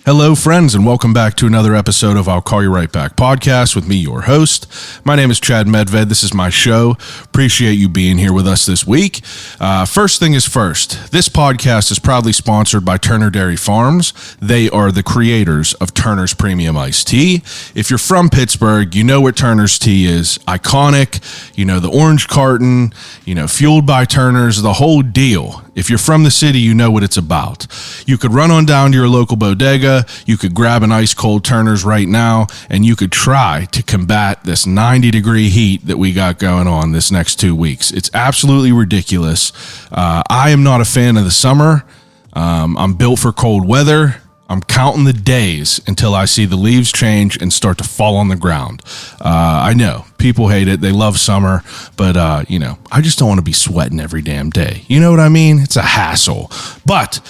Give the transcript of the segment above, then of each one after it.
Hello, friends, and welcome back to another episode of I'll Call You Right Back podcast with me, your host. My name is Chad Medved. This is my show. Appreciate you being here with us this week. First thing is first, this podcast is proudly sponsored by Turner Dairy Farms. They are the creators of Turner's Premium Iced Tea. If you're from Pittsburgh, you know what Turner's Tea is. Iconic, you know, the orange carton, you know, fueled by Turner's, the whole deal. If you're from the city, you know what it's about. You could run on down to your local bodega. You could grab an ice cold Turner's right now, and you could try to combat this 90-degree heat that we got going on this next 2 weeks. It's absolutely ridiculous. I am not a fan of the summer. I'm built for cold weather. I'm counting the days until I see the leaves change and start to fall on the ground. I know people hate it. They love summer, but I just don't want to be sweating every damn day. You know what I mean? It's a hassle. But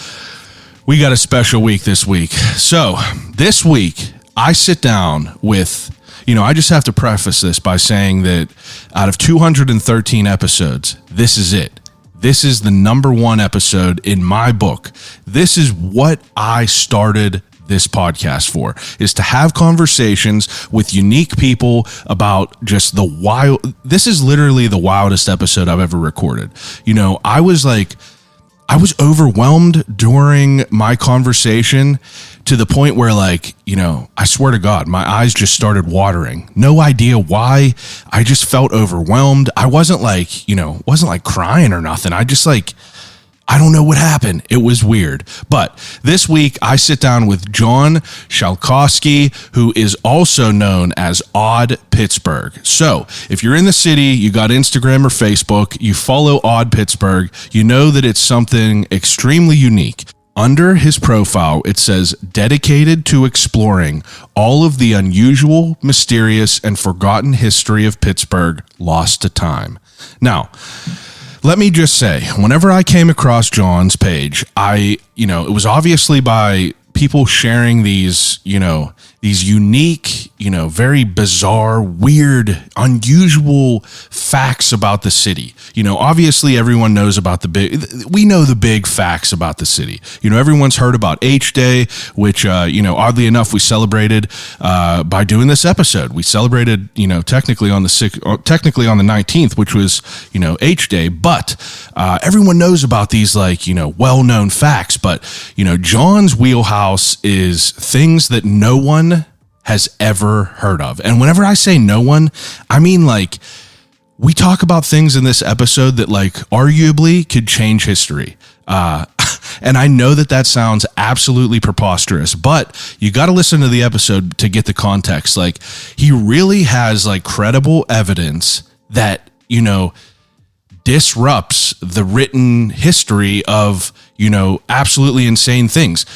we got a special week this week. So this week, I sit down with, I just have to preface this by saying that out of 213 episodes, this is it. This is the number one episode in my book. This is what I started this podcast for, is to have conversations with unique people about just the wild. This is literally the wildest episode I've ever recorded. I was overwhelmed during my conversation to the point where, I swear to God, my eyes just started watering. No idea why. I just felt overwhelmed. I wasn't crying or nothing. I just I don't know what happened. It was weird. But this week, I sit down with John Schalcosky, who is also known as Odd Pittsburgh. So if you're in the city, you got Instagram or Facebook, you follow Odd Pittsburgh, you know that it's something extremely unique. Under his profile, it says, dedicated to exploring all of the unusual, mysterious, and forgotten history of Pittsburgh lost to time. Now, let me just say, whenever I came across John's page, it was obviously by people sharing these unique, very bizarre, weird, unusual facts about the city. Obviously everyone knows about we know the big facts about the city. Everyone's heard about H Day, which, oddly enough, we celebrated by doing this episode. We celebrated, technically on the 19th, which was, H Day, but everyone knows about these, well-known facts. But, John's wheelhouse is things that no one has ever heard of. And whenever I say no one, I mean we talk about things in this episode that arguably could change history. And I know that sounds absolutely preposterous, but you got to listen to the episode to get the context. He really has credible evidence that, disrupts the written history of, absolutely insane things.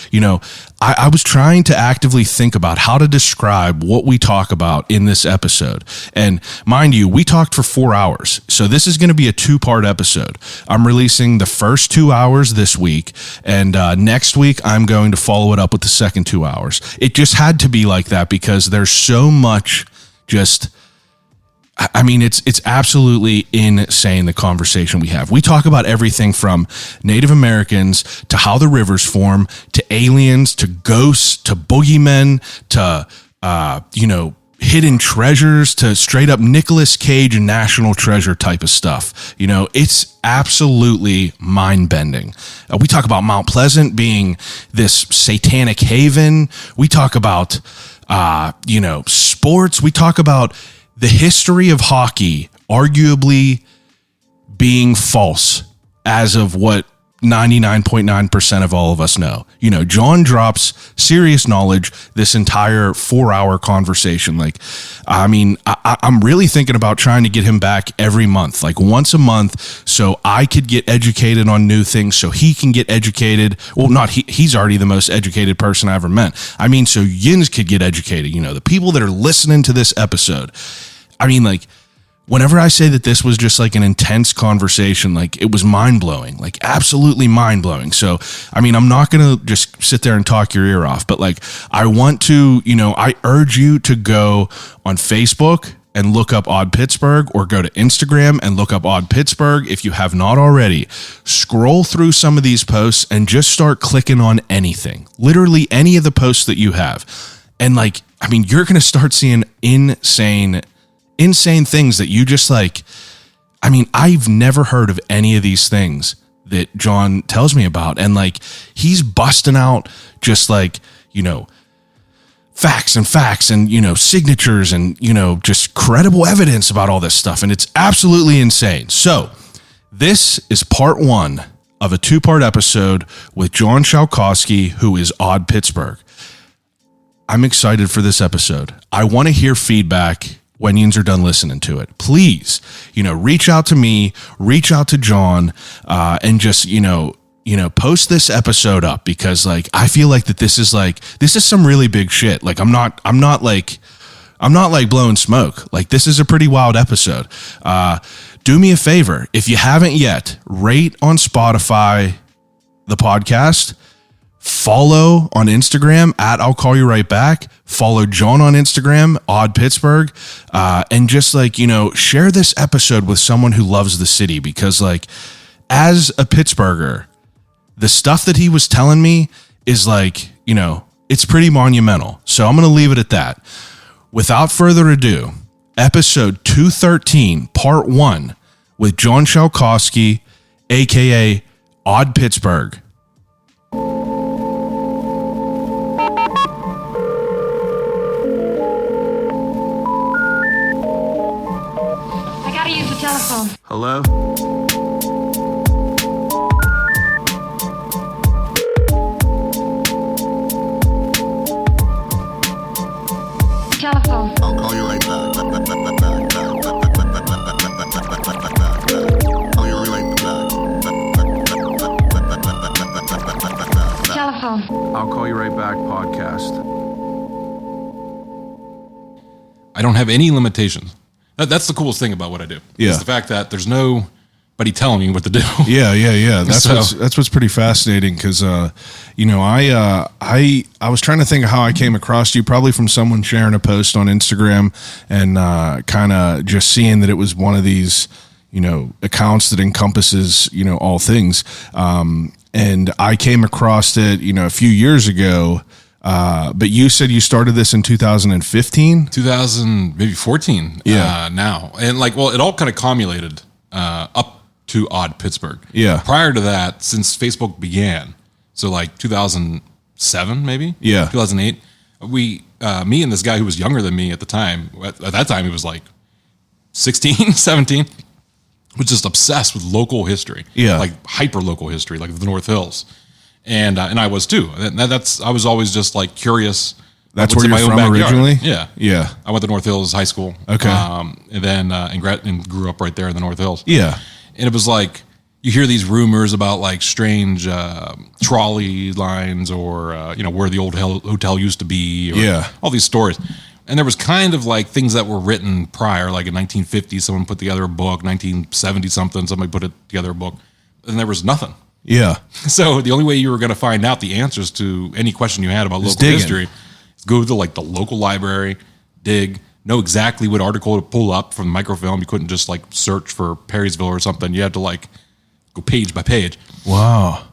I was trying to actively think about how to describe what we talk about in this episode. And mind you, we talked for 4 hours. So this is going to be a 2-part episode. I'm releasing the first 2 hours this week. And next week, I'm going to follow it up with the second 2 hours. It just had to be like that because there's so much it's absolutely insane, the conversation we have. We talk about everything from Native Americans to how the rivers form, to aliens, to ghosts, to boogeymen, to, hidden treasures, to straight up Nicolas Cage and National Treasure type of stuff. It's absolutely mind-bending. We talk about Mount Pleasant being this satanic haven. We talk about, sports. We talk about the history of hockey arguably being false as of what 99.9% of all of us know. John drops serious knowledge this entire 4-hour conversation. I'm really thinking about trying to get him back every month, once a month, so I could get educated on new things, so he can get educated. Well, he's already the most educated person I ever met. So Yinz could get educated, the people that are listening to this episode. Whenever I say that this was just an intense conversation, it was mind-blowing, absolutely mind-blowing. So, I'm not going to just sit there and talk your ear off, but I want to, I urge you to go on Facebook and look up Odd Pittsburgh, or go to Instagram and look up Odd Pittsburgh. If you have not already, scroll through some of these posts and just start clicking on anything, literally any of the posts that you have. And like, I mean, you're going to start seeing insane things that you just like, I mean, I've never heard of any of these things that John tells me about. And like, he's busting out just like, you know, facts and, you know, signatures and, you know, just credible evidence about all this stuff. And it's absolutely insane. So this is part 1 of a 2-part episode with John Schalcosky, who is Odd Pittsburgh. I'm excited for this episode. I want to hear feedback when Yinz are done listening to it. Please, you know, reach out to me, reach out to John, and just, you know, post this episode up, because like, I feel like this is some really big shit. Like, I'm not like blowing smoke. Like, this is a pretty wild episode. Do me a favor. If you haven't yet, rate on Spotify the podcast. Follow on Instagram at I'll Call You Right Back. Follow John on Instagram, Odd Pittsburgh, and just like, you know, share this episode with someone who loves the city, because like, as a Pittsburgher, the stuff that he was telling me is like, you know, it's pretty monumental. So I'm going to leave it at that. Without further ado, episode 213, part 1 with John Schalcosky, aka Odd Pittsburgh. Telephone. Hello? Telephone. I'll call you right back. Call you right back. Telephone. I'll Call You Right Back podcast. I don't have any limitations. That's the coolest thing about what I do. Yeah. Is the fact that there's nobody telling me what to do. Yeah. That's So- what's pretty fascinating, because you know, I was trying to think of how I came across you, probably from someone sharing a post on Instagram and kind of just seeing that it was one of these, you know, accounts that encompasses, you know, all things. And I came across it, you know, a few years ago. But you said you started this in 2015? 2000, maybe 14 now. And like, well, it all kind of cumulated up to Odd Pittsburgh. Yeah. Prior to that, since Facebook began, so like 2007 maybe? Yeah. 2008, me and this guy who was younger than me at the time, at that time he was like 16, 17, was just obsessed with local history. Yeah. Like hyper local history, like the North Hills. And I was too. I was always just like curious. That's what's where in you're my from own backyard. originally? Yeah. Yeah. I went to North Hills High School. Okay. And then and grew up right there in the North Hills. Yeah. And it was like, you hear these rumors about like strange trolley lines, or you know, where the old hotel used to be, or Yeah. all these stories. And there was kind of like things that were written prior, like in 1950, someone put together a book, 1970 something, somebody put together a book, and there was nothing. Yeah. So the only way you were going to find out the answers to any question you had about local digging. history is go to like the local library, dig, know exactly what article to pull up from the microfilm. You couldn't just like search for Perrysville or something. You had to like go page by page. Wow.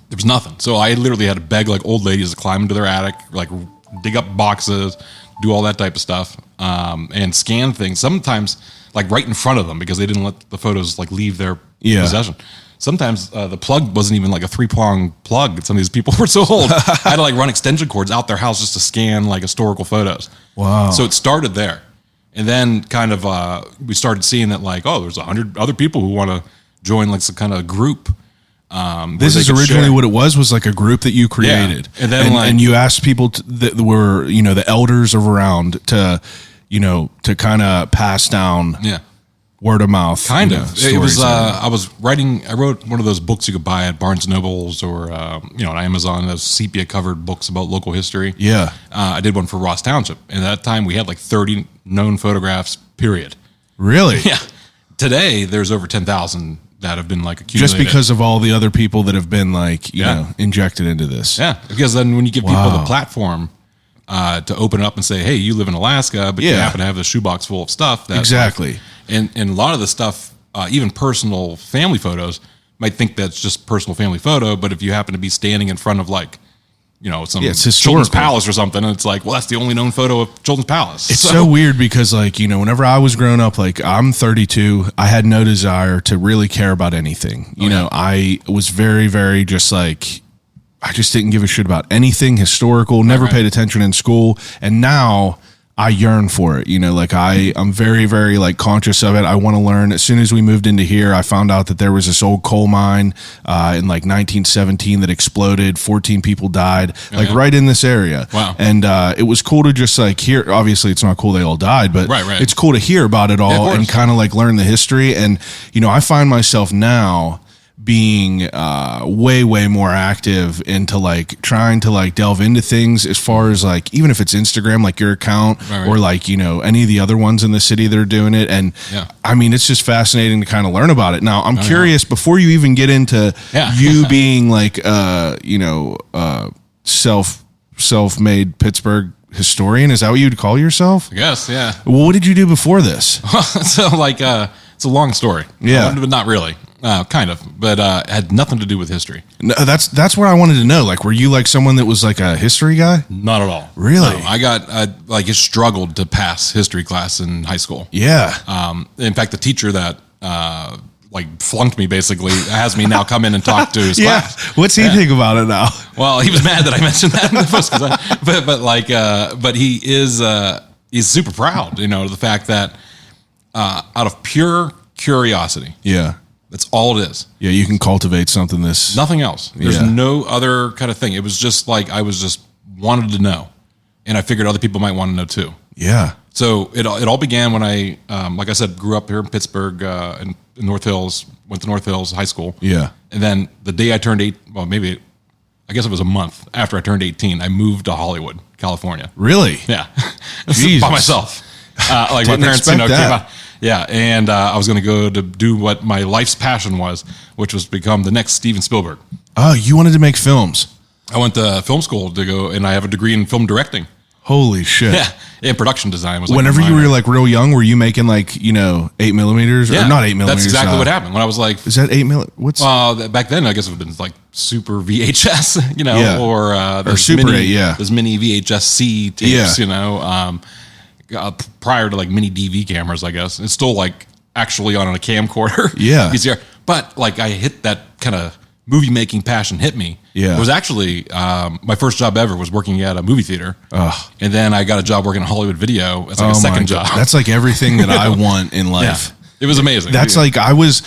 There was nothing. So I literally had to beg like old ladies to climb into their attic, like dig up boxes, do all that type of stuff, and scan things. Sometimes like right in front of them, because they didn't let the photos like leave their possession. Sometimes the plug wasn't even like a 3-prong plug. Some of these people were so old. I had to like run extension cords out their house just to scan like historical photos. Wow. So it started there. And then kind of we started seeing that like, oh, there's 100 other people who want to join like some kind of group. This is originally what it was like a group that you created. Yeah. And then and you asked people that were, you know, the elders around to, you know, to kind of pass down word of mouth. Kind you know, of. It was, stories. I wrote one of those books you could buy at Barnes & Noble's or, you know, on Amazon, those sepia covered books about local history. Yeah. I did one for Ross Township. And at that time we had like 30 known photographs, period. Really? Yeah. Today there's over 10,000 that have been like accumulated. Just because of all the other people that have been like, you know, injected into this. Yeah. Because then when you give people the platform to open it up and say, hey, you live in Alaska, but you Yeah. happen to have a shoebox full of stuff. That's Exactly. and a lot of the stuff, even personal family photos, might think that's just personal family photo. But if you happen to be standing in front of like, some it's Children's historical. Palace or something, and it's like, well, that's the only known photo of Children's Palace. It's so weird because, like, whenever I was growing up, like, I'm 32, I had no desire to really care about anything. I was very, very just like, I just didn't give a shit about anything historical, never paid attention in school. And now I yearn for it. Like I'm very, very like conscious of it. I want to learn. As soon as we moved into here, I found out that there was this old coal mine in like 1917 that exploded. 14 people died, right in this area. Wow. And it was cool to just like hear. Obviously, it's not cool they all died, but Right. it's cool to hear about it all and kind of like learn the history. And I find myself now being way more active into like trying to like delve into things as far as like even if it's Instagram, like your account, or like any of the other ones in the city that are doing it. And I mean, it's just fascinating to kind of learn about it. Now I'm curious, before you even get into you being like self-made Pittsburgh historian, is that what you'd call yourself? I guess, yeah. Well, what did you do before this? So like it's a long story. But not really. Kind of, but had nothing to do with history. No, that's what I wanted to know. Like, were you like someone that was like a history guy? Not at all. Really? No, I got I struggled to pass history class in high school. Yeah. In fact, the teacher that flunked me basically has me now come in and talk to his class. What's he think about it now? Well, he was mad that I mentioned that in the post, but he is he's super proud, the fact that out of pure curiosity. Yeah. That's all it is. Yeah, you can cultivate something Nothing else. There's no other kind of thing. It was just like I was just wanted to know, and I figured other people might want to know too. Yeah. So it all began when I, like I said, grew up here in Pittsburgh, in North Hills. Went to North Hills High School. Yeah. And then the day I turned I guess it was a month after I turned 18, I moved to Hollywood, California. Really? Yeah. Jesus. By myself. My parents, came out. Yeah, and I was going to go to do what my life's passion was, which was become the next Steven Spielberg. Oh, you wanted to make films? I went to film school to go, and I have a degree in film directing. Holy shit! Yeah, and production design was. Whenever you were like real young, were you making like 8mm or not 8mm? That's exactly what happened when I was like. Is that 8mm? What's back then? I guess it would have been like super VHS, or Super 8, There's mini VHS-C tapes, prior to like mini DV cameras, I guess. It's still like actually on a camcorder. Yeah. VCR. But like I hit that kind of movie making passion hit me. Yeah. It was actually my first job ever was working at a movie theater. Ugh. And then I got a job working at Hollywood Video as like a second job. That's like everything that I want in life. Yeah. It was amazing. That's like I was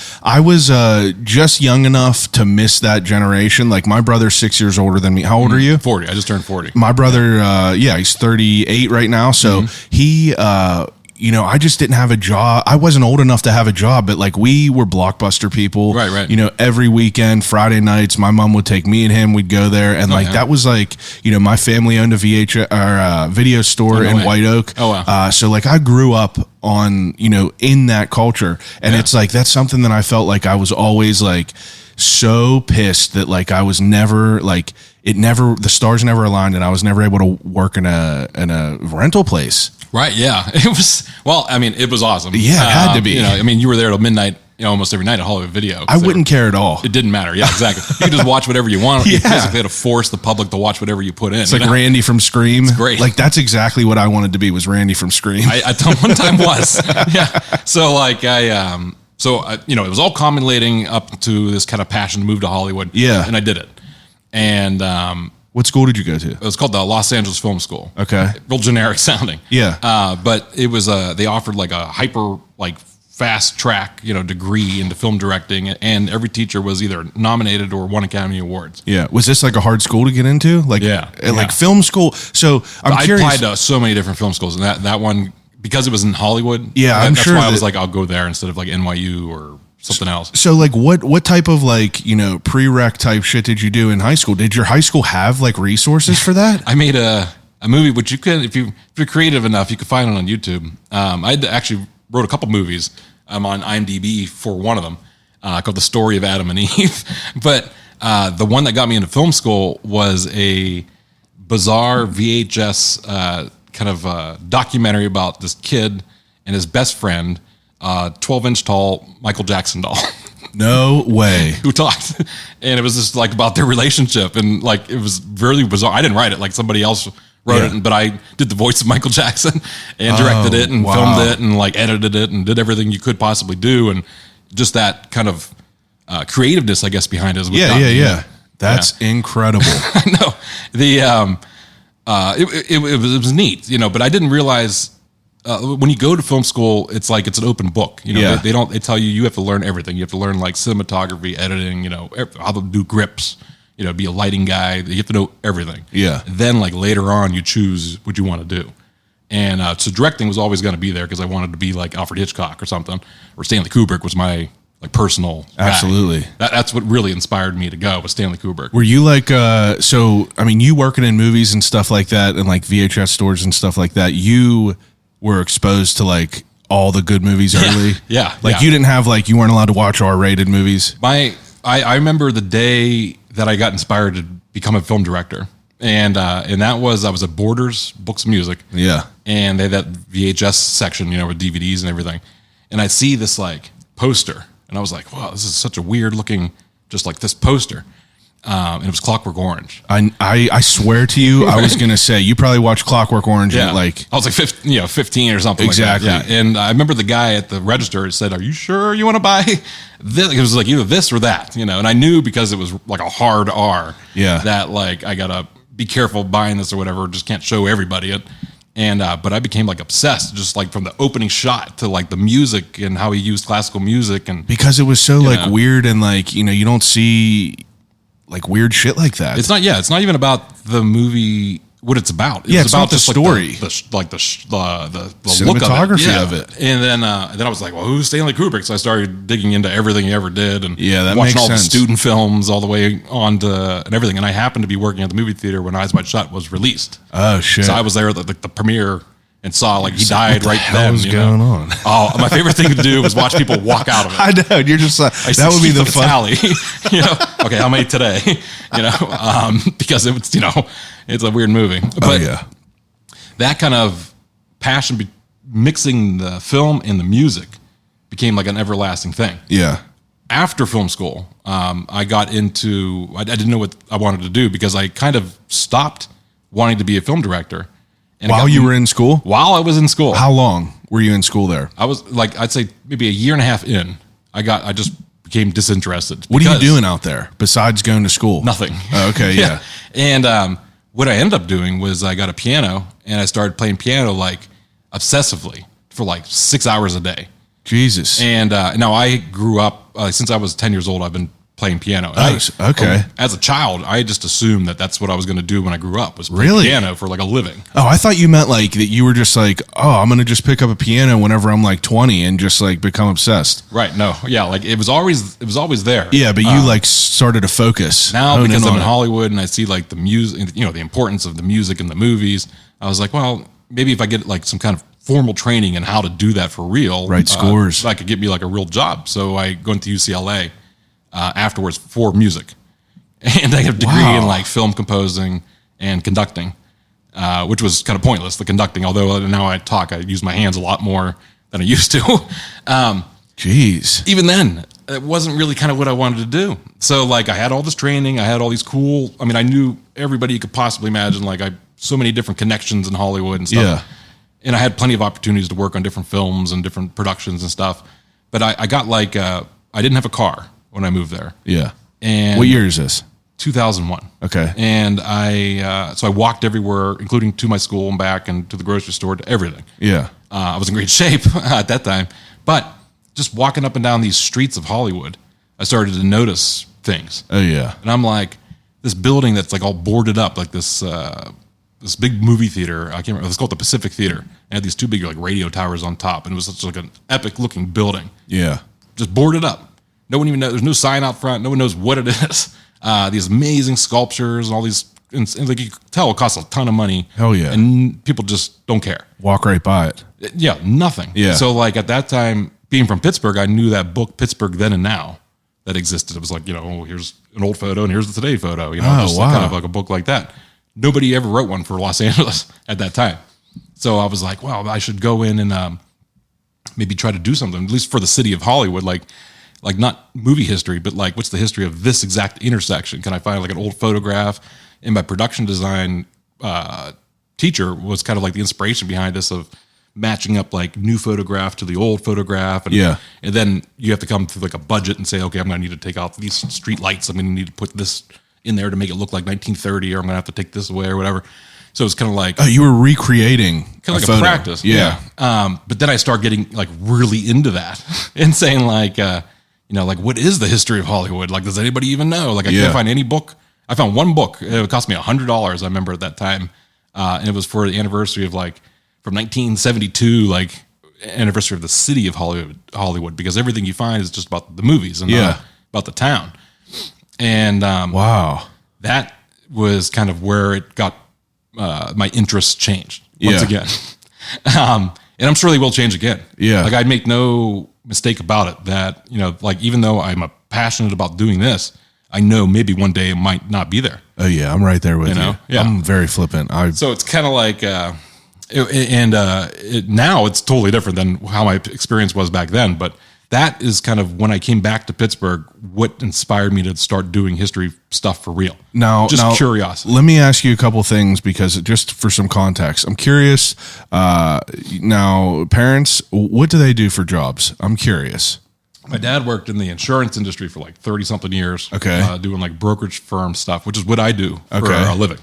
just young enough to miss that generation. Like my brother's 6 years older than me. How old are you? 40. I just turned 40. My brother, he's 38 right now. So he, I just didn't have a job. I wasn't old enough to have a job, but like we were Blockbuster people. Right. Every weekend, Friday nights, my mom would take me and him. We'd go there, and that was like, my family owned a video store in White Oak. Oh wow. So like I grew up on in that culture, and it's like that's something that I felt like I was always like so pissed that like I was never like the stars never aligned, and I was never able to work in a rental place. Right, yeah. It was, it was awesome. Yeah, it had to be. You were there till midnight, almost every night at Hollywood Video. I wouldn't care at all. It didn't matter. Yeah, exactly. You could just watch whatever you want. You basically had to force the public to watch whatever you put in. It's like Randy from Scream. It's great. Like that's exactly what I wanted to be, was Randy from Scream. I one time was. Yeah. So like it was all culminating up to this kind of passion to move to Hollywood. Yeah. And I did it. And what school did you go to? it was called the Los Angeles Film School. Okay. Real generic sounding. Yeah. But it was they offered like a hyper like fast track degree into film directing, and every teacher was either nominated or won Academy Awards. Yeah. Was this like a hard school to get into? Like film school. So I applied to so many different film schools, and that one, because it was in Hollywood. Yeah, that's why I was like, I'll go there instead of like NYU or something else. So like what type of like, prereq type shit did you do in high school? Did your high school have like resources for that? I made a movie, which you could, if you're creative enough, you could find it on YouTube. I actually wrote a couple movies. I'm on IMDb for one of them, called The Story of Adam and Eve. But the one that got me into film school was a bizarre VHS kind of documentary about this kid and his best friend, 12-inch tall Michael Jackson doll. No way. Who talked, and it was just like about their relationship, and like it was really bizarre. I didn't write it; like somebody else wrote it, but I did the voice of Michael Jackson and directed it and filmed it and like edited it and did everything you could possibly do, and just that kind of creativeness, I guess, behind it. Yeah. That's incredible. I know it was neat, but I didn't realize. When you go to film school, it's like it's an open book. They tell you have to learn everything. You have to learn like cinematography, editing, how to do grips, be a lighting guy. You have to know everything. Yeah. Then like later on, you choose what you want to do. And so directing was always going to be there because I wanted to be like Alfred Hitchcock or something, or Stanley Kubrick was my like personal guy. Absolutely. That's what really inspired me to go, was Stanley Kubrick. Were you like, you working in movies and stuff like that, and like VHS stores and stuff like that, you were exposed to like all the good movies early. Yeah. You didn't have like, you weren't allowed to watch R-rated movies. I remember the day that I got inspired to become a film director. And that was, I was at Borders Books of Music. Yeah. And they had that VHS section, with DVDs and everything. And I see this like poster and I was like, wow, this is such a weird looking, just like this poster. And it was Clockwork Orange. I swear to you, I was going to say, you probably watched Clockwork Orange at like... I was like 15 or something exactly. like that. Yeah. And I remember the guy at the register said, are you sure you want to buy this? It was like either this or that, And I knew because it was like a hard R that like I got to be careful buying this or whatever, just can't show everybody it. And but I became like obsessed, just like from the opening shot to like the music and how he used classical music. And because it was so like weird and like, you don't see... like weird shit like that. It's not even about the movie, what it's about. It's about the story. Like the cinematography of it. And then I was like, well, who's Stanley Kubrick? So I started digging into everything he ever did and that watching makes all sense. the student films all the way on to and everything. And I happened to be working at the movie theater when Eyes Wide Shut was released. Oh, shit. So I was there at the premiere and saw like he died right then. What was going on? Oh, my favorite thing to do was watch people walk out of it. I know. You're just like, that would be the fun. Tally. Okay, how many today? Because it's it's a weird movie. But that kind of passion, mixing the film and the music, became like an everlasting thing. Yeah. After film school, I got into. I didn't know what I wanted to do because I kind of stopped wanting to be a film director. And while you were in school? While I was in school. How long were you in school there? I was like, I'd say maybe a year and a half in. I just became disinterested. What are you doing out there besides going to school? Nothing. Oh, okay, yeah. And what I ended up doing was I got a piano and I started playing piano like obsessively for like 6 hours a day. Jesus. And now I grew up, since I was 10 years old, I've been playing piano. Okay. As a child, I just assumed that that's what I was going to do when I grew up, was play piano for like a living. Oh, I thought you meant like that you were just like, oh, I'm going to just pick up a piano whenever I'm like 20 and just like become obsessed. Right. No. Yeah. Like it was always there. Yeah. But you like started to focus. Now because I'm in Hollywood and I see like the music, the importance of the music in the movies, I was like, well, maybe if I get like some kind of formal training in how to do that for real. Right. Scores. I could get me like a real job. So I go into UCLA. Afterwards for music, and I have a degree in like film composing and conducting, which was kind of pointless. The conducting, although now I use my hands a lot more than I used to. Jeez. Even then, it wasn't really kind of what I wanted to do. So like I had all this training, I had all these cool. I mean, I knew everybody you could possibly imagine. Like so many different connections in Hollywood and stuff. Yeah. And I had plenty of opportunities to work on different films and different productions and stuff. But I got like I didn't have a car when I moved there. Yeah. And what year is this? 2001. Okay. And so I walked everywhere, including to my school and back and to the grocery store, to everything. Yeah. I was in great shape at that time. But just walking up and down these streets of Hollywood, I started to notice things. Oh, yeah. And I'm like, this building that's like all boarded up, like this big movie theater. I can't remember. It's called the Pacific Theater. It had these two big like radio towers on top. And it was such like an epic looking building. Yeah. Just boarded up. No one even knows. There's no sign out front. No one knows what it is. These amazing sculptures and all these, and like you can tell, it costs a ton of money. Hell yeah. And people just don't care. Walk right by it. Yeah, nothing. Yeah. So like at that time, being from Pittsburgh, I knew that book Pittsburgh Then and Now that existed. It was like, here's an old photo and here's the today photo. Just like kind of like a book like that. nobody ever wrote one for Los Angeles at that time. So I was like, well, I should go in and maybe try to do something, at least for the city of Hollywood, like not movie history, but like what's the history of this exact intersection? Can I find like an old photograph? And my production design teacher was kind of like the inspiration behind this of matching up like new photograph to the old photograph. And, and then you have to come through like a budget and say, okay, I'm going to need to take out these street lights. I'm going to need to put this in there to make it look like 1930, or I'm going to have to take this away or whatever. So it's kind of like, you were recreating kind of like a practice. Yeah. But then I start getting like really into that and saying like, like what is the history of Hollywood? Like, does anybody even know? Like I can't find any book. I found one book. It cost me $100. I remember at that time. And it was for the anniversary of like, from 1972, like anniversary of the city of Hollywood, because everything you find is just about the movies and not about the town. And wow, that was kind of where it got my interest changed once again. And I'm sure they will change again. Yeah, like I'd make no mistake about it that like even though I'm passionate about doing this, I know maybe one day it might not be there. Oh yeah, I'm right there with you. Yeah. I'm very flippant. So it's kind of like. Now it's totally different than how my experience was back then. But that is kind of when I came back to Pittsburgh, what inspired me to start doing history stuff for real. Now, curiosity. Let me ask you a couple things because just for some context, I'm curious. Now, parents, what do they do for jobs? I'm curious. My dad worked in the insurance industry for like 30 something years. Okay. Doing like brokerage firm stuff, which is what I do for a living.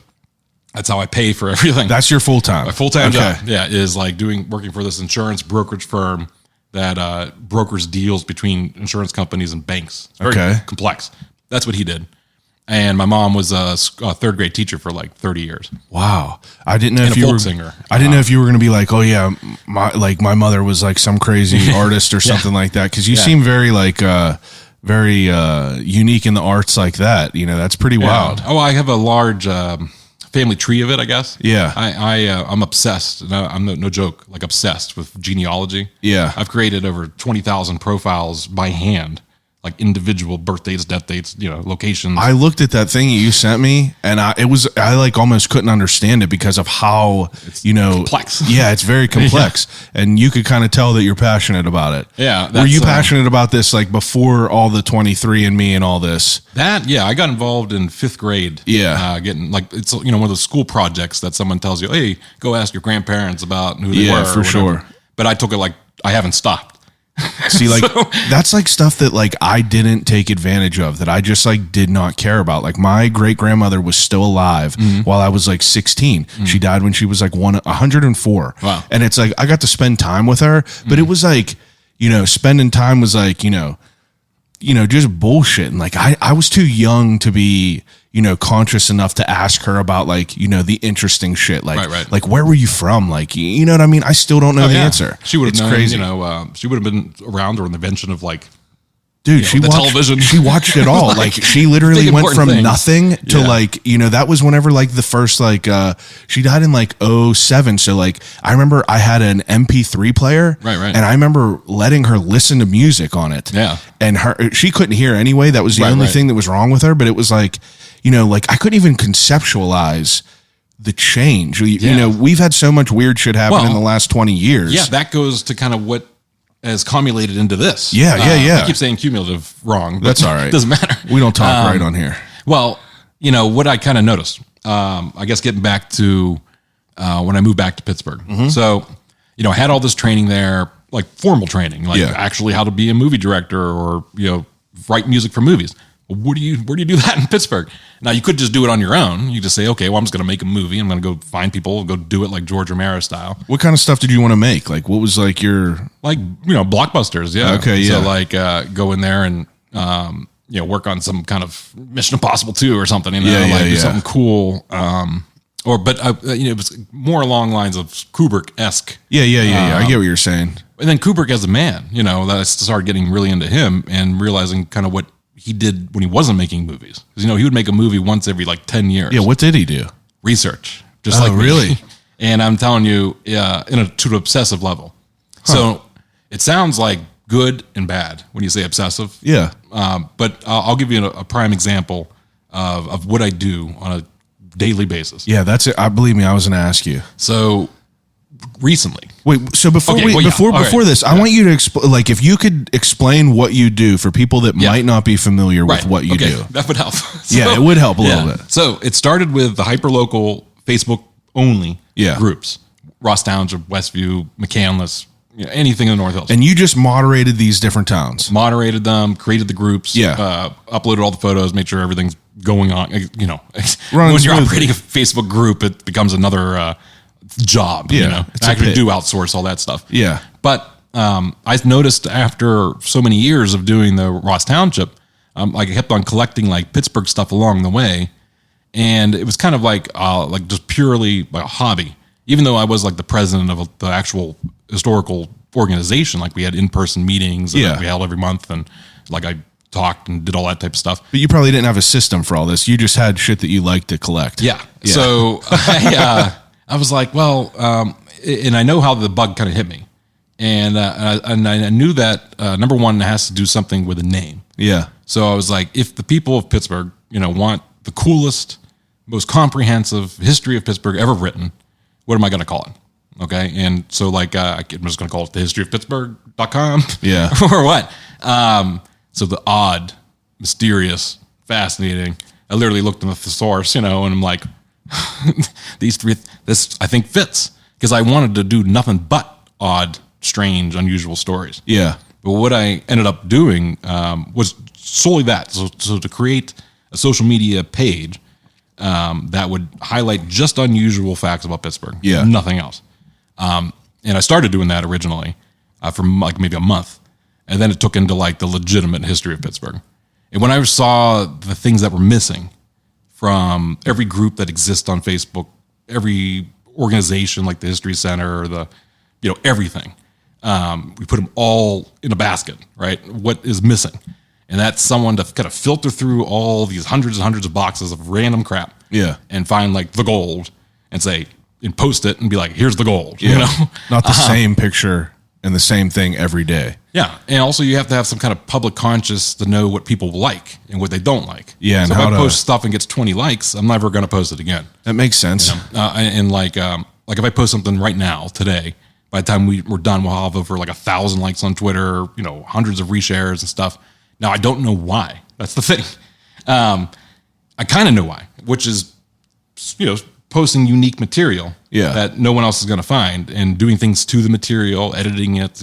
That's how I pay for everything. That's your full-time? My full-time job, is like working for this insurance brokerage firm that brokers deals between insurance companies and banks. It's very complex. That's what he did. And my mom was a third grade teacher for like 30 years. Wow. I didn't know and if you were singer. I didn't know if you were going to be like, oh yeah, my mother was like some crazy artist or something like that. Cause you seem very like, very unique in the arts like that. That's pretty wild. Oh, I have a large, family tree of it, I guess. Yeah. I'm obsessed. No, I'm no joke, like obsessed with genealogy. Yeah. I've created over 20,000 profiles by hand, like individual birth dates, death dates, locations. I looked at that thing you sent me and I like almost couldn't understand it because of how, it's complex. Yeah, it's very complex. And you could kind of tell that you're passionate about it. Yeah. Were you passionate about this like before all the 23andMe and all this? I got involved in 5th grade. Yeah. Getting like, it's, one of those school projects that someone tells you, hey, go ask your grandparents about who they were. Yeah, for sure. But I took it like, I haven't stopped. See, like that's like stuff that like I didn't take advantage of, that I just like did not care about. Like my great grandmother was still alive while I was like 16. She died when she was like 104. Wow. And it's like I got to spend time with her, but it was like, spending time was like, just bullshit. And like I was too young to be, conscious enough to ask her about like, the interesting shit. Like, right. like where were you from? Like, you know what I mean? I still don't know the answer. She would have known, crazy. She would have been around during the invention of like, dude, she watched television. She watched it all. like she literally went from things. Nothing to like, that was whenever like the first like she died in like 2007. So like I remember I had an MP3 player. Right. And I remember letting her listen to music on it. Yeah. And she couldn't hear anyway. That was the only thing that was wrong with her. But it was like, like I couldn't even conceptualize the change. We've had so much weird shit happen in the last 20 years. Yeah, that goes to kind of what has cumulated into this. Yeah. I keep saying cumulative wrong, but that's all right. It doesn't matter. We don't talk right on here. Well, what I kind of noticed, I guess getting back to when I moved back to Pittsburgh. So, I had all this training there, like formal training, like actually how to be a movie director or, write music for movies. Where do you do that in Pittsburgh? Now you could just do it on your own. You just say, okay, well, I'm just going to make a movie. I'm going to go find people, go do it like George Romero style. What kind of stuff did you want to make? Like, what was like your blockbusters? Yeah. Okay. Yeah. So like, go in there and work on some kind of Mission Impossible 2 or something. Do something cool. It was more along lines of Kubrick-esque. Yeah. I get what you're saying. And then Kubrick as a man, that I started getting really into him and realizing kind of what he did when he wasn't making movies. Because, he would make a movie once every like 10 years. Yeah, what did he do? Research. Just like me. Really? And I'm telling you, to an obsessive level. Huh. So it sounds like good and bad when you say obsessive. Yeah. But I'll give you a prime example of what I do on a daily basis. Yeah, that's it. I believe me. I was going to ask you. So recently, wait. So before Okay, before this, I want you to explain. Like, if you could explain what you do for people that might not be familiar with what you do. That would help. Yeah, it would help a little bit. So it started with the hyperlocal Facebook only groups: Ross Township, Westview, McCandless, anything in the North Hills. And you just moderated these different towns. Moderated them, created the groups, uploaded all the photos, made sure everything's going on. You know, when you're operating a Facebook group, it becomes another job. Yeah, you know, it's I a actually pit. do outsource all that stuff. Yeah. But I noticed after so many years of doing the Ross Township, I kept on collecting like Pittsburgh stuff along the way, and it was kind of like just purely like a hobby. Even though I was like the president of the actual historical organization, like we had in-person meetings that we held every month, and like I talked and did all that type of stuff. But you probably didn't have a system for all this. You just had shit that you liked to collect. Yeah. So I was like, well, and I know how the bug kind of hit me. And I knew that, number one, it has to do something with a name. Yeah. So I was like, if the people of Pittsburgh, want the coolest, most comprehensive history of Pittsburgh ever written, what am I going to call it? Okay. And so like, I'm just going to call it thehistoryofpittsburgh.com. Yeah. Or what? So the odd, mysterious, fascinating, I literally looked in the thesaurus, and I'm like, this I think fits, because I wanted to do nothing but odd, strange, unusual stories. Yeah. But what I ended up doing was solely that. So to create a social media page that would highlight just unusual facts about Pittsburgh. Yeah. Nothing else. And I started doing that originally for like maybe a month. And then it took into like the legitimate history of Pittsburgh. And when I saw the things that were missing from every group that exists on Facebook, every organization like the History Center, or everything, we put them all in a basket, right? What is missing? And that's someone to kind of filter through all these hundreds and hundreds of boxes of random crap. Yeah. And find like the gold and say, and post it and be like, here's the gold. Yeah. Not the same picture and the same thing every day. Yeah. And also you have to have some kind of public conscious to know what people like and what they don't like. Yeah. So and if I post stuff and gets 20 likes, I'm never going to post it again. That makes sense. And like if I post something right now, today, by the time we're done, we'll have over like 1,000 likes on Twitter, hundreds of reshares and stuff. Now, I don't know why. That's the thing. I kind of know why, which is, posting unique material that no one else is going to find, and doing things to the material, editing it,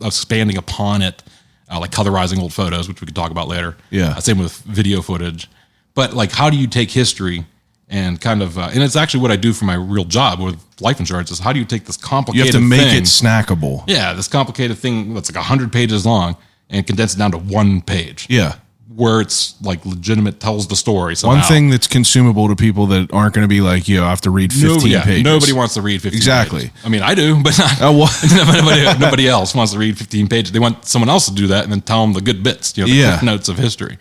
expanding upon it, like colorizing old photos, which we could talk about later. Yeah. Same with video footage. But like, how do you take history and kind of, and it's actually what I do for my real job with life insurance, is how do you take this You complicated have to make thing, it snackable. yeah, this complicated thing that's like 100 pages long, and condense it down to one page. Yeah. Where it's like legitimate, tells the story somehow. One thing that's consumable to people that aren't going to be like, I have to read 15 pages. Nobody wants to read 15 Exactly. pages. I mean, I do, but not, nobody else wants to read 15 pages. They want someone else to do that and then tell them the good bits, the quick notes of history.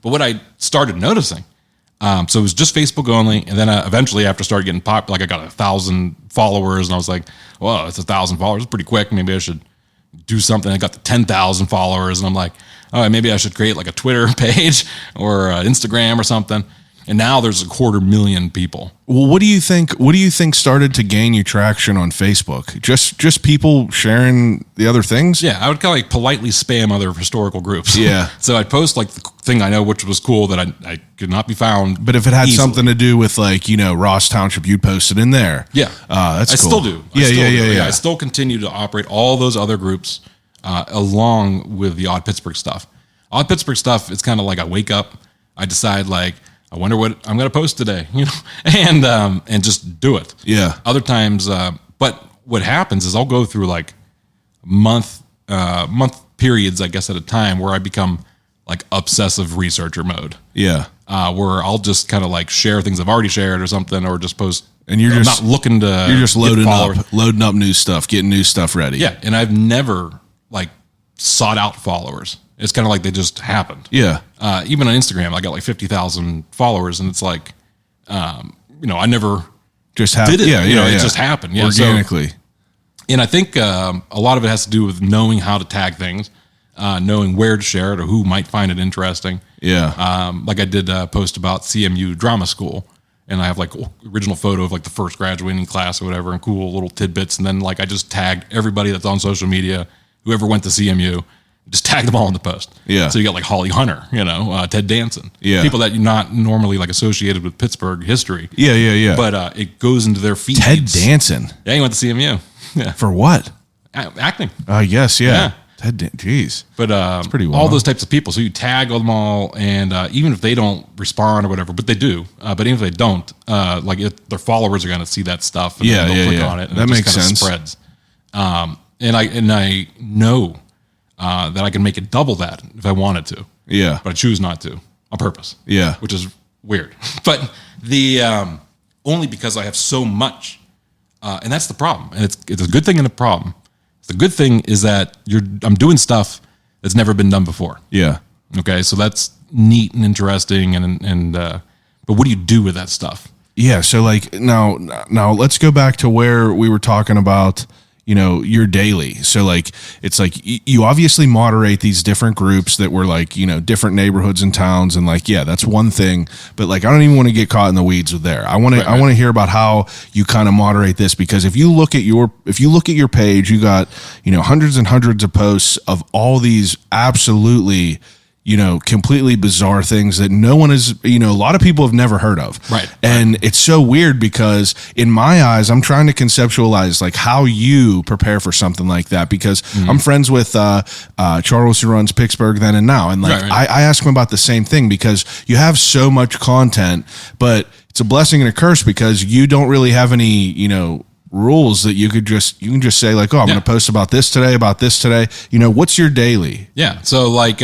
But what I started noticing, so it was just Facebook only, and then eventually after I started getting popular, like I got 1,000 followers, and I was like, well, it's 1,000 followers, it's pretty quick. Maybe I should do something. I got to 10,000 followers, and I'm like, all right, maybe I should create like a Twitter page or Instagram or something. And now there's 250,000 people. Well, what do you think? What do you think started to gain you traction on Facebook? Just people sharing the other things? Yeah, I would kind of like politely spam other historical groups. Yeah. So I'd post like the thing I know which was cool that I could not be found. But if it had easily. something to do with like Ross Township, you'd post it in there. Yeah, that's I cool. still do. Yeah. I still continue to operate all those other groups along with the Odd Pittsburgh stuff. Odd Pittsburgh stuff, it's kind of like I wake up, I decide like, I wonder what I'm going to post today, and just do it. Yeah. Other times, but what happens is I'll go through like month periods, I guess, at a time where I become like obsessive researcher mode. Yeah. Where I'll just kind of like share things I've already shared or something, or just post. And you're just not looking to. You're just loading up new stuff, getting new stuff ready. Yeah, and I've never like sought out followers. It's kind of like they just happened. Yeah. Even on Instagram, I got like 50,000 followers, and it's like, I never just did it. Yeah, it just happened. Yeah, organically. And I think a lot of it has to do with knowing how to tag things, knowing where to share it or who might find it interesting. Yeah. Like I did a post about CMU Drama School, and I have like original photo of like the first graduating class or whatever, and cool little tidbits. And then like I just tagged everybody that's on social media, whoever went to CMU, just tagged them all in the post. Yeah. So you got like Holly Hunter, Ted Danson, Yeah. people that you're not normally like associated with Pittsburgh history. Yeah. But it goes into their feeds. Ted Danson. Yeah, he went to CMU. Yeah, For what? acting. Yes, yeah. Yeah. Jeez. But pretty all wild. those types of people. So you tag them all, and even if they don't respond or whatever, but they do. But even if they don't, their followers are going to see that stuff. And then they'll click on it, and That it just makes kinda sense. Spreads. And I know that I can make it double that if I wanted to. Yeah. But I choose not to on purpose. Yeah. Which is weird. But the only because I have so much, and that's the problem. And it's a good thing and a problem. The good thing is that I'm doing stuff that's never been done before. Yeah. Okay, so that's neat and interesting, and but what do you do with that stuff? Yeah. So like now let's go back to where we were talking about, your daily. So like, it's like you obviously moderate these different groups that were like, different neighborhoods and towns. And like, yeah, that's one thing, but like, I don't even want to get caught in the weeds with there. I want to hear about how you kind of moderate this, because if you look at your page, you got, hundreds and hundreds of posts of all these absolutely, completely bizarre things that no one is, a lot of people have never heard of. Right. And it's so weird because in my eyes, I'm trying to conceptualize like how you prepare for something like that, because I'm friends with Charles, who runs Pittsburgh Then and Now. And like, Right. I ask him about the same thing, because you have so much content, but it's a blessing and a curse because you don't really have any, rules that you can just say like, oh, I'm going to post about this today. What's your daily? Yeah. So like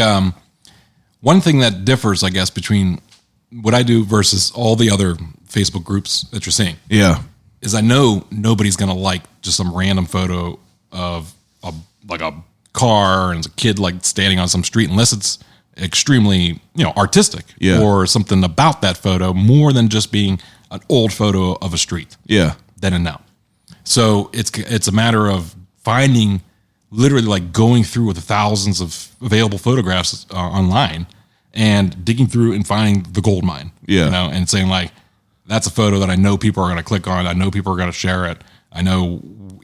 one thing that differs, I guess, between what I do versus all the other Facebook groups that you're seeing, is I know nobody's going to like just some random photo of a car and a kid like standing on some street, unless it's extremely artistic or something about that photo more than just being an old photo of a street. Yeah. Then and now. So it's a matter of finding, literally like going through with the thousands of available photographs online and digging through and finding the gold mine. Yeah. And saying like, that's a photo that I know people are going to click on. I know people are going to share it. I know,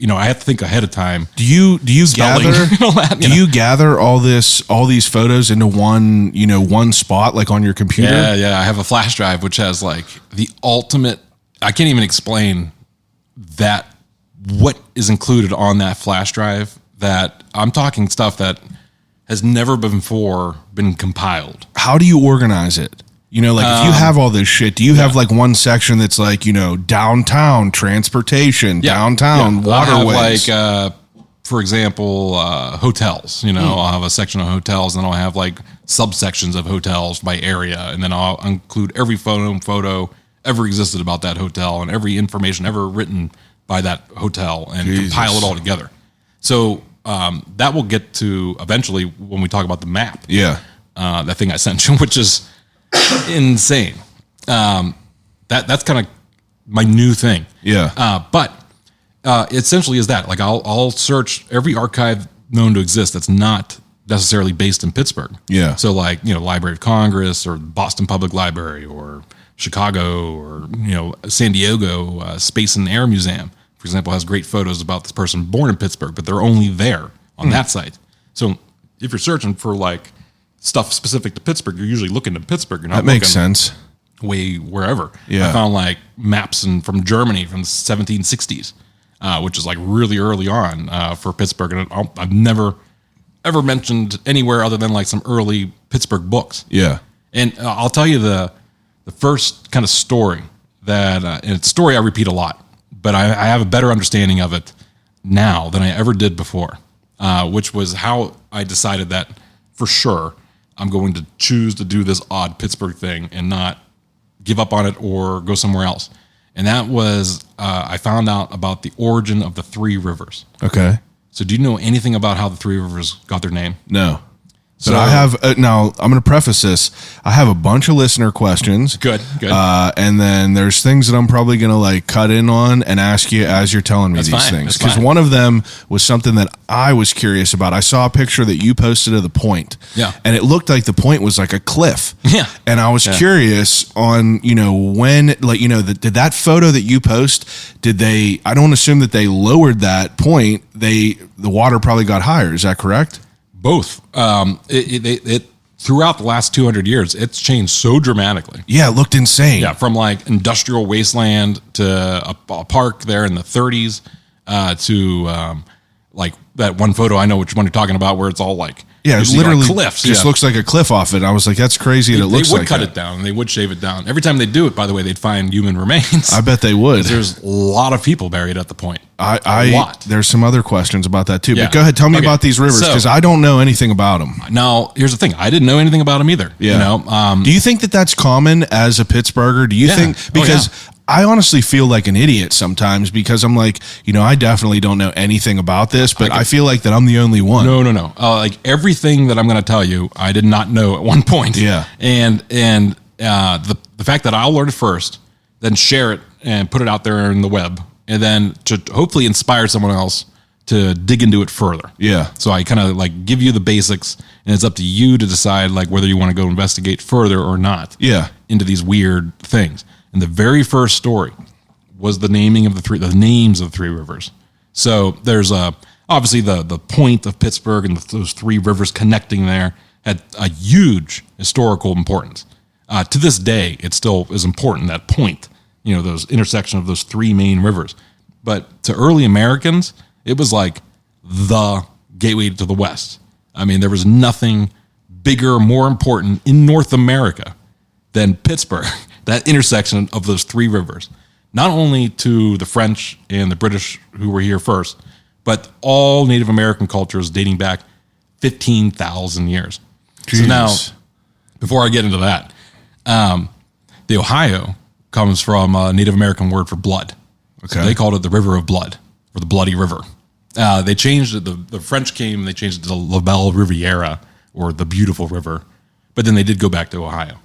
I have to think ahead of time. Do you Spelling, gather all that, you gather all these photos into one spot, like on your computer? Yeah. I have a flash drive which has like the ultimate. I can't even explain that what is included on that flash drive. That I'm talking stuff that has never before been compiled. How do you organize it? If you have all this shit, do you have like one section that's like, downtown transportation, downtown waterways? I'll have like, for example, hotels, I'll have a section of hotels, and then I'll have like subsections of hotels by area. And then I'll include every photo ever existed about that hotel and every information ever written by that hotel, and compile it all together. So that will get to eventually when we talk about the map. Yeah. That thing I sent you, which is insane. That's kind of my new thing. Yeah. But essentially is that like I'll search every archive known to exist that's not necessarily based in Pittsburgh. Yeah. So like, Library of Congress or Boston Public Library or Chicago or, San Diego Space and Air Museum, for example, has great photos about this person born in Pittsburgh, but they're only there on that site. So if you're searching for like stuff specific to Pittsburgh, you're usually looking to Pittsburgh. You're not That makes looking sense. way wherever. Yeah. I found like maps from Germany from the 1760s, which is like really early on for Pittsburgh. And I've never ever mentioned anywhere other than like some early Pittsburgh books. Yeah. And I'll tell you the first kind of story that, and it's a story I repeat a lot, but I have a better understanding of it now than I ever did before, which was how I decided that for sure I'm going to choose to do this Odd Pittsburgh thing and not give up on it or go somewhere else. And that was, I found out about the origin of the Three Rivers. Okay. So do you know anything about how the Three Rivers got their name? No. But I have now. I'm going to preface this. I have a bunch of listener questions. Good. And then there's things that I'm probably going to like cut in on and ask you as you're telling me these things. Because one of them was something that I was curious about. I saw a picture that you posted of the point. Yeah. And it looked like the point was like a cliff. Yeah. And I was curious on when did that photo that you post? Did they? I don't assume that they lowered that point. The water probably got higher. Is that correct? Both. It throughout the last 200 years, it's changed so dramatically. Yeah, it looked insane. Yeah, from like industrial wasteland to a park there in the 30s to like that one photo. I know which one you're talking about, where it's all like it literally like cliffs. Just looks like a cliff off it. I was like, that's crazy. It looks like they would cut it down and they would shave it down. Every time they do it, by the way, they'd find human remains. I bet they would. There's a lot of people buried at the point. A lot. There's some other questions about that too. Yeah. But go ahead, tell me about these rivers because I don't know anything about them. Now, here's the thing: I didn't know anything about them either. Yeah. Do you think that that's common as a Pittsburgher? Do you think because? I honestly feel like an idiot sometimes because I'm like, I definitely don't know anything about this, but I feel like that I'm the only one. No. Like everything that I'm going to tell you, I did not know at one point. Yeah. And the fact that I'll learn it first, then share it and put it out there in the web, and then to hopefully inspire someone else to dig into it further. Yeah. So I kind of like give you the basics, and it's up to you to decide like whether you want to go investigate further or not. Yeah. Into these weird things. And the very first story was the names of the three rivers. So there's obviously the point of Pittsburgh and those three rivers connecting there had a huge historical importance. To this day, it still is important, that point, those intersection of those three main rivers. But to early Americans, it was like the gateway to the West. I mean, there was nothing bigger, more important in North America than Pittsburgh. That intersection of those three rivers, not only to the French and the British who were here first, but all Native American cultures dating back 15,000 years. Jeez. So now, before I get into that, the Ohio comes from a Native American word for blood. Okay. So they called it the River of Blood, or the Bloody River. They changed it. The French came, they changed it to La Belle Riviera, or the Beautiful River, but then they did go back to Ohio.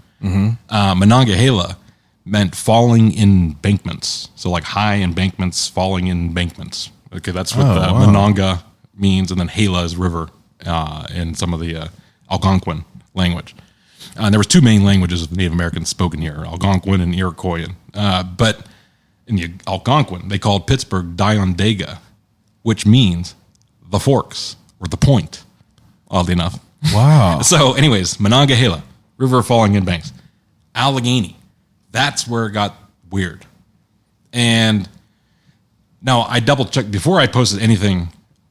Monongahela meant falling embankments. So like high embankments, falling embankments. Okay, that's what Monongah means. And then Hala is river in some of the Algonquin language. And there was two main languages of Native Americans spoken here, Algonquin and Iroquoian. But in the Algonquin, they called Pittsburgh Diondaga, which means the forks or the point, oddly enough. Wow. So anyways, Monongahela, river falling in banks. Allegheny, that's where it got weird. And now I double check before I posted anything,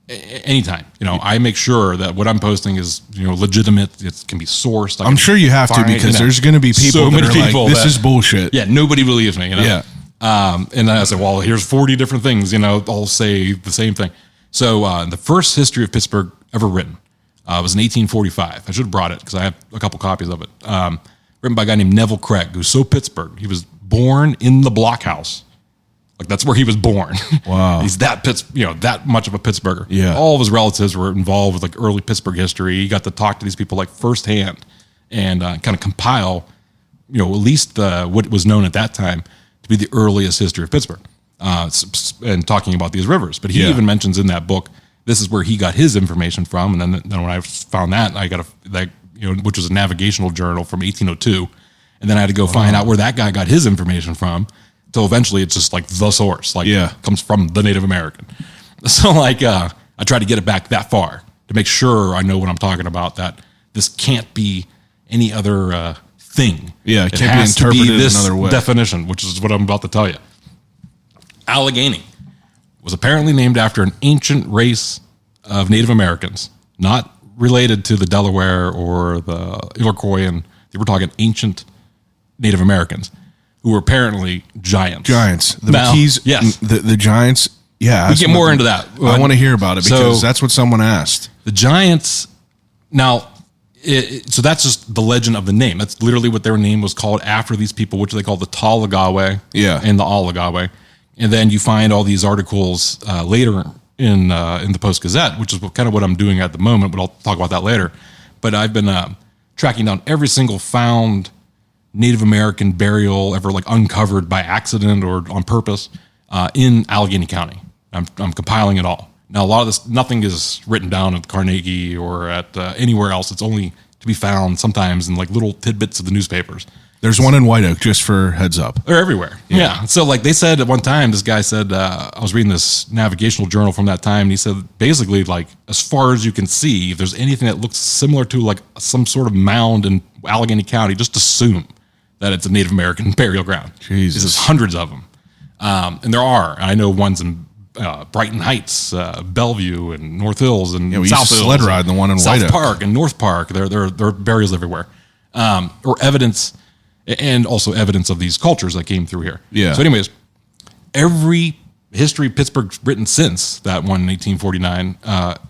anytime. I make sure that what I'm posting is legitimate. It can be sourced. I'm sure you have to because there's going to be people that are like, this is bullshit. Yeah, nobody believes me. Yeah. And then I said, well, here's 40 different things. All say the same thing. So the first history of Pittsburgh ever written was in 1845. I should have brought it because I have a couple copies of it. Written by a guy named Neville Craig, who's so Pittsburgh. He was born in the blockhouse. Like that's where he was born. Wow. He's that much of a Pittsburgher. Yeah. All of his relatives were involved with like early Pittsburgh history. He got to talk to these people like firsthand and kind of compile, at least what was known at that time to be the earliest history of Pittsburgh. And talking about these rivers. But he even mentions in that book, this is where he got his information from. And then when I found that, I got which was a navigational journal from 1802. And then I had to go find out where that guy got his information from. So eventually it's just like the source, comes from the Native American. So I try to get it back that far to make sure I know what I'm talking about, that this can't be any other thing. Yeah, it can't be interpreted another way. Definition, which is what I'm about to tell you. Allegheny was apparently named after an ancient race of Native Americans, not related to the Delaware or the Iroquoian. They were talking ancient Native Americans who were apparently giants. Giants. The now, McKees, yes. The giants. Yeah. We get more into that. I want to hear about it because that's what someone asked. The giants. Now, so that's just the legend of the name. That's literally what their name was called after these people, which they call the Talagawe and the Allagawe. And then you find all these articles later in the Post-Gazette, which is kind of what I'm doing at the moment, but I'll talk about that later. but I've been tracking down every single found Native American burial ever like uncovered by accident or on purpose in Allegheny County. I'm compiling it all. Now, a lot of this, nothing is written down at Carnegie or at anywhere else. It's only to be found sometimes in like little tidbits of the newspapers. There's one in White Oak, just for heads up. They're everywhere. Yeah. So like they said at one time, this guy said, I was reading this navigational journal from that time, and he said basically like as far as you can see, if there's anything that looks similar to like some sort of mound in Allegheny County, just assume that it's a Native American burial ground. Jesus. There's hundreds of them. And there are. I know ones in Brighton Heights, Bellevue, and North Hills, and we South used to Hills, sled ride the one in South White Oak. Park and North Park. There are burials everywhere, or evidence, and also evidence of these cultures that came through here. Yeah. So, anyways, every history of Pittsburgh's written since that one in 1849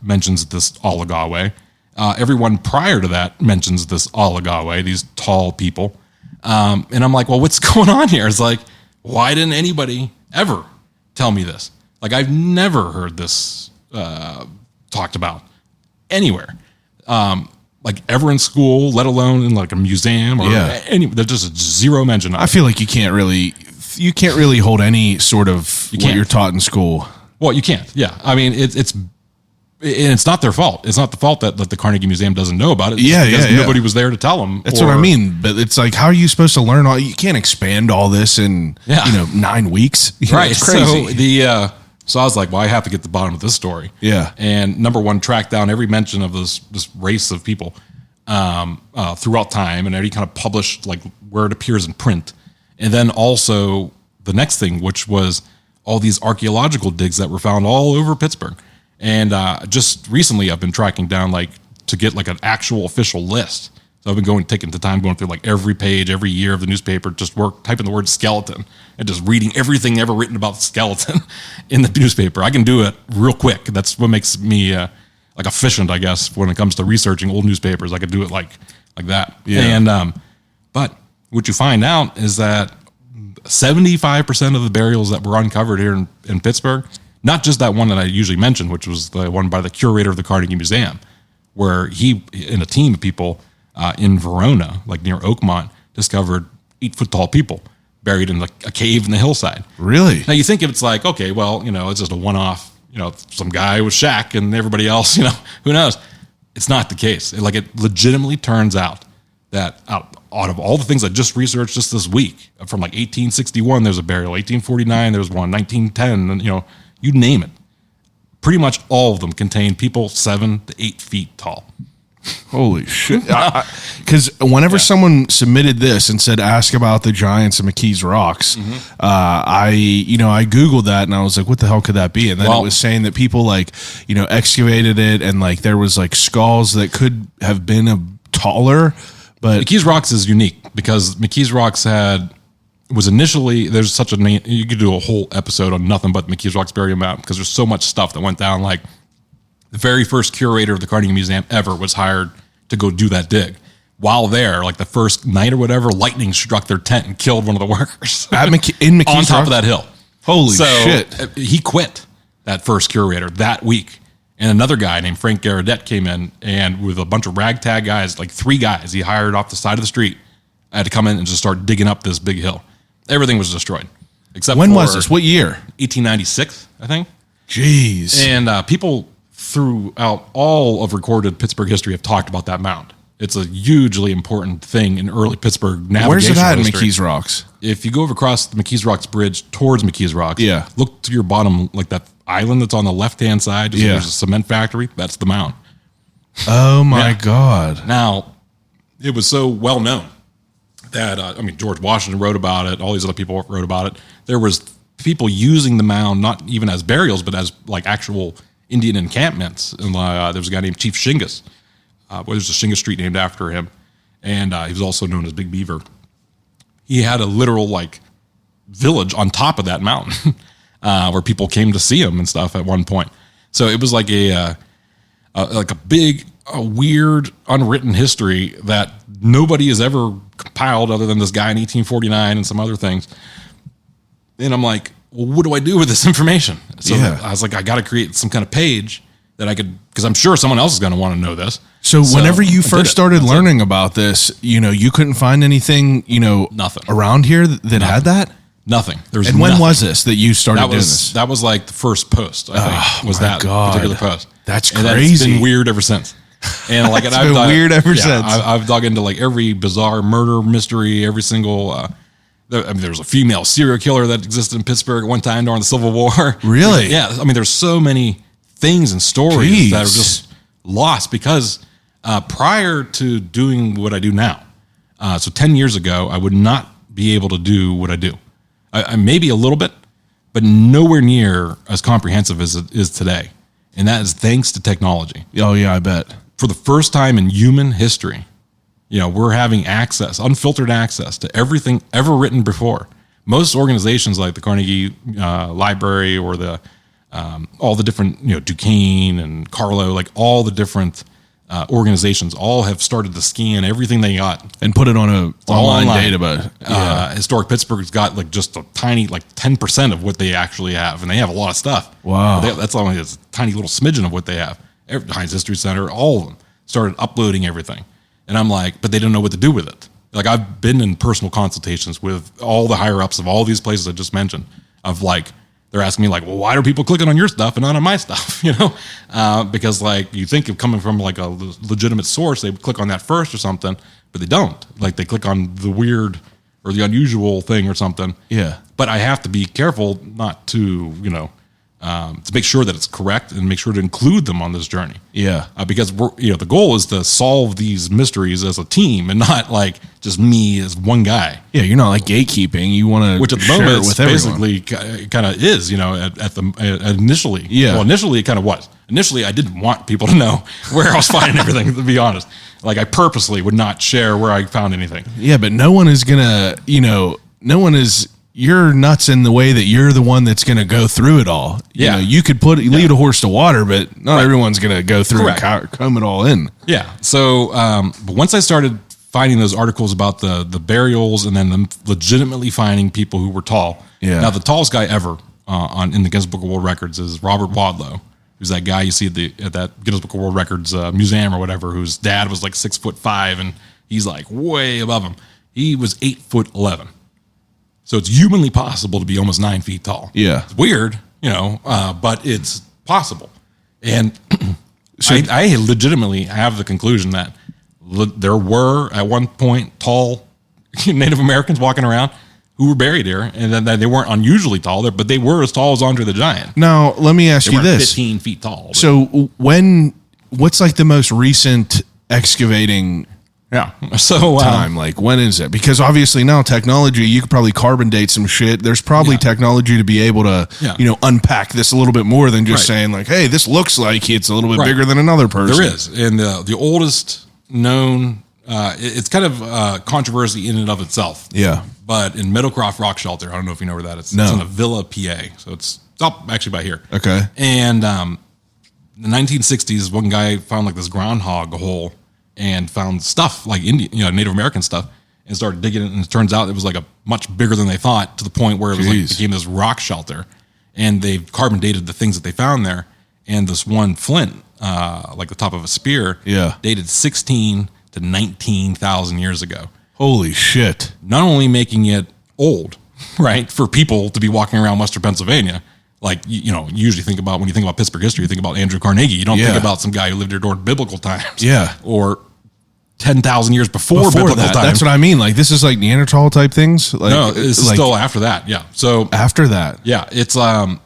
mentions this Allagawe. Everyone prior to that mentions this Allagawe, these tall people. And I'm like, well, what's going on here? It's like, why didn't anybody ever tell me this? Like, I've never heard this talked about anywhere. Like ever in school, let alone in like a museum or any. There's just zero mention of it. I feel like you can't really hold any sort of what you're taught in school. Well, you can't. Yeah, I mean, it's not their fault. It's not the fault that the Carnegie Museum doesn't know about it. Because nobody was there to tell them. That's what I mean. But it's like, how are you supposed to learn all? You can't expand all this in 9 weeks. Right. It's crazy. So I was like, well, I have to get to the bottom of this story. Yeah. And number one, track down every mention of this race of people throughout time, and already kind of published like where it appears in print. And then also the next thing, which was all these archaeological digs that were found all over Pittsburgh. And just recently, I've been tracking down like to get like an actual official list. So I've been taking the time going through like every page, every year of the newspaper, just typing the word skeleton and just reading everything ever written about skeleton in the newspaper. I can do it real quick. That's what makes me like efficient, I guess, when it comes to researching old newspapers. I could do it like that. Yeah. And but what you find out is that 75% of the burials that were uncovered here in Pittsburgh, not just that one that I usually mention, which was the one by the curator of the Carnegie Museum, where he and a team of people in Verona, like near Oakmont, discovered 8-foot tall people buried in like a cave in the hillside. Really? Now you think if it's like, okay, well, it's just a one-off, some guy with Shaq and everybody else, who knows? It's not the case. It legitimately turns out that out of all the things I just researched just this week, from like 1861, there's a burial, 1849, there's one, 1910, and you name it. Pretty much all of them contain people 7 to 8 feet tall. Holy shit. Because whenever someone submitted this and said, ask about the giants of McKees Rocks, I Googled that and I was like, what the hell could that be? And then it was saying that people excavated it and like there was like skulls that could have been taller. But McKees Rocks is unique because McKees Rocks was initially, there's such a name, you could do a whole episode on nothing but McKees Rocks burial mound because there's so much stuff that went down. Like the very first curator of the Carnegie Museum ever was hired to go do that dig. While there, like the first night or whatever, lightning struck their tent and killed one of the workers in McKees on top of that hill. Holy shit. He quit, that first curator, that week. And another guy named Frank Garadette came in, and with a bunch of ragtag guys, like 3 guys he hired off the side of the street, had to come in and just start digging up this big hill. Everything was destroyed. When was this? What year? 1896, I think. Jeez. And people throughout all of recorded Pittsburgh history have talked about that mound. It's a hugely important thing in early Pittsburgh navigation. Where's it at in history. McKees Rocks? If you go over across the McKees Rocks Bridge towards McKees Rocks, look to your bottom, like that island that's on the left-hand side. There's a cement factory. That's the mound. Oh, my God. Now, it was so well known that, George Washington wrote about it. All these other people wrote about it. There was people using the mound, not even as burials, but as like actual Indian encampments. And there was a guy named Chief Shingus. There's a Shingus Street named after him. And he was also known as Big Beaver. He had a literal like village on top of that mountain where people came to see him and stuff at one point. So it was like a big, weird, unwritten history that nobody has ever compiled other than this guy in 1849 and some other things. And I'm like, well, what do I do with this information? So I was like, I got to create some kind of page that I could, because I'm sure someone else is going to want to know this. So whenever you I did first it. started That's learning about this, you couldn't find anything, Nothing. around here that had that? Nothing. There's And when nothing. was this that you started that doing was this? that was like the first post, I think, was my that God. particular post. That's and crazy. It's been weird ever since. And like, It's been weird ever since. I've dug into like every bizarre murder mystery, every single. There was a female serial killer that existed in Pittsburgh at one time during the Civil War. Really? Yeah. I mean, there's so many things and stories Jeez. that are just lost because prior to doing what I do now, so 10 years ago, I would not be able to do what I do. I maybe a little bit, but nowhere near as comprehensive as it is today. And that is thanks to technology. Oh, yeah, I bet. For the first time in human history, we're having access, unfiltered access to everything ever written before. Most organizations like the Carnegie Library or the all the different, Duquesne and Carlo, like all the different organizations all have started to scan everything they got. And put it on a online online. database. Historic Pittsburgh's got like just a tiny, like 10% of what they actually have, and they have a lot of stuff. Wow. That's only a tiny little smidgen of what they have. Heinz History Center, all of them started uploading everything. And I'm like, but they don't know what to do with it. Like, I've been in personal consultations with all the higher ups of all these places I just mentioned, of like, they're asking me like, well, why are people clicking on your stuff and not on my stuff? Because like, you think of coming from like a legitimate source, they would click on that first or something, but they don't. Like, they click on the weird or the unusual thing or something. Yeah. But I have to be careful not to, to make sure that it's correct and make sure to include them on this journey. Yeah. Because the goal is to solve these mysteries as a team and not like just me as one guy. Yeah, you're not like gatekeeping. You want to Which at the share moment it with everyone. basically kind of is, initially. Yeah. Well, initially it kind of was. Initially, I didn't want people to know where I was finding everything, to be honest. Like, I purposely would not share where I found anything. Yeah, but no one is gonna, you're nuts in the way that you're the one that's gonna go through it all. Yeah. You could lead a horse to water, but not everyone's gonna go through and comb it all in. Yeah. So, but once I started finding those articles about the burials and then them legitimately finding people who were tall. Yeah. Now, the tallest guy ever in the Guinness Book of World Records is Robert Wadlow, who's that guy you see at that Guinness Book of World Records museum or whatever, whose dad was like 6'5", and he's like way above him. He was 8'11". So it's humanly possible to be almost 9 feet tall. Yeah. It's weird, but it's possible. And I legitimately have the conclusion that there were at one point tall Native Americans walking around who were buried here, and then they weren't unusually tall there, but they were as tall as Andre the Giant. Now, let me ask They you weren't this. 15 feet tall. But, So what's like the most recent excavating yeah. So time? Like, when is it? Because obviously now technology, you could probably carbon date some shit. There's probably technology to be able to, unpack this a little bit more than just saying like, hey, this looks like it's a little bit bigger than another person. There is. And the oldest known, it's kind of controversy in and of itself. Yeah. But in Meadowcroft Rock Shelter, I don't know if you know where that is. No. It's in Avila, PA. So it's up actually by here. Okay. And in the 1960s, one guy found like this groundhog hole and found stuff like Native American stuff, and started digging it. And it turns out it was like a much bigger than they thought, to the point where it was like became this rock shelter. And they carbon dated the things that they found there. And this one flint, like the top of a spear, dated 16 to 19,000 years ago. Holy shit. Not only making it old, right, for people to be walking around Western Pennsylvania, like, you usually think about, when you think about Pittsburgh history, you think about Andrew Carnegie. You don't think about some guy who lived here during biblical times. Yeah. Or 10,000 years before biblical times. That's what I mean. Like, this is like Neanderthal type things. Like, No, this is still after that. Yeah. So after that. Yeah, it's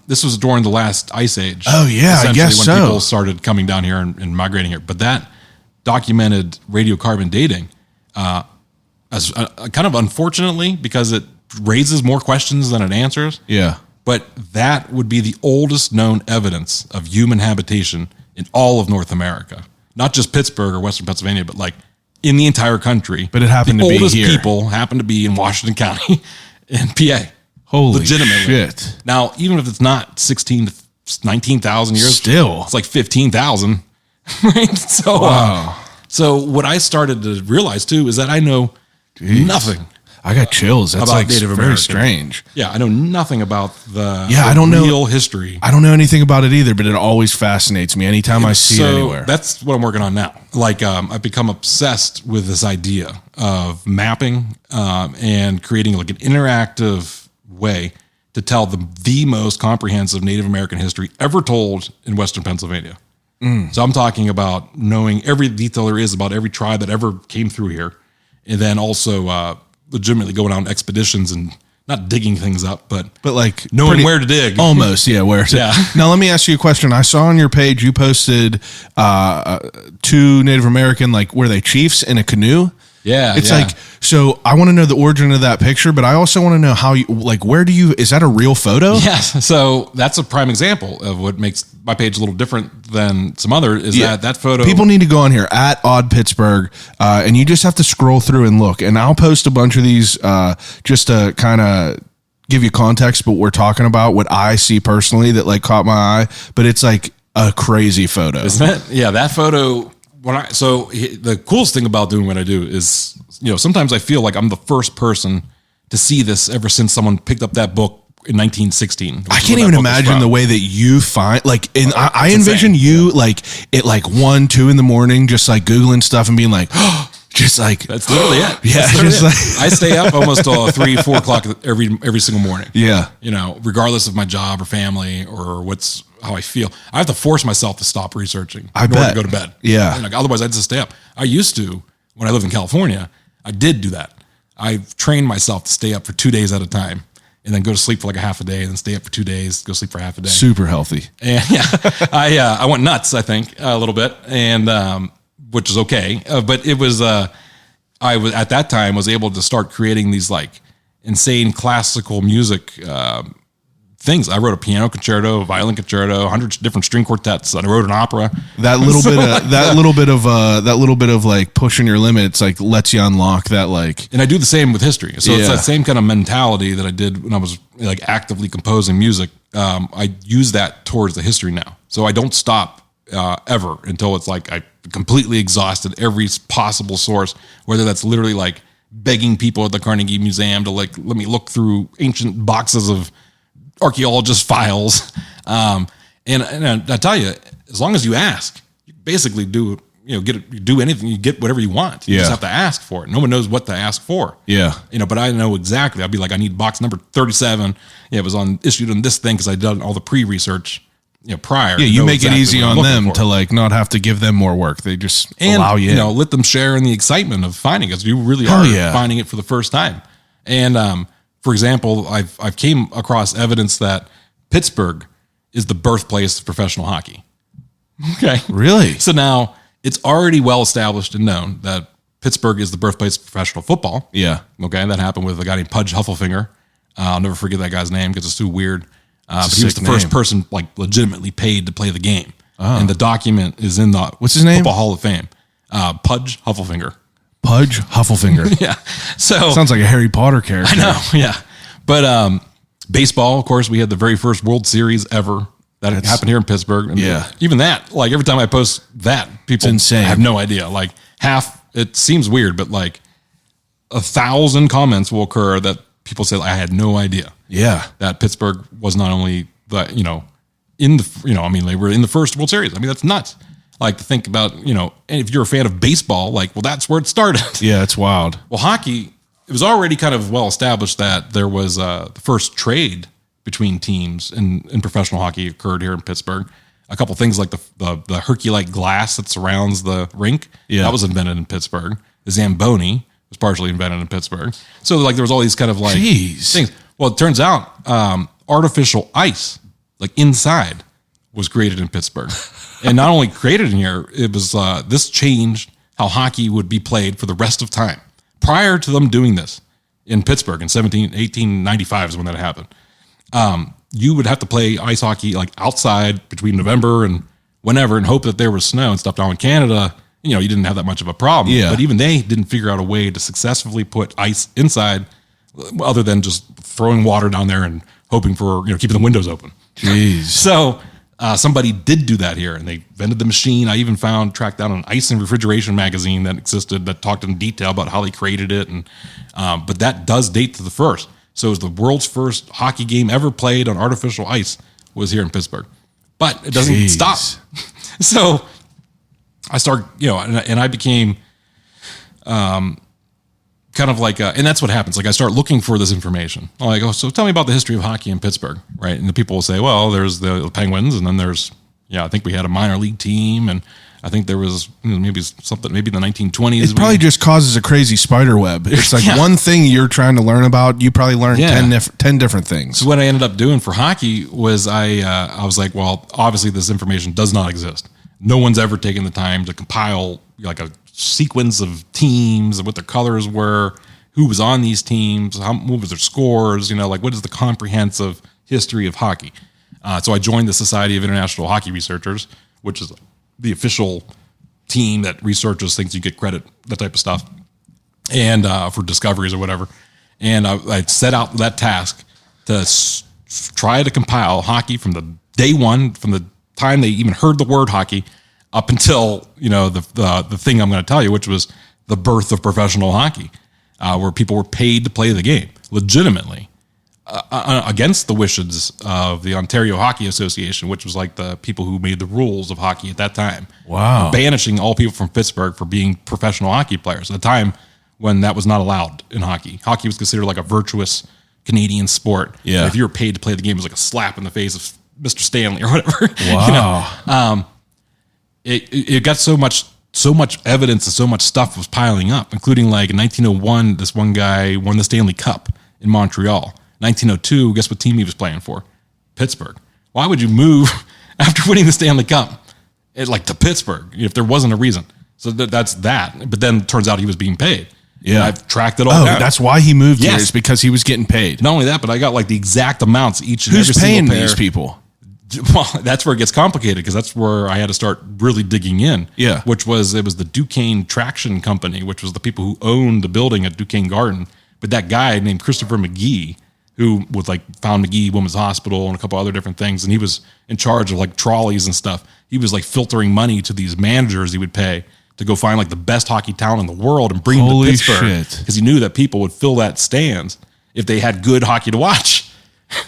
this was during the last ice age. Oh, yeah, I guess when people started coming down here and migrating here. But that documented radiocarbon dating, as kind of unfortunately, because it raises more questions than it answers. Yeah. But that would be the oldest known evidence of human habitation in all of North America. Not just Pittsburgh or Western Pennsylvania, but like in the entire country. But it happened to be here. The oldest people happened to be in Washington County and PA. Holy legitimately. shit. Now, even if it's not 16 to 19,000 years, still, it's like 15,000. Right? So, wow. So what I started to realize too is that I know nothing I got chills. That's about like Native very American. strange. Yeah, I know nothing about the I don't know real history. I don't know anything about it either, but it always fascinates me anytime I see it anywhere. That's what I'm working on now. Like, I've become obsessed with this idea of mapping and creating like an interactive way to tell the most comprehensive Native American history ever told in Western Pennsylvania. So I'm talking about knowing every detail there is about every tribe that ever came through here, and then also legitimately going on expeditions and not digging things up, but like knowing where to dig. Almost, yeah. Where to. Yeah. Now let me ask you a question. I saw on your page you posted 2 Native American, like, were they chiefs in a canoe? Yeah, It's yeah. like, so I want to know the origin of that picture, but I also want to know how you, like, where do you, is that a real photo? Yes. So that's a prime example of what makes my page a little different than some other is that photo. People need to go on here at Odd Pittsburgh, and you just have to scroll through and look. And I'll post a bunch of these just to kind of give you context, but we're talking about what I see personally that like caught my eye. But it's like a crazy photo. Isn't it? Yeah, that photo. The coolest thing about doing what I do is, sometimes I feel like I'm the first person to see this ever since someone picked up that book in 1916. I can't even imagine the way that you find, like, and I envision you like at like 1, 2 in the morning, just like Googling stuff and being like, just like, that's literally it. Yeah. Just like, I stay up almost till 3, 4 o'clock every single morning. Yeah. Regardless of my job or family or how I feel, I have to force myself to stop researching in order bet. to go to bed. Yeah. Otherwise I'd just stay up. I used to, when I lived in California, I did do that. I trained myself to stay up for 2 days at a time and then go to sleep for like a half a day and then stay up for 2 days, go sleep for half a day. Super healthy. And I went nuts, I think, a little bit, and which is okay. But it was, I was at that time was able to start creating these like insane classical music things. I wrote a piano concerto, a violin concerto, 100 different string quartets. I wrote an opera. That little bit of like pushing your limits, like lets you unlock that like. And I do the same with history. So it's that same kind of mentality that I did when I was like actively composing music. I use that towards the history now. So I don't stop ever until it's like I completely exhausted every possible source, whether that's literally like begging people at the Carnegie Museum to like, let me look through ancient boxes of archaeologist files. And I tell you, as long as you ask, you basically do, do anything, you get whatever you want. You just have to ask for it. No one knows what to ask for. Yeah. But I know exactly. I'd be like, I need box number 37. Yeah, it was issued on this thing because I done all the pre-research, prior. Yeah, you make it easy on them for. to like not have to give them more work. They just allow you in. Let them share in the excitement of finding it. You really are finding it for the first time. And for example, I've came across evidence that Pittsburgh is the birthplace of professional hockey. Okay. Really? So now it's already well established and known that Pittsburgh is the birthplace of professional football. Yeah. Okay. That happened with a guy named Pudge Hufflefinger. I'll never forget that gud's name because it's too weird. But he was the first person like legitimately paid to play the game. Oh. And the document is in the What's his name? Football Hall of Fame. Pudge Hufflefinger. Pudge Hufflefinger. Yeah. So sounds like a Harry Potter character. I know. Yeah. But baseball, of course, we had the very first World Series ever that happened here in Pittsburgh. And even that, like every time I post that, people have no idea. Like it seems weird, but like 1,000 comments will occur that people say, I had no idea. Yeah. That Pittsburgh was not only they were in the first World Series. I mean, that's nuts. Like to think about, and if you're a fan of baseball, like, well, that's where it started. Yeah, it's wild. Well, hockey, it was already kind of well established that there was the first trade between teams in professional hockey occurred here in Pittsburgh. A couple things like the Herculite glass that surrounds the rink, that was invented in Pittsburgh. The Zamboni was partially invented in Pittsburgh. So like there was all these kind of like things. Well, it turns out artificial ice, like inside, was created in Pittsburgh. And not only created in here, it was this changed how hockey would be played for the rest of time. Prior to them doing this in Pittsburgh in 1895 is when that happened. You would have to play ice hockey like outside between November and whenever and hope that there was snow and stuff. Now in Canada, you didn't have that much of a problem. Yeah. But even they didn't figure out a way to successfully put ice inside other than just throwing water down there and hoping for, keeping the windows open. Jeez. So somebody did do that here, and they invented the machine. I even tracked down an ice and refrigeration magazine that existed that talked in detail about how they created it. And but that does date to the first. So it was the world's first hockey game ever played on artificial ice was here in Pittsburgh. But it doesn't stop. So I started, and I became kind of like, and that's what happens. Like I start looking for this information. I'm like, so tell me about the history of hockey in Pittsburgh, right? And the people will say, well, there's the Penguins, and then there's, I think we had a minor league team, and I think there was maybe the 1920s. It probably just causes a crazy spider web. It's like one thing you're trying to learn about, you probably learned 10 different things. So what I ended up doing for hockey was I was like, well, obviously this information does not exist. No one's ever taken the time to compile like a sequence of teams and what their colors were, who was on these teams, what was their scores, like what is the comprehensive history of hockey. So I joined the Society of International Hockey Researchers, which is the official team that researches things, you get credit, that type of stuff, and for discoveries or whatever. And I set out that task to try to compile hockey from the day one, from the time they even heard the word hockey, up until the thing I'm going to tell you, which was the birth of professional hockey, where people were paid to play the game legitimately, against the wishes of the Ontario Hockey Association, which was like the people who made the rules of hockey at that time. Wow, banishing all people from Pittsburgh for being professional hockey players at a time when that was not allowed in hockey. Hockey was considered like a virtuous Canadian sport. Yeah, and if you were paid to play the game, it was like a slap in the face of Mr. Stanley or whatever. Wow. It got so much evidence and so much stuff was piling up, including like in 1901, this one guy won the Stanley Cup in Montreal. 1902, guess what team he was playing for? Pittsburgh. Why would you move after winning the Stanley Cup to Pittsburgh if there wasn't a reason? So that's that. But then it turns out he was being paid. Yeah. And I've tracked it all down. That's why he moved here, is because he was getting paid. Not only that, but I got like the exact amounts each and every single pair. Who's paying these people? Well, that's where it gets complicated, because that's where I had to start really digging in. Yeah. It was the Duquesne Traction Company, which was the people who owned the building at Duquesne Garden. But that guy named Christopher McGee, who was like found McGee Women's Hospital and a couple other different things, and he was in charge of like trolleys and stuff. He was like filtering money to these managers he would pay to go find like the best hockey talent in the world and bring them to Pittsburgh, because he knew that people would fill that stands if they had good hockey to watch.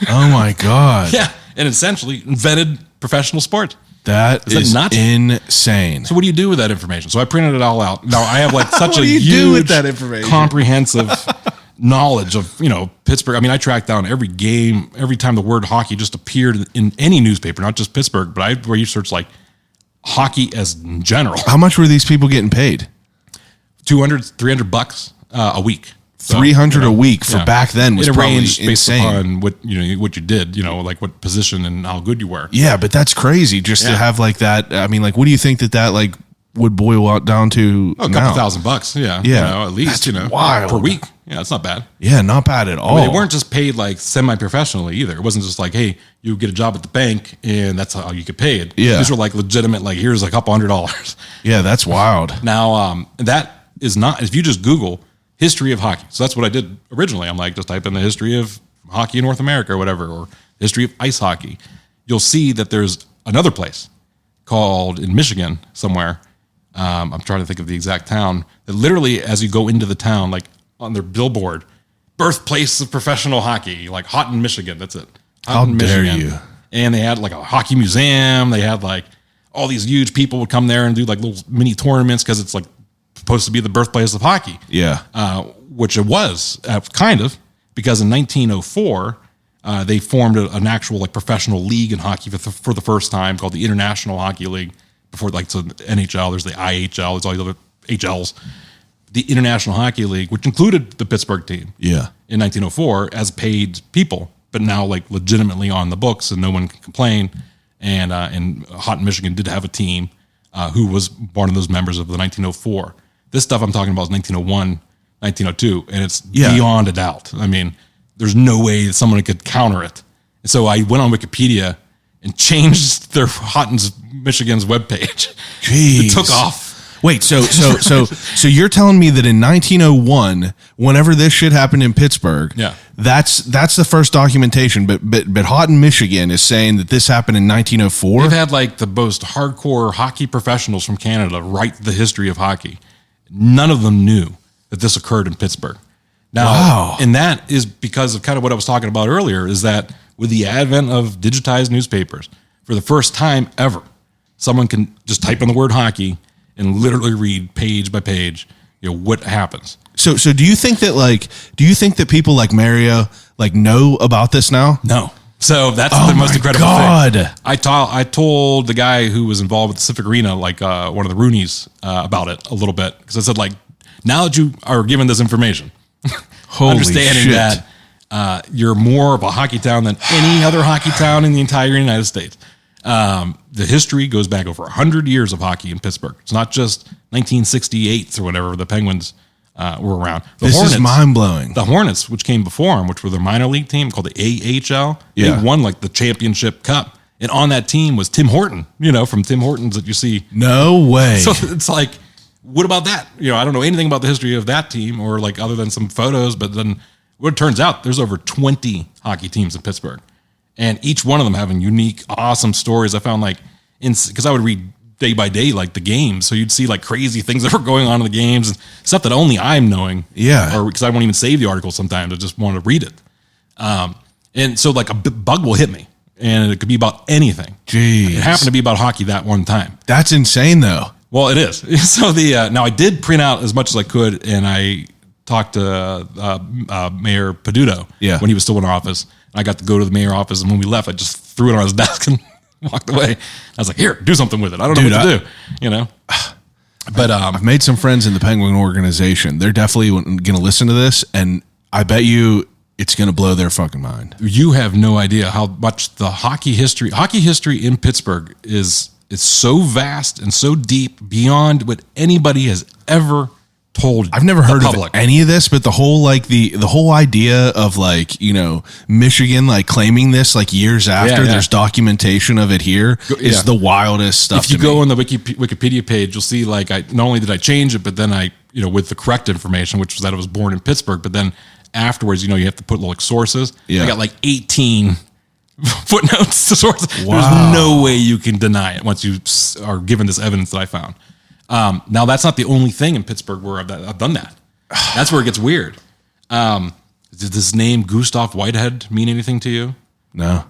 Oh my God. Yeah. And essentially invented professional sport. That is insane. So what do you do with that information? So I printed it all out. Now I have like such a huge, with that information? Comprehensive knowledge of, Pittsburgh. I mean, I tracked down every game, every time the word hockey just appeared in any newspaper, not just Pittsburgh, but I researched like hockey as in general. How much were these people getting paid? $200-$300 a week. So, $300 a week for back then was probably based insane. Upon what you did, like what position and how good you were. Yeah, but that's crazy just to have like that. I mean, like, what do you think that like would boil out down to? A couple $1,000. Yeah. At least, wild. Per week. Yeah, that's not bad. Yeah, not bad at all. I mean, they weren't just paid like semi-professionally either. It wasn't just like, hey, you get a job at the bank and that's how you get paid. Yeah. These were like legitimate, like here's like a couple $100. Yeah, that's wild. Now, that is not, if you just Google history of hockey. So that's what I did originally. I'm like, just type in the history of hockey in North America or whatever, or history of ice hockey. You'll see that there's another place called in Michigan somewhere. I'm trying to think of the exact town, that literally as you go into the town, like on their billboard, birthplace of professional hockey, like Houghton, Michigan. That's it. Houghton, Michigan. How dare you? And they had like a hockey museum. They had like all these huge people would come there and do like little mini tournaments, because it's like supposed to be the birthplace of hockey. Yeah. Which it was, kind of, because in 1904, they formed an actual like professional league in hockey for the first time, called the International Hockey League. Before, like, so the NHL, there's the IHL, there's all the other HLs. The International Hockey League, which included the Pittsburgh team. Yeah. In 1904 as paid people, but now like legitimately on the books, and no one can complain. And Houghton, Michigan did have a team who was one of those members of the 1904. This stuff I'm talking about is 1901, 1902, and it's beyond a doubt. I mean, there's no way that someone could counter it. And so I went on Wikipedia and changed their Houghton, Michigan's webpage. Jeez. It took off. Wait, so you're telling me that in 1901, whenever this shit happened in Pittsburgh, Yeah. that's the first documentation. But Houghton, Michigan, is saying that this happened in 1904. They've had like the most hardcore hockey professionals from Canada write the history of hockey. None of them knew that this occurred in Pittsburgh. Now, Wow. and that is because of kind of what I was talking about earlier, is that with the advent of digitized newspapers, for the first time ever, someone can just type in the word hockey and literally read page by page, what happens. So do you think that people like Mario know about this now? No. So that's Oh the most my incredible God. thing. I told the guy who was involved with the Pacific Arena, one of the Roonies, about it a little bit. Because I said, now that you are given this information, Holy understanding shit. that you're more of a hockey town than any other hockey town in the entire United States. The history goes back over 100 years of hockey in Pittsburgh. It's not just 1968 or whatever the Penguins were around. This is mind-blowing. The Hornets, which came before them, which were their minor league team called the AHL, Yeah. they won the championship cup. And on that team was Tim Horton, from Tim Hortons that you see. No way. So it's what about that? I don't know anything about the history of that team or other than some photos, but then what it turns out, there's over 20 hockey teams in Pittsburgh. And each one of them having unique, awesome stories. I found because I would read day by day, the games. So you'd see crazy things that were going on in the games and stuff that only I'm knowing. Yeah. Or because I won't even save the article sometimes. I just want to read it. And so a bug will hit me and it could be about anything. Jeez. It happened to be about hockey that one time. That's insane though. Well, it is. So now I did print out as much as I could, and I talked to Mayor Peduto when he was still in office. I got to go to the mayor office, and when we left, I just threw it on his desk and walked away. I was like, "Here, do something with it. I don't know what to do." But I've made some friends in the Penguin organization. They're definitely going to listen to this, and I bet you it's going to blow their fucking mind. You have no idea how much the hockey history in Pittsburgh is so vast and so deep beyond what anybody has ever told. I've never heard of public. any of this, but the whole the whole idea of Michigan claiming this years after Yeah. there's documentation of it here is the wildest stuff. If you to go me. on the Wikipedia page, you'll see I not only did I change it, but then I with the correct information, which was that it was born in Pittsburgh, but then afterwards, you have to put sources. Yeah. I got 18 footnotes to sources. Wow. There's no way you can deny it once you are given this evidence that I found. Now that's not the only thing in Pittsburgh where I've done that. That's where it gets weird. Did this name Gustav Whitehead mean anything to you? No,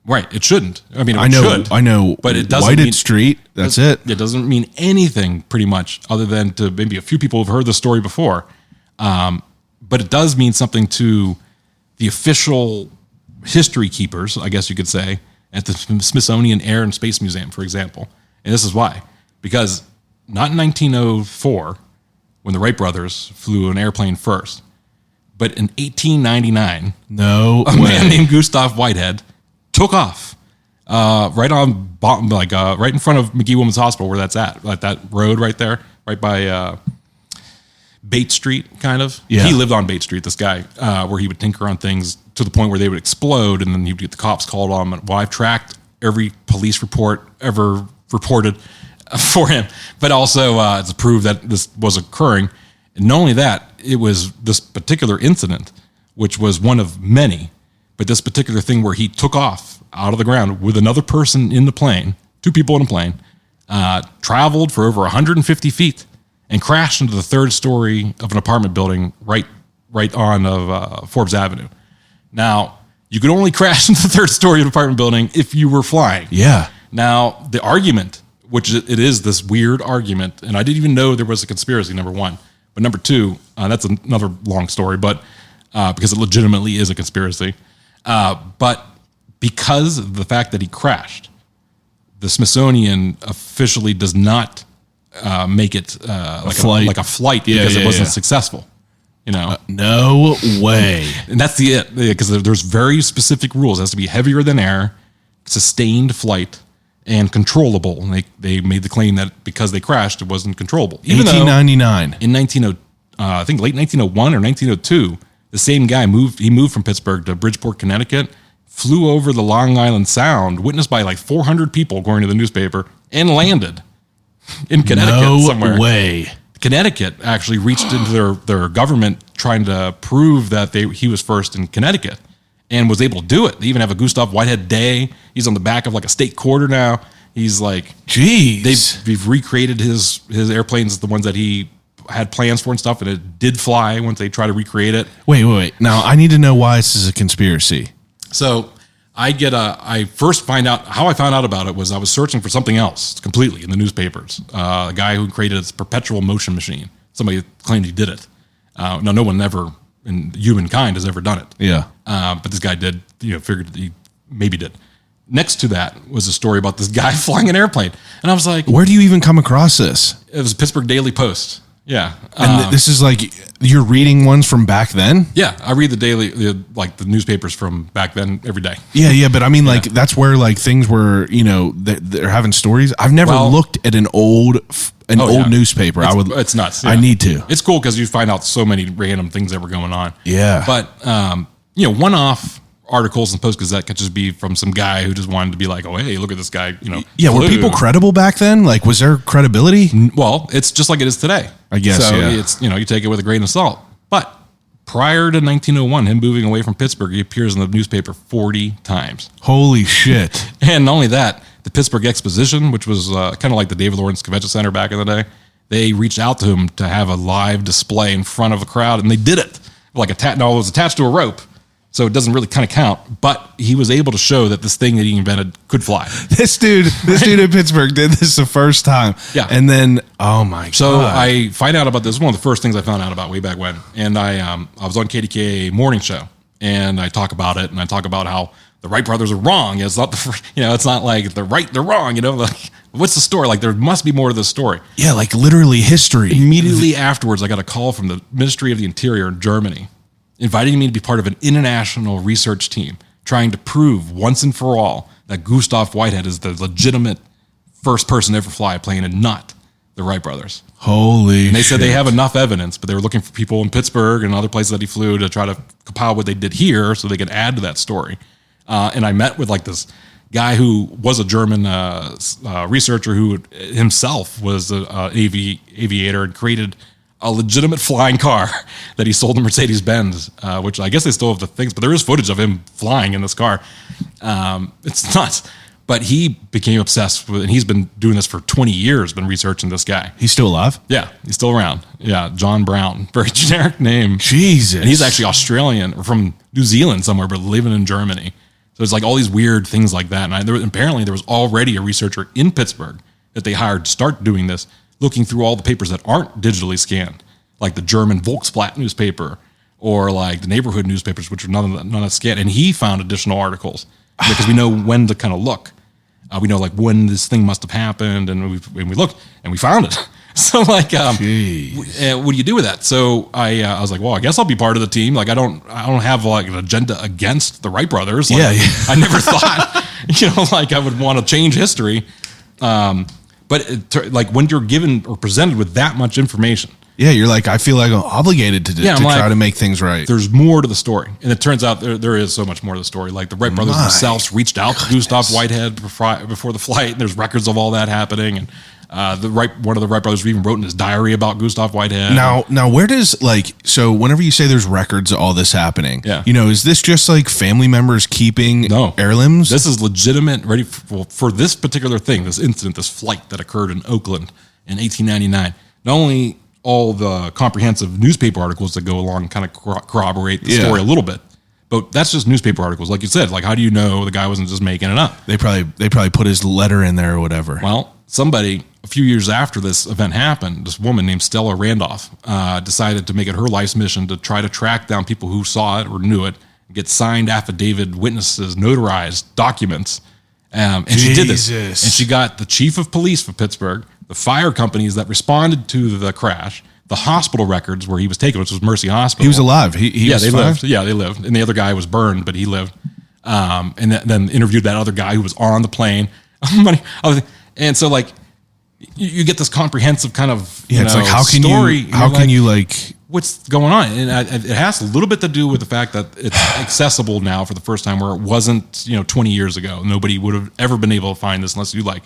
Right. It shouldn't. I mean, I know, but it doesn't Whited mean, Street. That's it. It doesn't mean anything pretty much other than to maybe a few people have heard the story before. But it does mean something to the official history keepers, I guess you could say, at the Smithsonian Air and Space Museum, for example. And this is why. Because not in 1904, when the Wright brothers flew an airplane first, but in 1899, No a way. man named Gustav Whitehead took off right on right in front of McGee Women's Hospital, where that's at, that road right there, right by Bate Street, kind of. Yeah. He lived on Bate Street, this guy, where he would tinker on things to the point where they would explode, and then he would get the cops called on him. Well, I've tracked every police report ever reported for him, but also to prove that this was occurring. And not only that, it was this particular incident, which was one of many, but this particular thing where he took off out of the ground with another person in the plane, two people in a plane, traveled for over 150 feet and crashed into the third story of an apartment building right on of Forbes Avenue. Now, you could only crash into the third story of an apartment building if you were flying. Yeah. Now, the argument, which it is this weird argument, and I didn't even know there was a conspiracy, number one. But number two, that's another long story, but because it legitimately is a conspiracy. But because of the fact that he crashed, the Smithsonian officially does not make it like a flight because it wasn't successful. No way. And that's because there's very specific rules. It has to be heavier than air, sustained flight, and controllable. And they made the claim that because they crashed, it wasn't controllable. Even though 1899. in I think late 1901 or 1902, the same guy moved from Pittsburgh to Bridgeport, Connecticut, flew over the Long Island Sound, witnessed by 400 people, according to the newspaper, and landed. in Connecticut somewhere. No way. Connecticut actually reached into their government trying to prove that he was first in Connecticut and was able to do it. They even have a Gustav Whitehead Day. He's on the back of like a state quarter now. He's like, jeez. We've recreated his airplanes, the ones that he had plans for and stuff, and it did fly once they try to recreate it. Wait. Now I need to know why this is a conspiracy. So I first find out how I found out about it was I was searching for something else completely in the newspapers. A guy who created this perpetual motion machine. Somebody claimed he did it. Now no one ever in humankind has ever done it. Yeah. But this guy did, figured that he maybe did. Next to that was a story about this guy flying an airplane. And I was like, where do you even come across this? It was Pittsburgh Daily Post. Yeah. And this is like, you're reading ones from back then? Yeah. I read the newspapers from back then every day. Yeah. But I mean, like, that's where like things were, they're having stories. I've never looked at an old newspaper. It's nuts. Yeah. I need to. It's cool because you find out so many random things that were going on. Yeah. But, one-off articles in the Post-Gazette could just be from some guy who just wanted to be like, oh, hey, look at this guy, Yeah, were people credible back then? Like, was there credibility? Well, it's just like it is today. I guess, so yeah. It's, you take it with a grain of salt. But prior to 1901, him moving away from Pittsburgh, he appears in the newspaper 40 times. Holy shit. And not only that, the Pittsburgh Exposition, which was kind of like the David Lawrence Convention Center back in the day, they reached out to him to have a live display in front of a crowd, and they did it. Like it was attached to a rope. So it doesn't really kind of count, but he was able to show that this thing that he invented could fly. This dude in Pittsburgh did this the first time. Yeah. And then, oh my God. So I find out about this. One of the first things I found out about way back when. And I was on KDKA morning show, and I talk about it, and I talk about how the Wright brothers are wrong. It's not it's not like they're right, they're wrong. Like, what's the story? Like, there must be more to the story. Yeah, like literally history. Immediately afterwards, I got a call from the Ministry of the Interior in Germany, inviting me to be part of an international research team trying to prove once and for all that Gustav Whitehead is the legitimate first person to ever fly a plane and not the Wright brothers. Holy And they shit. said they have enough evidence, but they were looking for people in Pittsburgh and other places that he flew to try to compile what they did here so they could add to that story. And I met with like this guy who was a German researcher who himself was an aviator and created a legitimate flying car that he sold to Mercedes-Benz, which I guess they still have the things, but there is footage of him flying in this car. It's nuts. But he became obsessed with, and he's been doing this for 20 years, been researching this guy. He's still alive? Yeah, he's still around. Yeah, John Brown. Very generic name. Jesus. And he's actually Australian or from New Zealand somewhere, but living in Germany. So it's like all these weird things like that. And apparently there was already a researcher in Pittsburgh that they hired to start doing this, looking through all the papers that aren't digitally scanned, like the German Volksblatt newspaper or like the neighborhood newspapers, which are none of that scanned. And he found additional articles because we know when to kind of look. We know like when this thing must have happened, and we looked and we found it. So like, what do you do with that? So I was like, well, I guess I'll be part of the team. Like I don't have like an agenda against the Wright brothers. Like, Yeah. I never thought, like I would want to change history. But like when you're given or presented with that much information, Yeah, you're like, I feel like I'm obligated to try to make things right. There's more to the story. And it turns out there is so much more to the story. Like the Wright brothers themselves reached out to Gustav Whitehead before the flight, and there's records of all that happening. And one of the Wright brothers even wrote in his diary about Gustav Whitehead. Now, where does so whenever you say there's records of all this happening, Yeah. Is this just like family members keeping heirlooms? This is legitimate, ready for this particular thing, this incident, this flight that occurred in Oakland in 1899. Not only all the comprehensive newspaper articles that go along kind of corroborate the story a little bit, but that's just newspaper articles. Like you said, like how do you know the guy wasn't just making it up? They probably put his letter in there or whatever. Well, somebody a few years after this event happened, this woman named Stella Randolph decided to make it her life's mission to try to track down people who saw it or knew it, get signed affidavit, witnesses, notarized documents. And she did this. And she got the chief of police for Pittsburgh, the fire companies that responded to the crash, the hospital records where he was taken, which was Mercy Hospital. He was alive. He was they fine? lived. Yeah, they lived. And the other guy was burned, but he lived. And then interviewed that other guy who was on the plane. And so, like, you get this comprehensive kind of it's like how can story. you What's going on? And it has a little bit to do with the fact that it's accessible now for the first time, where it wasn't 20 years ago. Nobody would have ever been able to find this unless you like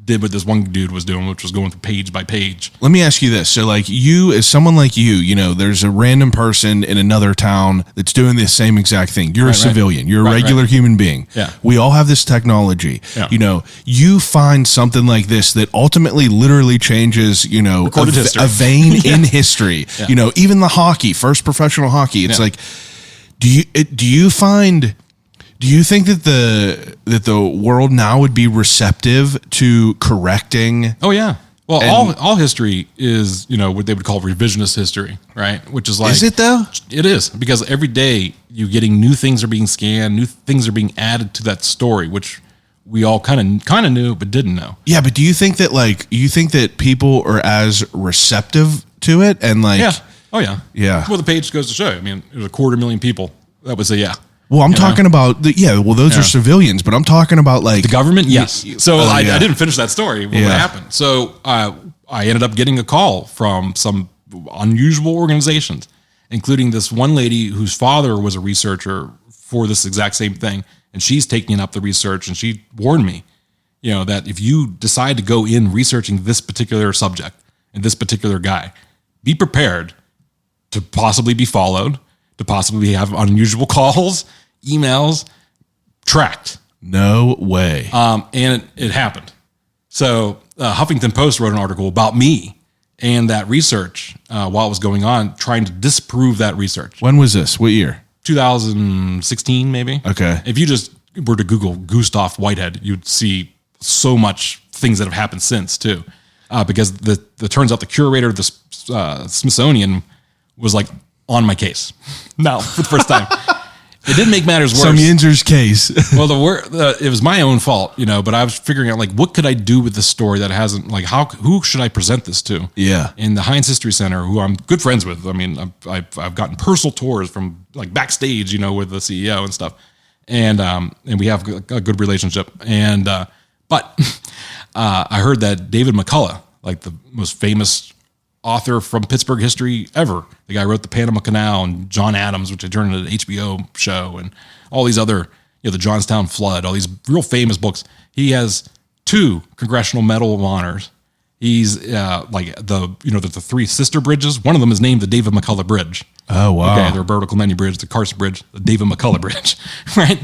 did what this one dude was doing, which was going through page by page. Let me ask you this. So like you, as someone like you know, there's a random person in another town that's doing the same exact thing. You're a civilian. You're a regular human being. Yeah. We all have this technology. Yeah. You know, you find something like this that ultimately literally changes, you know, Recorded history. a vein in history. Yeah. You know, even the hockey, first professional hockey. It's like, do you think that the world now would be receptive to correcting? Oh yeah. Well, all history is, you know, what they would call revisionist history, right? Which is like, Is it though? It is, because every day you're getting new things are being scanned, new things are being added to that story, which we all kind of knew but didn't know. Yeah, but do you think that people are as receptive to it and like? Yeah. Oh yeah. Yeah. Well, the page goes to show. I mean, there's 250,000 people that would say yeah. Well, I'm talking about those are civilians, but I'm talking about like the government. Yes. So I didn't finish that story. What happened? So I ended up getting a call from some unusual organizations, including this one lady whose father was a researcher for this exact same thing, and she's taking up the research. And she warned me, you know, that if you decide to go in researching this particular subject and this particular guy, be prepared to possibly be followed, to possibly have unusual calls, emails, tracked. No way. And it happened. So Huffington Post wrote an article about me and that research while it was going on, trying to disprove that research. When was this? What year? 2016, maybe. Okay. If you just were to Google Gustav Whitehead, you'd see so much things that have happened since too. Because the turns out the curator of the Smithsonian was like on my case now for the first time. It didn't make matters worse. Some Yinzer's case. Well, it was my own fault, you know, but I was figuring out like, what could I do with this story that hasn't, like, who should I present this to? Yeah. In the Heinz History Center, who I'm good friends with. I mean, I've gotten personal tours from like backstage, you know, with the CEO and stuff. And we have a good relationship. And, but I heard that David McCullough, like the most famous author from Pittsburgh history ever. The guy who wrote the Panama Canal and John Adams, which they turned into an HBO show, and all these other, you know, the Johnstown Flood, all these real famous books. He has 2 Congressional Medal of Honors. He's like the 3 sister bridges. One of them is named the David McCullough Bridge. Oh, wow. Okay, the Roberto Clemente Bridge, the Carson Bridge, the David McCullough Bridge, right?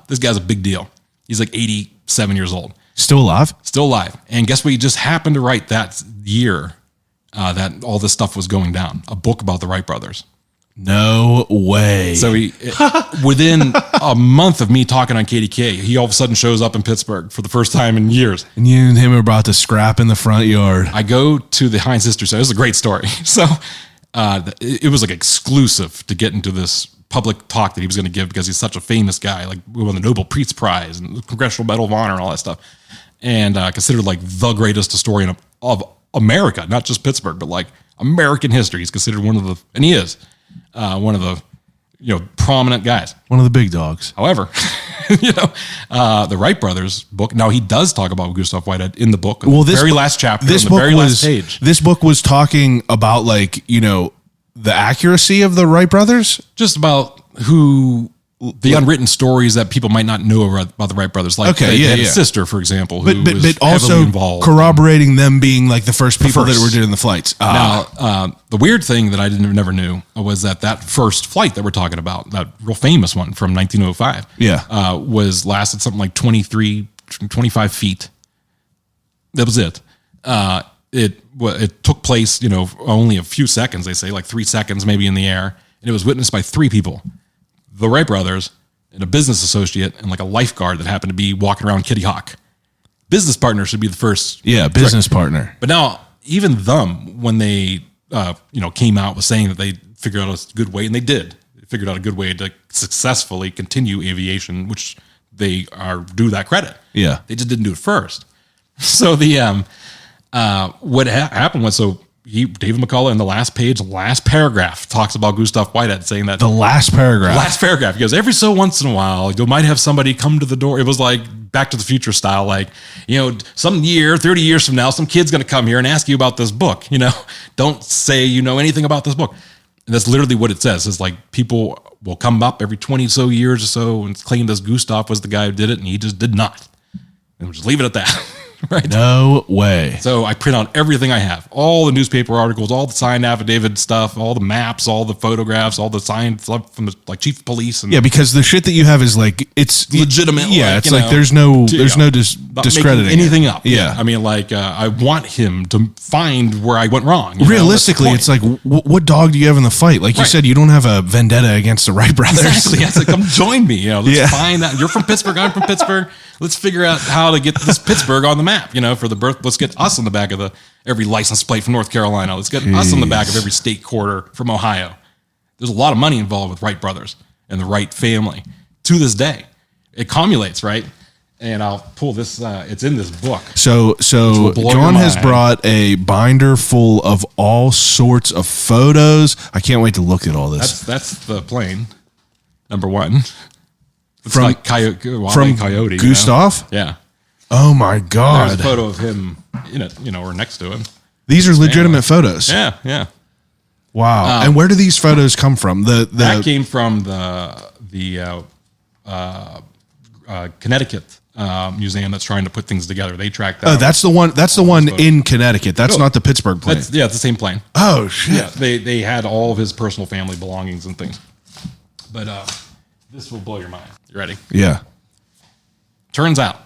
This guy's a big deal. He's like 87 years old. Still alive? Still alive. And guess what? He just happened to write that year that all this stuff was going down, a book about the Wright brothers. No way. So within a month of me talking on KDK, he all of a sudden shows up in Pittsburgh for the first time in years. And you and him are about to scrap in the front yard. I go to the Heinz History Center. It was a great story. So it was like exclusive to get into this public talk that he was going to give because he's such a famous guy. Like we won the Nobel Peace Prize and the Congressional Medal of Honor and all that stuff. And considered like the greatest historian of America, not just Pittsburgh, but like American history. He's considered one of the prominent guys. One of the big dogs. However, the Wright brothers book. Now he does talk about Gustav Whitehead in the book. Well, this very last chapter, this on book the very was, last page. This book was talking about like, you know, the accuracy of the Wright brothers. Just about the unwritten stories that people might not know about the Wright brothers. Like they had a sister, for example, who was but also heavily involved. Corroborating them being like the first people that were doing the flights. Now, the weird thing that I never knew was that first flight that we're talking about, that real famous one from 1905, was lasted something like 25 feet. That was it. It took place, you know, only a few seconds. They say like 3 seconds, maybe in the air, and it was witnessed by 3 people. The Wright brothers, and a business associate, and like a lifeguard that happened to be walking around Kitty Hawk. Business partner should be the first. Yeah, business partner. But now, even them, when they came out with saying that they figured out a good way, and they did. They figured out a good way to successfully continue aviation, which they are due that credit. Yeah. They just didn't do it first. So what happened was, David McCullough in the last paragraph talks about Gustav Whitehead, saying that the last paragraph, he goes, every so once in a while, you might have somebody come to the door. It was like Back to the Future style, like, you know, 30 years from now, some kid's going to come here and ask you about this book. You know, don't say you know anything about this book. And that's literally what it says. It's like people will come up every 20 so years or so and claim this Gustav was the guy who did it, and he just did not. And we'll just leave it at that. Right. No way. So I print out everything I have, all the newspaper articles, all the signed affidavit stuff, all the maps, all the photographs, all the signed stuff from the chief of police. And Yeah, because the shit that you have is like it's legitimate. Yeah, like, it's you like know, there's no not discrediting making anything it. up. Yeah. I mean, like I want him to find where I went wrong. You know? Realistically, That's it's the point. like what dog do you have in the fight? Like you Right. said, you don't have a vendetta against the Wright brothers. Exactly. I said, come join me. You know, let's Yeah. find out. You're from Pittsburgh. I'm from Pittsburgh. Let's figure out how to get this Pittsburgh on the map. You know, for the birth. Let's get us on the back of every license plate from North Carolina. Let's get us on the back of every state quarter from Ohio. There's a lot of money involved with Wright brothers and the Wright family to this day. It cumulates, right? And I'll pull this. It's in this book. So will blow your John has mind. brought a binder full of all sorts of photos. I can't wait to look at all this. That's the plane. Number one. It's From- like coyote, From coyote. Gustav? You know? Yeah. Oh my There's a God. photo of him in it, or next to him. These are legitimate photos. Yeah, yeah. Wow. And where do these photos come from? That came from the Connecticut museum that's trying to put things together. They tracked that. Oh, that's the one. That's the one in Connecticut. That's not the Pittsburgh plane. It's the same plane. Oh shit! Yeah, they had all of his personal family belongings and things. But this will blow your mind. You ready? Yeah. Turns out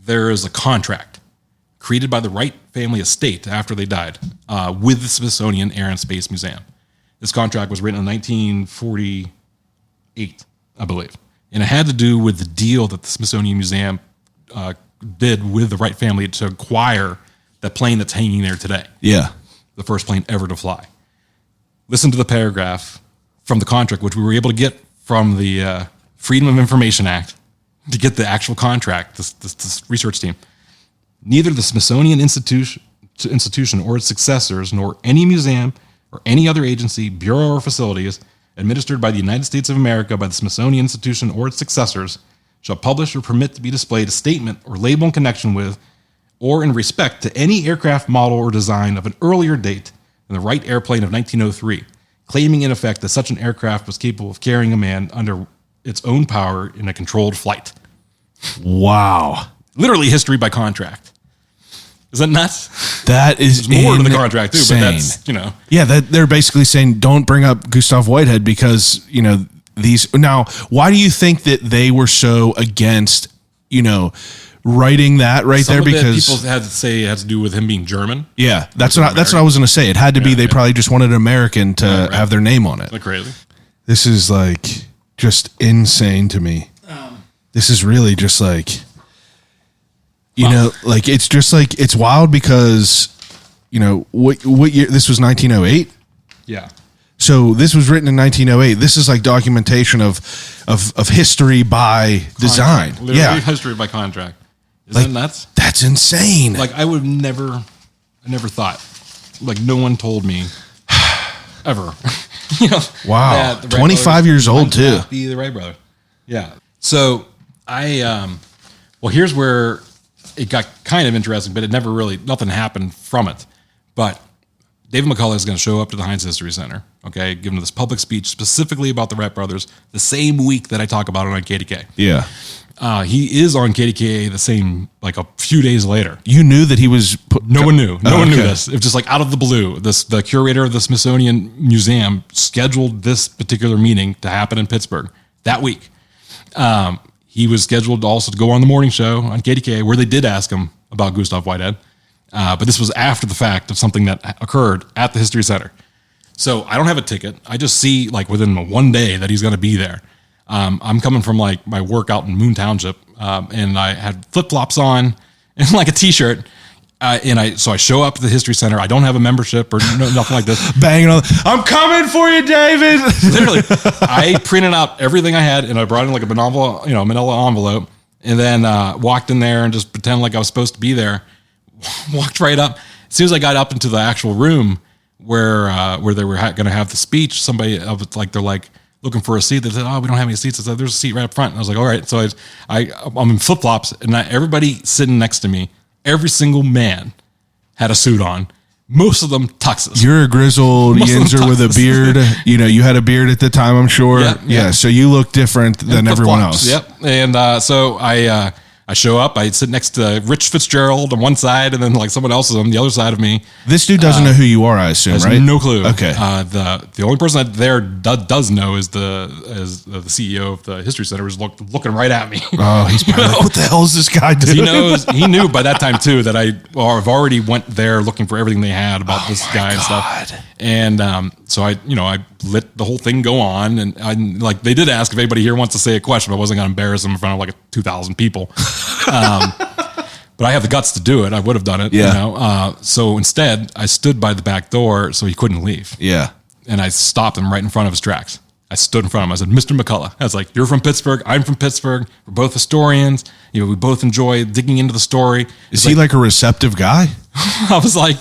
there is a contract created by the Wright family estate after they died with the Smithsonian Air and Space Museum. This contract was written in 1948, I believe. And it had to do with the deal that the Smithsonian Museum did with the Wright family to acquire the plane that's hanging there today, Yeah. the first plane ever to fly. Listen to the paragraph from the contract, which we were able to get from the Freedom of Information Act to get the actual contract, this research team. Neither the Smithsonian institution or its successors, nor any museum or any other agency, bureau, or facilities administered by the United States of America by the Smithsonian Institution or its successors shall publish or permit to be displayed a statement or label in connection with or in respect to any aircraft model or design of an earlier date than the Wright airplane of 1903, claiming in effect that such an aircraft was capable of carrying a man under its own power in a controlled flight. Wow. Literally history by contract. Is that nuts? That is There's more to the contract too, but that's, Yeah, they're basically saying don't bring up Gustav Whitehead because, these. Now, why do you think that they were so against, writing that right some there? of it Because people had to say it has to do with him being German. yeah, that's what I was going to say. It had to be they probably just wanted an American to have their name on it. Like crazy. This is like just insane to me. This is really just like, like it's just like it's wild because, what year this was 1908. Yeah. So this was written in 1908. This is like documentation of history by design. Literally Yeah, history by contract. Isn't that nuts? that's insane. Like I never thought. Like no one told me ever. Wow. that the Wright 25 brothers years old, might too. not Be the Wright brother. Yeah. So here's where it got kind of interesting, but it never really nothing happened from it. But David McCullough is going to show up to the Heinz History Center, okay, giving this public speech specifically about the Wright brothers the same week that I talk about it on KDK. Yeah, He is on KDKA the same, like a few days later. you knew that he was. No one knew. No one knew okay. this. It was just like out of the blue. The curator of the Smithsonian Museum scheduled this particular meeting to happen in Pittsburgh that week. He was scheduled also to go on the morning show on KDK where they did ask him about Gustav Whitehead. But this was after the fact of something that occurred at the History Center. So I don't have a ticket. I just see like within one day that he's going to be there. I'm coming from like my work out in Moon Township, and I had flip-flops on and like a t-shirt. So I show up at the History Center. I don't have a membership or nothing like this. Banging on. I'm coming for you, David. Literally, I printed out everything I had and I brought in like a manila envelope, and then walked in there and just pretend like I was supposed to be there. Walked right up. As soon as I got up into the actual room where they were going to have the speech, somebody they're like looking for a seat. They said, "Oh, we don't have any seats." I said, "There's a seat right up front." And I was like, "All right." So I'm in flip flops, and everybody sitting next to me, every single man had a suit on. Most of them tuxes. You're a grizzled Most of them Yinzer with a tuxes. beard. You had a beard at the time, I'm sure. Yeah, yeah. So you look different than everyone Flip-flops, else. Yep. And so I I show up, I sit next to Rich Fitzgerald on one side, and then like someone else is on the other side of me. This dude doesn't know who you are, I assume, Has right? no clue. Okay. The only person that there does know is the CEO of the History Center, who's looking right at me. Oh, he's probably like, what the hell is this guy doing? He knew by that time too that I've already went there looking for everything they had about this guy and stuff. And so I let the whole thing go on, and they did ask if anybody here wants to say a question, but I wasn't going to embarrass them in front of like 2,000 people. But I have the guts to do it. I would have done it. Yeah. So instead, I stood by the back door so he couldn't leave. Yeah. And I stopped him right in front of his tracks. I stood in front of him. I said, Mr. McCullough. I was like, you're from Pittsburgh. I'm from Pittsburgh. We're both historians. We both enjoy digging into the story. Is he like a receptive guy? I was like,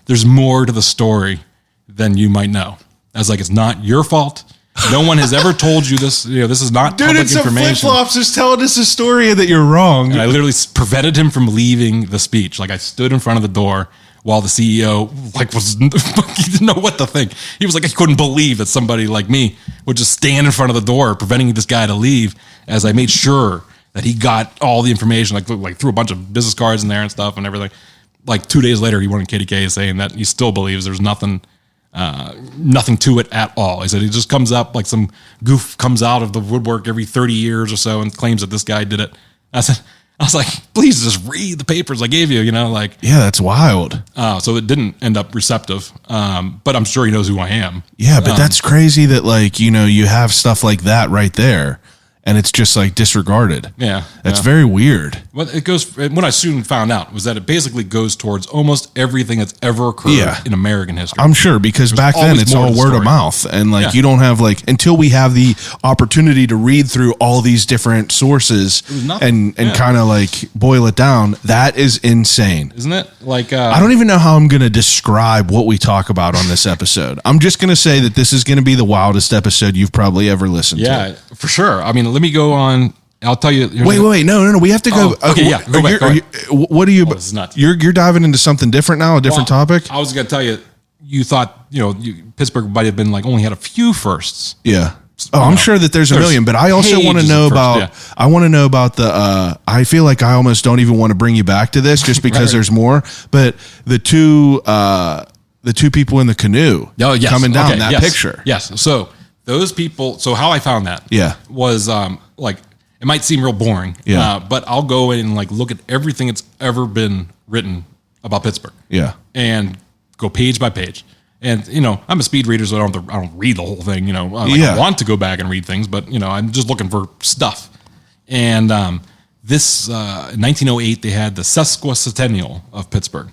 there's more to the story than you might know. I was like, it's not your fault. No one has ever told you this. This is not public information. Flip-flops just telling us a story that you're wrong. And I literally prevented him from leaving the speech. Like I stood in front of the door while the CEO he didn't know what to think. He was like, I couldn't believe that somebody like me would just stand in front of the door preventing this guy to leave, as I made sure that he got all the information, like threw a bunch of business cards in there and stuff and everything. Like 2 days later, he went on KDK saying that he still believes there's nothing to it at all. He said he just comes up like some goof comes out of the woodwork every 30 years or so and claims that this guy did it. I was like, please just read the papers I gave you, Yeah, that's wild. So it didn't end up receptive. But I'm sure he knows who I am. Yeah, but that's crazy that you have stuff like that right there and it's just like disregarded. Yeah. That's very weird. What I soon found out was that it basically goes towards almost everything that's ever occurred in American history. I'm sure, because back then it's all word of mouth, and you don't have until we have the opportunity to read through all these different sources and kind of boil it down. That is insane, isn't it? I don't even know how I'm going to describe what we talk about on this episode. I'm just going to say that this is going to be the wildest episode you've probably ever listened to. Yeah, for sure. I mean, let me go on. I'll tell you. Wait. No. We have to go. Okay, yeah. Go back. What are you? This is nuts. You're diving into something different now, a different topic? I was going to tell you, you thought, Pittsburgh might have been only had a few firsts. Yeah. Oh, I'm sure that there's a million, but I also want to know I want to know about the, I feel like I almost don't even want to bring you back to this just because there's more, but the two people in the canoe coming down that picture. Yes. So those people, how I found that was it might seem real boring, but I'll go in and look at everything that's ever been written about Pittsburgh. Yeah. And go page by page. And, I'm a speed reader, so I don't read the whole thing, I want to go back and read things, but, I'm just looking for stuff. And in 1908, they had the Sesquicentennial of Pittsburgh.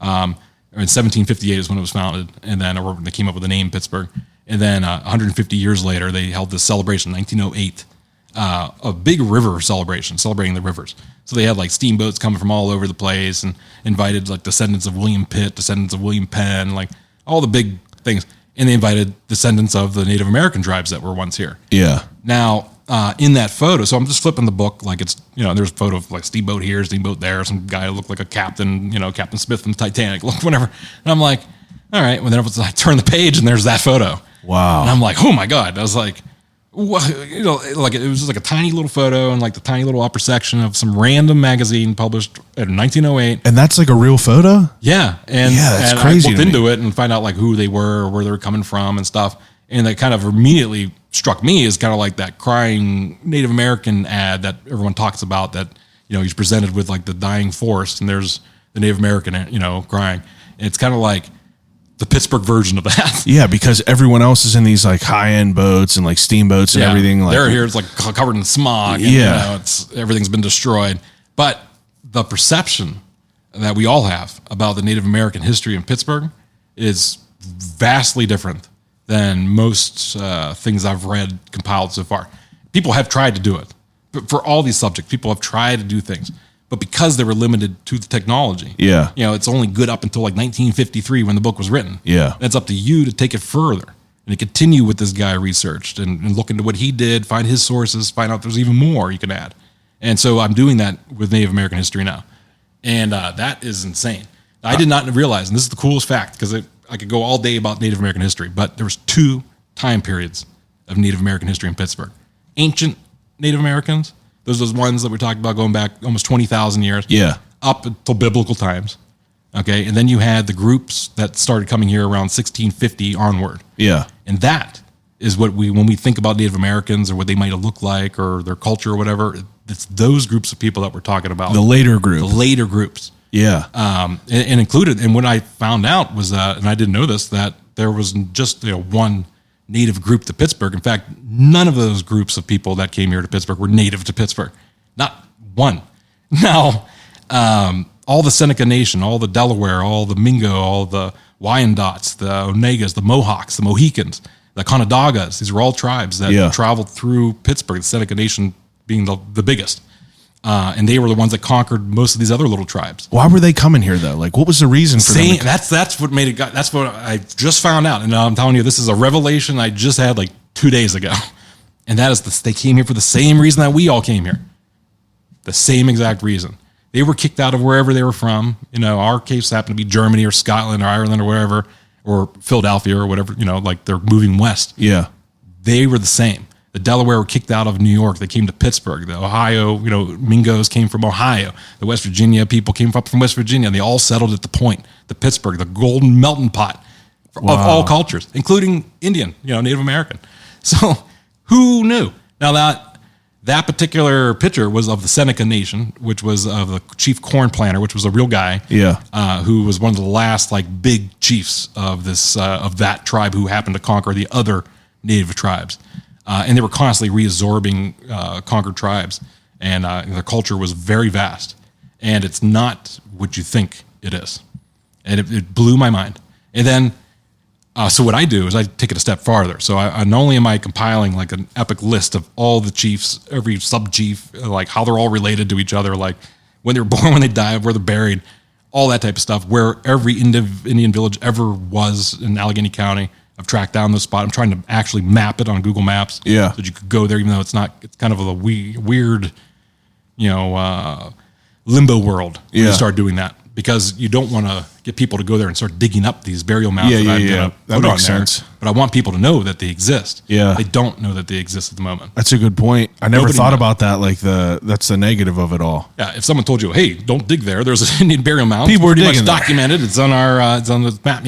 In 1758 is when it was founded, and then they came up with the name Pittsburgh. And then 150 years later, they held this celebration in 1908, a big river celebration, celebrating the rivers. So they had steamboats coming from all over the place and invited descendants of William Pitt, descendants of William Penn, all the big things. And they invited descendants of the Native American tribes that were once here. Yeah. Now, in that photo, so I'm just flipping the book it's, there's a photo of steamboat here, steamboat there, some guy who looked like a captain, Captain Smith from the Titanic, whatever. And I'm like, all right. Well, then I turn the page and there's that photo. Wow. And I'm like, oh my God. I was like, what? It was just a tiny little photo and the tiny little upper section of some random magazine published in 1908. And that's a real photo? Yeah. That's crazy. I looked into it and find out who they were or where they were coming from and stuff. And that kind of immediately struck me as kind of that crying Native American ad that everyone talks about, that, he's presented with the dying forest and there's the Native American, crying. And it's kind of the Pittsburgh version of that. Yeah, because everyone else is in these high-end boats and steamboats and everything. They're here, it's covered in smog. And, everything's been destroyed. But the perception that we all have about the Native American history in Pittsburgh is vastly different than most things I've read compiled so far. People have tried to do it. For all these subjects, people have tried to do things. But because they were limited to the technology, it's only good up until 1953 when the book was written. Yeah. And it's up to you to take it further and to continue what this guy researched and look into what he did, find his sources, find out there's even more you can add. And so I'm doing that with Native American history now. And that is insane. I did not realize, and this is the coolest fact, because I could go all day about Native American history, but there was 2 time periods of Native American history in Pittsburgh. Ancient Native Americans Those are those ones that we talked about going back almost 20,000 years. Yeah. Up until biblical times. Okay. And then you had the groups that started coming here around 1650 onward. Yeah. And that is what when we think about Native Americans or what they might have looked like or their culture or whatever, it's those groups of people that we're talking about. The later group. The later groups. Yeah. And included, and what I found out was that, and I didn't know this, that there was just one native group to Pittsburgh. In fact, none of those groups of people that came here to Pittsburgh were native to Pittsburgh. Not one. Now, all the Seneca Nation, all the Delaware, all the Mingo, all the Wyandots, the Onegas, the Mohawks, the Mohicans, the Onondagas, these are all tribes that traveled through Pittsburgh, the Seneca Nation being the biggest. And they were the ones that conquered most of these other little tribes. Why were they coming here though? Like, what was the reason for them? That's what made it. That's what I just found out, and I'm telling you, this is a revelation I just had like 2 days ago. And that is they came here for the same reason that we all came here. The same exact reason. They were kicked out of wherever they were from. Our case happened to be Germany or Scotland or Ireland or wherever, or Philadelphia or whatever. Like they're moving west. Yeah, they were the same. The Delaware were kicked out of New York. They came to Pittsburgh. The Ohio, Mingos came from Ohio. The West Virginia people came up from West Virginia, and they all settled at the Point, the Pittsburgh, the golden melting pot of all cultures, including Indian, Native American. So who knew? Now that particular picture was of the Seneca Nation, which was of the chief corn planter, which was a real guy, who was one of the last big chiefs of that tribe who happened to conquer the other native tribes. And they were constantly reabsorbing conquered tribes, and the culture was very vast. And it's not what you think it is. And it blew my mind. And then, so what I do is I take it a step farther. So I not only am I compiling like an epic list of all the chiefs, every sub-chief, like how they're all related to each other, like when they were born, when they died, where they're buried, all that type of stuff, where every Indian village ever was in Allegheny County. I've tracked down the spot. I'm trying to actually map it on Google Maps. Yeah. So that you could go there, even though it's kind of a weird, limbo world when you start doing that. Because you don't want to get people to go there and start digging up these burial mounds That makes sense. But I want people to know that they exist. Yeah. They don't know that they exist at the moment. That's a good point. I never thought about that. Like that's the negative of it all. Yeah. If someone told you, hey, don't dig there. There's an Indian burial mound. People were digging much documented. It's on it's on the map,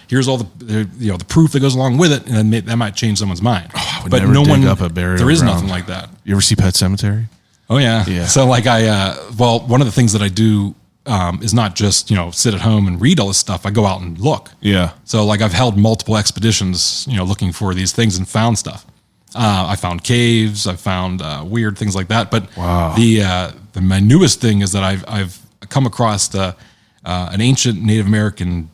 here's all the proof that goes along with it. And then that might change someone's mind. I would never dig up a burial There is ground. nothing like that. You ever see Pet Sematary? Oh yeah. Yeah. So one of the things that I do, is not just, sit at home and read all this stuff. I go out and look. Yeah. So I've held multiple expeditions, looking for these things and found stuff. I found caves. I found weird things like that. But wow. My newest thing is that I've come across an ancient Native American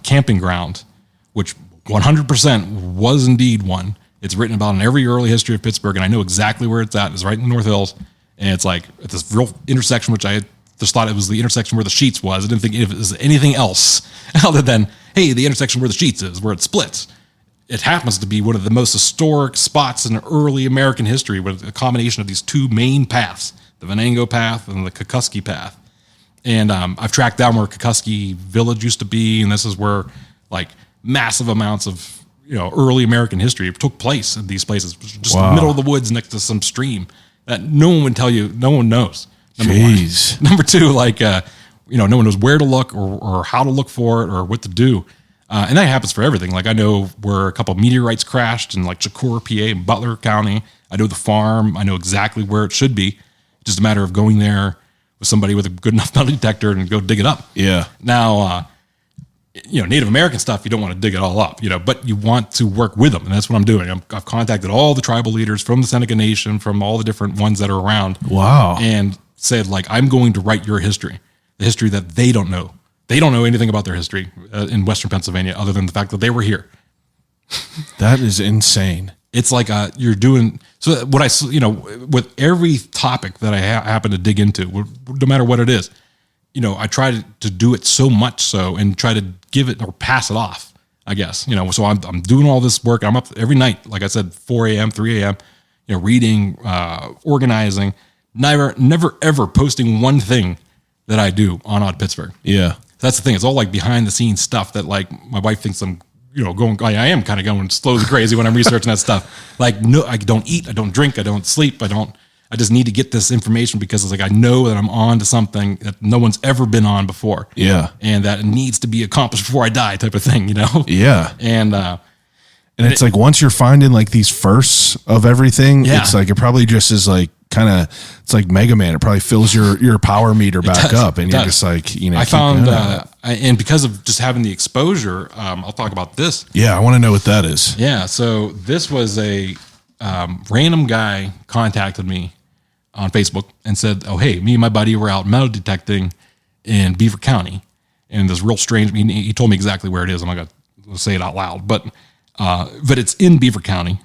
camping ground, which 100% was indeed one. It's written about in every early history of Pittsburgh, and I know exactly where it's at. It's right in the North Hills, and it's at this real intersection, which I just thought it was the intersection where the Sheets was. I didn't think it was anything else other than, hey, the intersection where the Sheets is, where it splits. It happens to be one of the most historic spots in early American history with a combination of these two main paths, the Venango path and the Schalkowski path. And I've tracked down where Schalkowski village used to be, and this is where massive amounts of early American history took place in these places, just in the middle of the woods next to some stream that no one would tell you, no one knows. Jeez. Number two, no one knows where to look or how to look for it or what to do. And that happens for everything. I know where a couple of meteorites crashed in Shakur, PA, and Butler County. I know the farm. I know exactly where it should be. It's just a matter of going there with somebody with a good enough metal detector and go dig it up. Yeah. Now, Native American stuff, you don't want to dig it all up, but you want to work with them. And that's what I'm doing. I've contacted all the tribal leaders from the Seneca Nation, from all the different ones that are around. Wow. And said, I'm going to write your history, the history that they don't know. They don't know anything about their history in Western Pennsylvania other than the fact that they were here. That is insane. It's you're doing, so what with every topic that I happen to dig into, no matter what it is, I try to do it so much so and try to give it or pass it off, I guess, so I'm doing all this work. I'm up every night, like I said, 4 a.m., 3 a.m., reading, organizing, never ever posting one thing that I do on Odd Pittsburgh. Yeah. That's the thing. It's all behind the scenes stuff that my wife thinks I'm, going, I am kind of going slowly crazy when I'm researching that stuff. No, I don't eat, I don't drink, I don't sleep, I don't I just need to get this information because it's like I know that I'm on to something that no one's ever been on before. Yeah. And that it needs to be accomplished before I die type of thing, you know? Yeah. And it's like once you're finding like these firsts of everything, Yeah. it's like it probably just is like kind of, it's like Mega Man. It probably fills your power meter back up, and you're just like, you know. I keep found, going at it. and because of just having the exposure, I'll talk about this. Yeah, I want to know what that is. Yeah, so this was a random guy contacted me on Facebook and said, "Oh, hey, me and my buddy were out metal detecting in Beaver County, and this real strange." He told me exactly where it is. I'm not gonna say it out loud, but it's in Beaver County,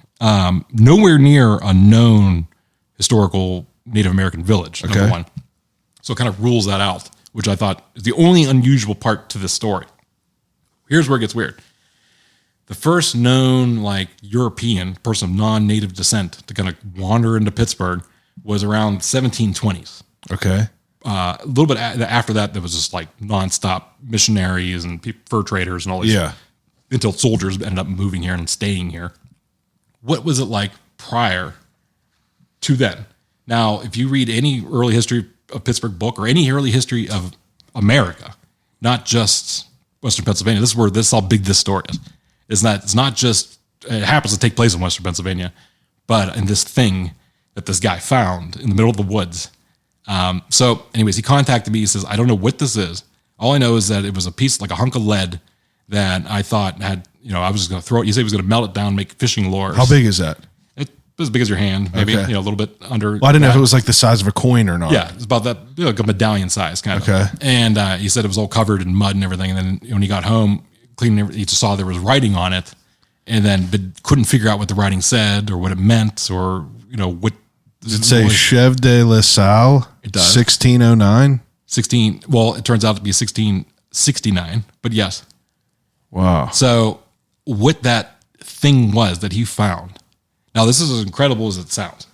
nowhere near a known historical Native American village. Number one, so it kind of rules that out, which I thought is the only unusual part to this story. Here's where it gets weird. The first known like European person of non-native descent to kind of wander into Pittsburgh was around 1720s. Okay. A little bit after that, there was just like nonstop missionaries and fur traders and all this. Yeah. Until soldiers ended up moving here and staying here. What was it like prior to then? Now, if you read any early history of Pittsburgh book or any early history of America, not just Western Pennsylvania, this is how big this story is. It's not just, it happens to take place in Western Pennsylvania, but in this thing that this guy found in the middle of the woods. So anyways, he contacted me. He says, I don't know what this is. All I know is that it was a piece, like a hunk of lead that I thought had, I was just going to throw it. He said he was going to melt it down, make fishing lures. How big is that? It's as big as your hand, maybe, Okay. a little bit under. Well, I didn't know if it was like the size of a coin or not. Yeah, it's about that, like a medallion size kind of. Okay. And he said it was all covered in mud and everything. And then when he got home, cleaning everything, he just saw there was writing on it, and then but couldn't figure out what the writing said or what it meant or what. Does it say Chev de la Salle? It does. 1609? 16. Well, it turns out to be 1669, but yes. Wow. So what that thing was that he found. Now, this is as incredible as it sounds.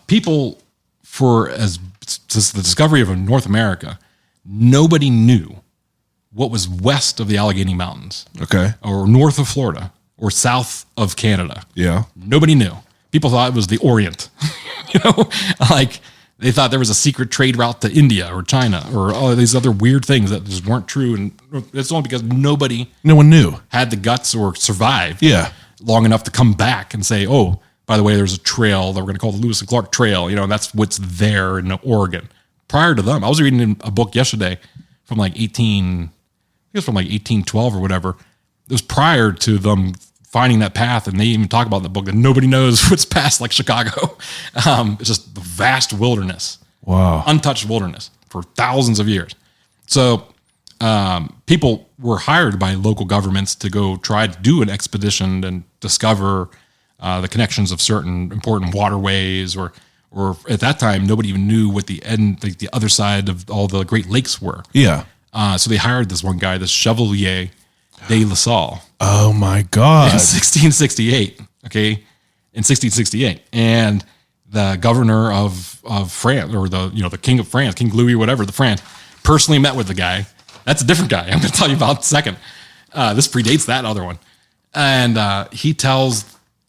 People, since the discovery of North America, nobody knew what was west of the Allegheny Mountains. Okay. Or north of Florida or south of Canada. Yeah. Nobody knew. People thought it was the Orient. Like they thought there was a secret trade route to India or China or all these other weird things that just weren't true. And it's only because no one knew, had the guts or survived long enough to come back and say, oh, by the way, there's a trail that we're going to call the Lewis and Clark Trail. And that's what's there in Oregon. Prior to them, I was reading a book yesterday from like 1812 or whatever. It was prior to them finding that path, and they even talk about in the book that nobody knows what's past like Chicago. It's just the vast wilderness. Wow. Untouched wilderness for thousands of years. So people were hired by local governments to go try to do an expedition and discover the connections of certain important waterways, or at that time, nobody even knew what the other side of all the Great Lakes were. Yeah. So they hired this one guy, this Chevalier de La Salle. Oh my God. In 1668. Okay. In 1668. And the governor of France, or the king of France, King Louis, whatever, the France, personally met with the guy. That's a different guy. I'm going to tell you about in a second. This predates that other one. And he tells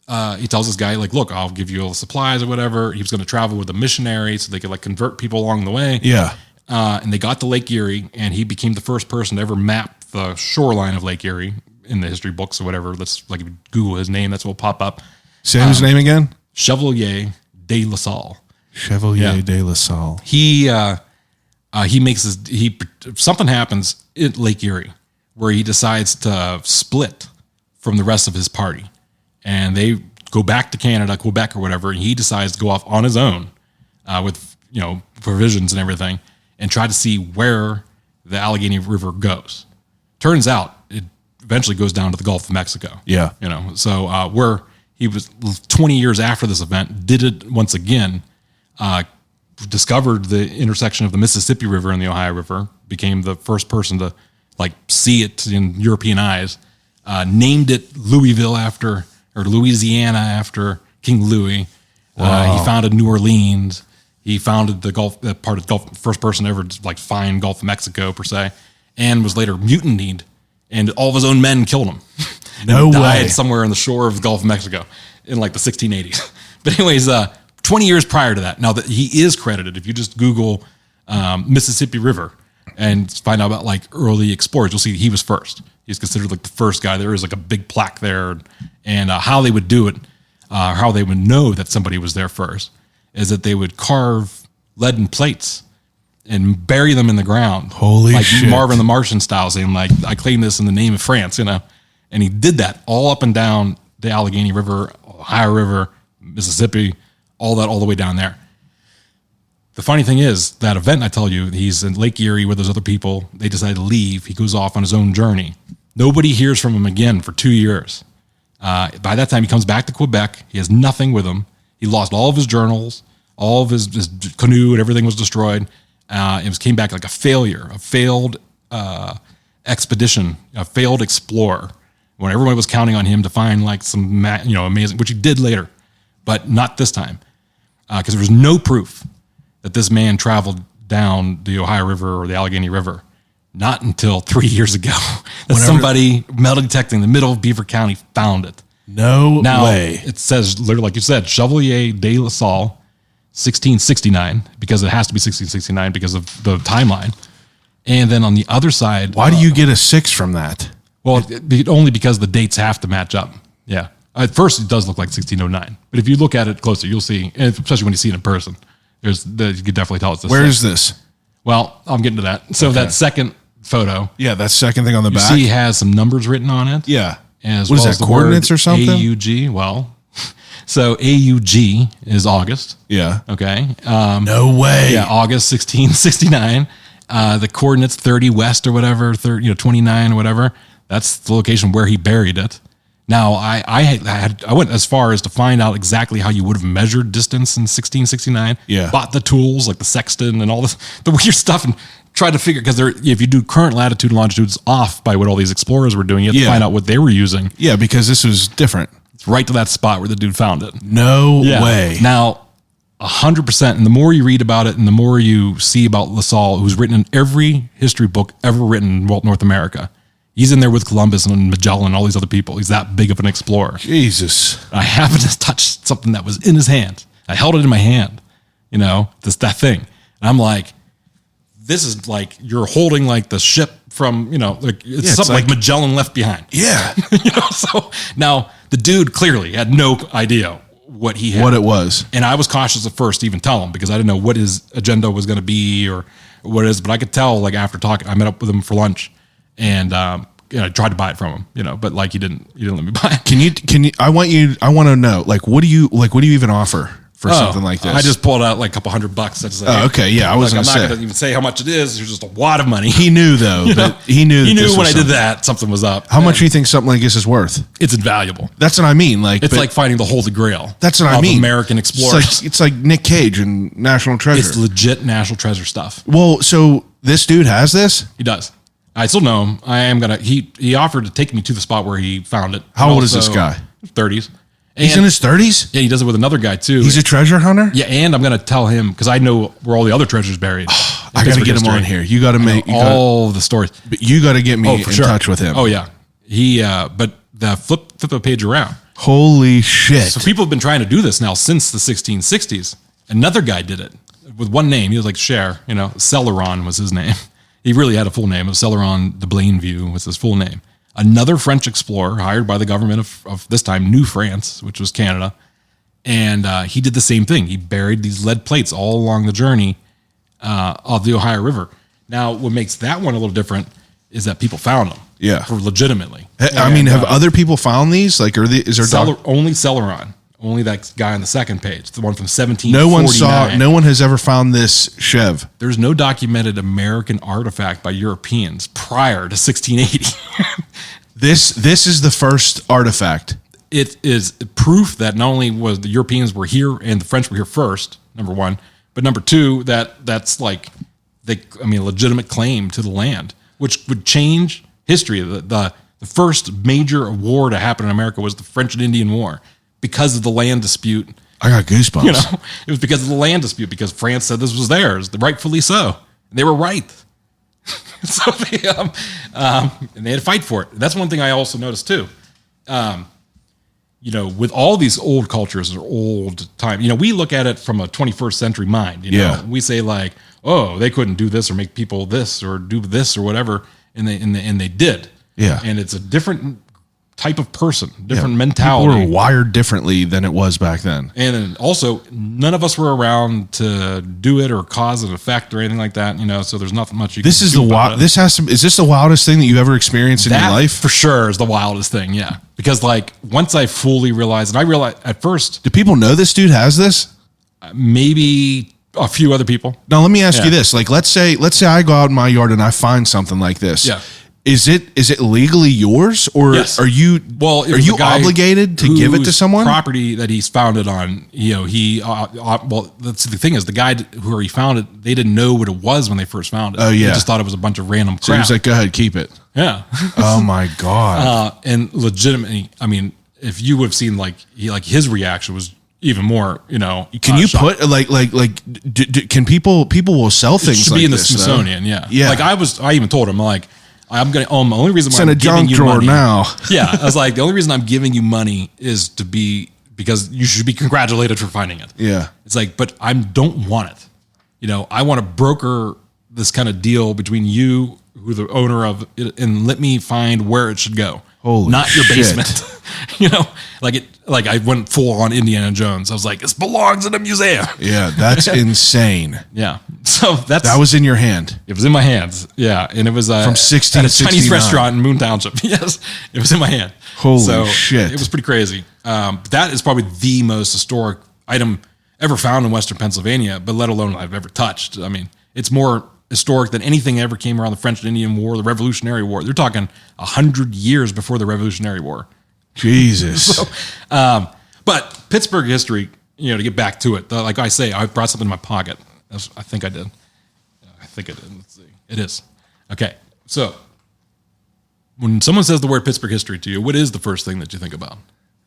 this guy, like, look, I'll give you all the supplies or whatever. He was going to travel with a missionary so they could like convert people along the way. Yeah. And they got to Lake Erie, and he became the first person to ever map the shoreline of Lake Erie in the history books or whatever. Let's like if you Google his name, that's what will pop up. Say his name again? Chevalier de La Salle. Chevalier de La Salle. He makes something happens at Lake Erie where he decides to split from the rest of his party, and they go back to Canada, Quebec or whatever, and he decides to go off on his own with provisions and everything and try to see where the Allegheny River goes. Turns out it eventually goes down to the Gulf of Mexico. Yeah. So where he was 20 years after this event, did it once again, discovered the intersection of the Mississippi River and the Ohio River, became the first person to like see it in European eyes, named it Louisville or Louisiana after King Louis. Wow. He founded New Orleans. He founded the Gulf, part of the Gulf, first person ever to like find Gulf of Mexico per se, and was later mutinied, and all of his own men killed him. No died way. somewhere on the shore of the Gulf of Mexico in like the 1680s. But anyways, 20 years prior to that. Now that he is credited, if you just Google Mississippi River and find out about like early explorers, you'll see he was first. He's considered like the first guy. There is like a big plaque there, and how they would do it, how they would know that somebody was there first, is that they would carve leaden plates and bury them in the ground. Holy like shit. Marvin the Martian style, saying like, I claim this in the name of France, And he did that all up and down the Allegheny River, Ohio River, Mississippi, all the way down there. The funny thing is, that event I tell you, he's in Lake Erie with those other people. They decide to leave. He goes off on his own journey. Nobody hears from him again for 2 years. By that time, he comes back to Quebec. He has nothing with him. He lost all of his journals, all of his canoe, and everything was destroyed. It came back like a failure, a failed expedition, a failed explorer. When everyone was counting on him to find like some amazing, which he did later, but not this time, because there was no proof that this man traveled down the Ohio River or the Allegheny River. Not until 3 years ago that somebody metal detecting in the middle of Beaver County found it. No Now, way. it says, literally, like you said, Chevalier de La Salle, 1669, because it has to be 1669 because of the timeline. And then on the other side... Why do you get a 6 from that? Well, only because the dates have to match up. Yeah. At first, it does look like 1609. But if you look at it closer, you'll see, and especially when you see it in person, you can definitely tell it's the Where same. is this? Well, I'm getting to that. So that second photo, Yeah, that second thing on the you back. see has some numbers written on it. Yeah. As What is well that, as the coordinates word or something? AUG. Well, so AUG is August. Yeah. Okay. No way. Yeah, August 1669. The coordinates 30 west or whatever, 29 or whatever. That's the location where he buried it. Now, I went as far as to find out exactly how you would have measured distance in 1669. Yeah. Bought the tools like the sextant and all the weird stuff and tried to figure, because if you do current latitude and longitude, it's off by what all these explorers were doing. You have to find out what they were using. Yeah, because this was different. It's right to that spot where the dude found it. No way. Now, 100%, and the more you read about it and the more you see about La Salle, who's written in every history book ever written in North America, he's in there with Columbus and Magellan and all these other people. He's that big of an explorer. Jesus. I happened to touch something that was in his hand. I held it in my hand, that thing. And I'm like, this is like you're holding like the ship from, it's something like Magellan left behind. Yeah. So now the dude clearly had no idea what he had. What it was. And I was cautious at first to even tell him, because I didn't know what his agenda was going to be or what it is. But I could tell, like, after talking, I met up with him for lunch and I tried to buy it from him, but like he didn't let me buy it. Can you, I want to know, like, what do you even offer for something like this? I just pulled out like a couple $100. I just like, okay. Yeah. I was I'm going to not say. going to even say how much it is. There's just a wad of money. He knew though, he knew when I did that, something was up. How much do you think something like this is worth? It's invaluable. That's what I mean. Like, It's like finding the Holy Grail. That's what I of mean. American explorers. It's like Nick Cage and National Treasure. It's legit national treasure stuff. Well, so this dude has this? He does. I still know him. I am gonna. He offered to take me to the spot where he found it. How old is this guy? 30s. He's in his 30s? Yeah, he does it with another guy too. He's a treasure hunter? Yeah, and I'm gonna tell him, because I know where all the other treasures buried. I got to get him on here. You got to make all the stories. You got to get me in touch with him. Oh yeah, but the flip the page around. Holy shit! So people have been trying to do this now since the 1660s. Another guy did it with one name. He was like Cher, Celeron was his name. He really had a full name. It was Celeron de Blainville was his full name. Another French explorer hired by the government of this time, New France, which was Canada. And he did the same thing. He buried these lead plates all along the journey of the Ohio River. Now, what makes that one a little different is that people found them. Yeah. Legitimately. I mean, have other people found these? Like, is there only Celeron? Only that guy on the second page, the one from 1749. No one has ever found this Chev. There's no documented American artifact by Europeans prior to 1680. This is the first artifact. It is proof that not only was the Europeans were here and the French were here first, number one, but number two, that's like a legitimate claim to the land, which would change history. The first major war to happen in America was the French and Indian War. Because of the land dispute. I got goosebumps. It was because of the land dispute, because France said this was theirs, rightfully so. They were right. So they, and they had to fight for it. That's one thing I also noticed too. with all these old cultures or old time, we look at it from a 21st century mind. We say like, oh, they couldn't do this or make people this or do this or whatever, and they did. Yeah, and it's a different type of person, different mentality. People were wired differently than it was back then. And then also, none of us were around to do it or cause an effect or anything like that. So there's nothing much you can do. Is this the wildest thing that you ever experienced in your life? For sure is the wildest thing, yeah. Because like once I fully realized, and I realized at first, do people know this dude has this? Maybe a few other people. Now let me ask you this: like, let's say I go out in my yard and I find something like this. Yeah. Is it legally yours, or are you obligated to give it to someone? Property that he's found it on, that's the thing is the guy who he found it, they didn't know what it was when they first found it. Oh yeah, they just thought it was a bunch of random crap. So he was like, "Go ahead, keep it." Yeah. Oh my god. And legitimately, I mean, if you would have seen his reaction was even more, Can you put can people will sell things? It should like be in the this, Smithsonian. Though? Yeah. Like I even told him like, I'm gonna. The only reason why I'm giving you money now. Yeah, I was like, the only reason I'm giving you money is because you should be congratulated for finding it. Yeah, it's like, but I don't want it. I want to broker this kind of deal between you, who the owner of it, and let me find where it should go. Holy not your shit. basement. Like I went full on Indiana Jones. I was like, this belongs in a museum. Yeah, that's insane. Yeah. So that was in your hand. It was in my hands. Yeah. And it was from 16 at a Chinese restaurant in Moon Township. Yes. It was in my hand. Holy shit. It was pretty crazy. That is probably the most historic item ever found in Western Pennsylvania, but let alone I've ever touched. I mean, it's more historic than anything ever came around the French and Indian War, the Revolutionary War. They're talking 100 years before the Revolutionary War. Jesus. So, but Pittsburgh history, to get back to it, like I say, I brought something in my pocket. I think I did. Let's see. It is. Okay. So when someone says the word Pittsburgh history to you, what is the first thing that you think about?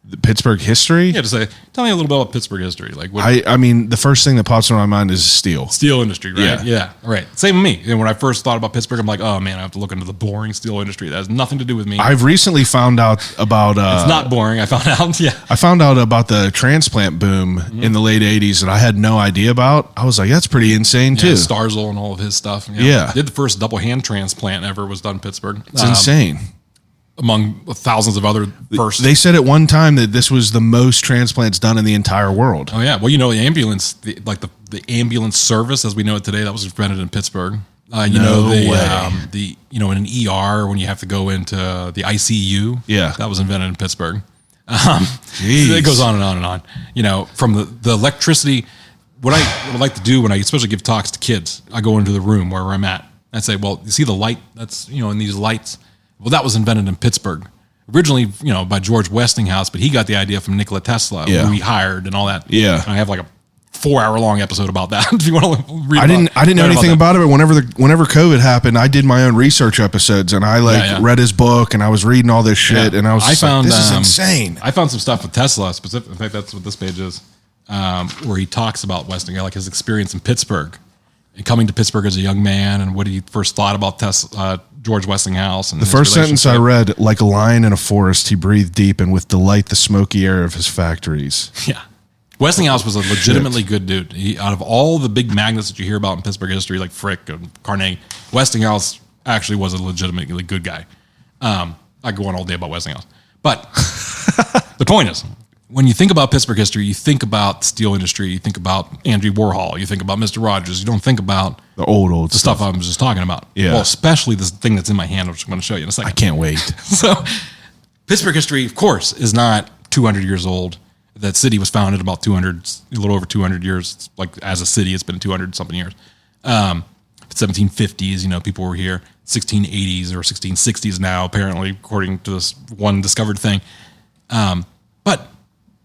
The Pittsburgh history? Yeah, to say, tell me a little bit about Pittsburgh history. Like, I mean, the first thing that pops in my mind is steel industry, right? Yeah, right. Same with me. And when I first thought about Pittsburgh, I'm like, oh man, I have to look into the boring steel industry. That has nothing to do with me. I've recently found out about. It's not boring. I found out. Yeah, I found out about the transplant boom in the late '80s that I had no idea about. I was like, that's pretty insane too. Starzl and all of his stuff. Yeah, did the first double hand transplant ever was done in Pittsburgh. It's insane. Among thousands of other firsts. They said at one time that this was the most transplants done in the entire world. Oh yeah. Well, the ambulance, the ambulance service as we know it today, that was invented in Pittsburgh. In an ER when you have to go into the ICU. Yeah. That was invented in Pittsburgh. It goes on and on and on. From the electricity, what I would like to do when I especially give talks to kids, I go into the room where I'm at. I say, well, you see the light that's, in these lights? Well, that was invented in Pittsburgh. Originally, by George Westinghouse, but he got the idea from Nikola Tesla, who he hired and all that. Yeah. And I have like a 4-hour-long episode about that. If you want to read I didn't know anything about it, but whenever COVID happened, I did my own research episodes and I read his book and I was reading all this shit and I was like, this is insane. I found some stuff with Tesla specific. In fact, that's what this page is, where he talks about Westinghouse, like his experience in Pittsburgh and coming to Pittsburgh as a young man and what he first thought about Tesla, George Westinghouse. And the first sentence I read, like a lion in a forest, he breathed deep and with delight the smoky air of his factories. Yeah. Westinghouse was a legitimately good dude. Out of all the big magnets that you hear about in Pittsburgh history, like Frick and Carnegie, Westinghouse actually was a legitimately good guy. I go on all day about Westinghouse. But the point is, when you think about Pittsburgh history, you think about steel industry, you think about Andy Warhol, you think about Mr. Rogers, you don't think about the old stuff I was just talking about. Yeah. Well, especially this thing that's in my hand, which I'm going to show you in a second. I can't wait. So, Pittsburgh history, of course, is not 200 years old. That city was founded about a little over 200 years. Like as a city, it's been 200 something years. 1750s, people were here. 1680s or 1660s now, apparently, according to this one discovered thing. But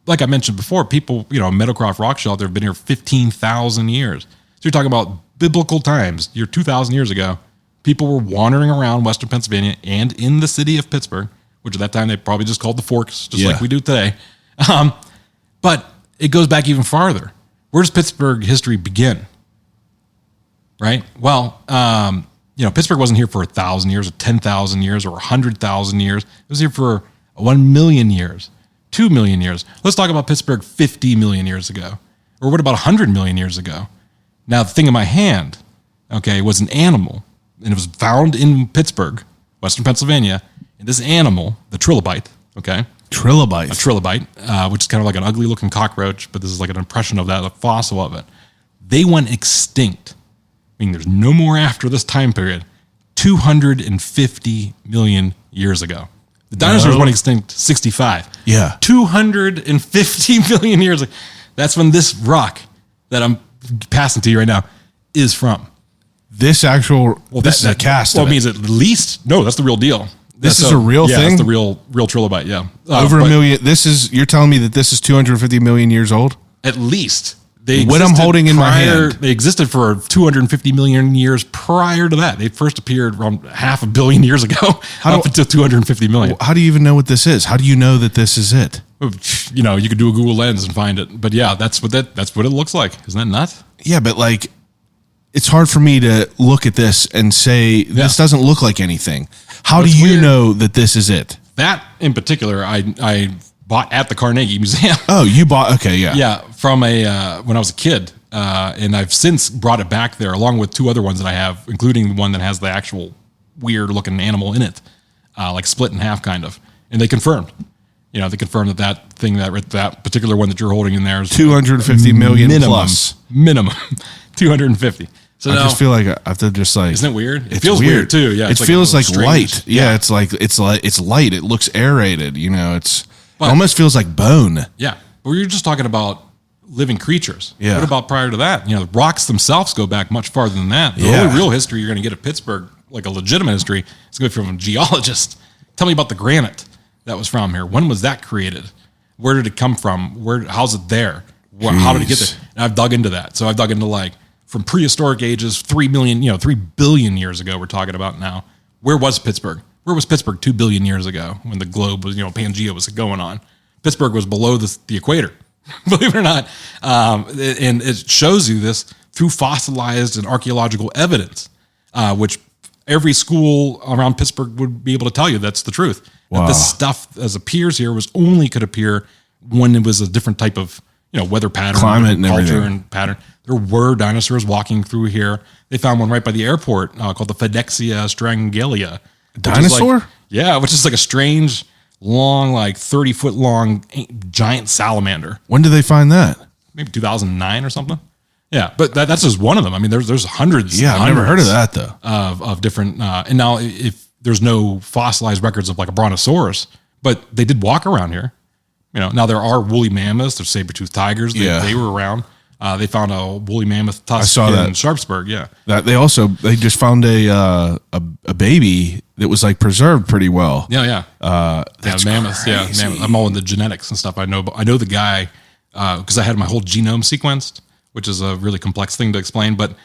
like I mentioned before, people, Meadowcroft Rock Shelter have been here 15,000 years. So you're talking about biblical times. 2,000 years ago, people were wandering around Western Pennsylvania and in the city of Pittsburgh, which at that time they probably just called the Forks, just like we do today. But it goes back even farther. Where does Pittsburgh history begin? Right? Well, Pittsburgh wasn't here for 1,000 years or 10,000 years or 100,000 years. It was here for 1 million years. 2 million years. Let's talk about Pittsburgh 50 million years ago. Or what about 100 million years ago? Now, the thing in my hand, okay, was an animal, and it was found in Pittsburgh, Western Pennsylvania. And this animal, the trilobite, okay? Trilobite. A trilobite, which is kind of like an ugly looking cockroach, but this is like an impression of that, a fossil of it. They went extinct, meaning there's no more after this time period, 250 million years ago. The dinosaurs went extinct 65. Yeah. 250 million years ago. That's when this rock that I'm passing to you right now is from. This is a cast. Well, it means at least, no, that's the real deal. This is a real thing? That's the real trilobite, yeah. Over a million. You're telling me that this is 250 million years old? At least. What I'm holding in my hand. They existed for 250 million years prior to that. They first appeared around 500 million years ago, up until 250 million. How do you even know what this is? How do you know that this is it? You know, you could do a Google Lens and find it. But yeah, that's what it looks like. Isn't that nuts? Yeah, but like, it's hard for me to look at this and say, this doesn't look like anything. How do you know that this is it? That in particular, I bought at the Carnegie Museum. Oh, you bought, okay, yeah. Yeah, from when I was a kid. And I've since brought it back there along with two other ones that I have, including one that has the actual weird looking animal in it, like split in half kind of. And they confirmed. You know, they confirmed that thing, that particular one that you're holding in there is 250 million plus. Minimum. 250. So I just feel like I have to just like. Isn't it weird? It feels weird too. Yeah. It feels like light. Yeah. It's like, it's light. It looks aerated. You know, it almost feels like bone. Yeah. But we were just talking about living creatures. Yeah. What about prior to that? You know, the rocks themselves go back much farther than that. The only real history you're going to get of Pittsburgh, like a legitimate history, is going to be from a geologist. Tell me about the granite that was from here. When was that created? Where did it come from? How's it there? How did it get there? And I've dug into that. So I've dug into like from prehistoric ages, 3 billion years ago, we're talking about now. Where was Pittsburgh? Where was Pittsburgh 2 billion years ago when the globe was, Pangea was going on? Pittsburgh was below the equator, believe it or not. And it shows you this through fossilized and archaeological evidence, which every school around Pittsburgh would be able to tell you that's the truth. Wow. That this stuff, as appears here, could appear when it was a different type of weather pattern, climate, and culture, everything. and pattern. There were dinosaurs walking through here. They found one right by the airport called the Fidexia strangalia. Dinosaur? Which is like a strange, long, like 30-foot long giant salamander. When did they find that? Maybe 2009 or something. Yeah, but that's just one of them. I mean, there's hundreds. Yeah, I've never heard of that though. Of different. And now, if there's no fossilized records of like a brontosaurus, but they did walk around here. Now there are woolly mammoths, there's saber-toothed tigers. They were around. They found a woolly mammoth tusk in Sharpsburg. Yeah, that they just found a baby that was like preserved pretty well. Yeah. That's mammoths. crazy. Yeah, I'm all in the genetics and stuff. I know the guy because I had my whole genome sequenced, which is a really complex thing to explain. But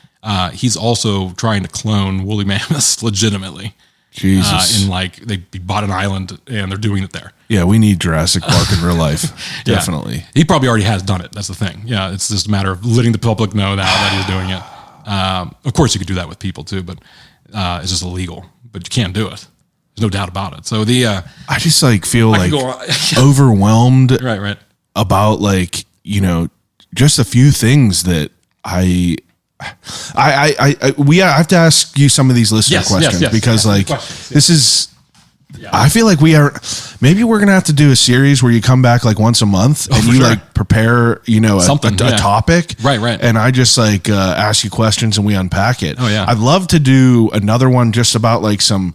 he's also trying to clone woolly mammoths legitimately. Jesus. And they bought an island and they're doing it there. Yeah, we need Jurassic Park in real life. Definitely. Yeah. He probably already has done it. That's the thing. Yeah, it's just a matter of letting the public know that he's doing it. Of course, you could do that with people too, but it's just illegal. But you can't do it. There's no doubt about it. So I just feel overwhelmed right. about just a few things that I have to ask you some of these listener questions because this is. Yeah. I feel like maybe we're gonna have to do a series where you come back once a month and you prepare a topic, right, and I just ask you questions and we unpack it. Oh yeah, I'd love to do another one just about some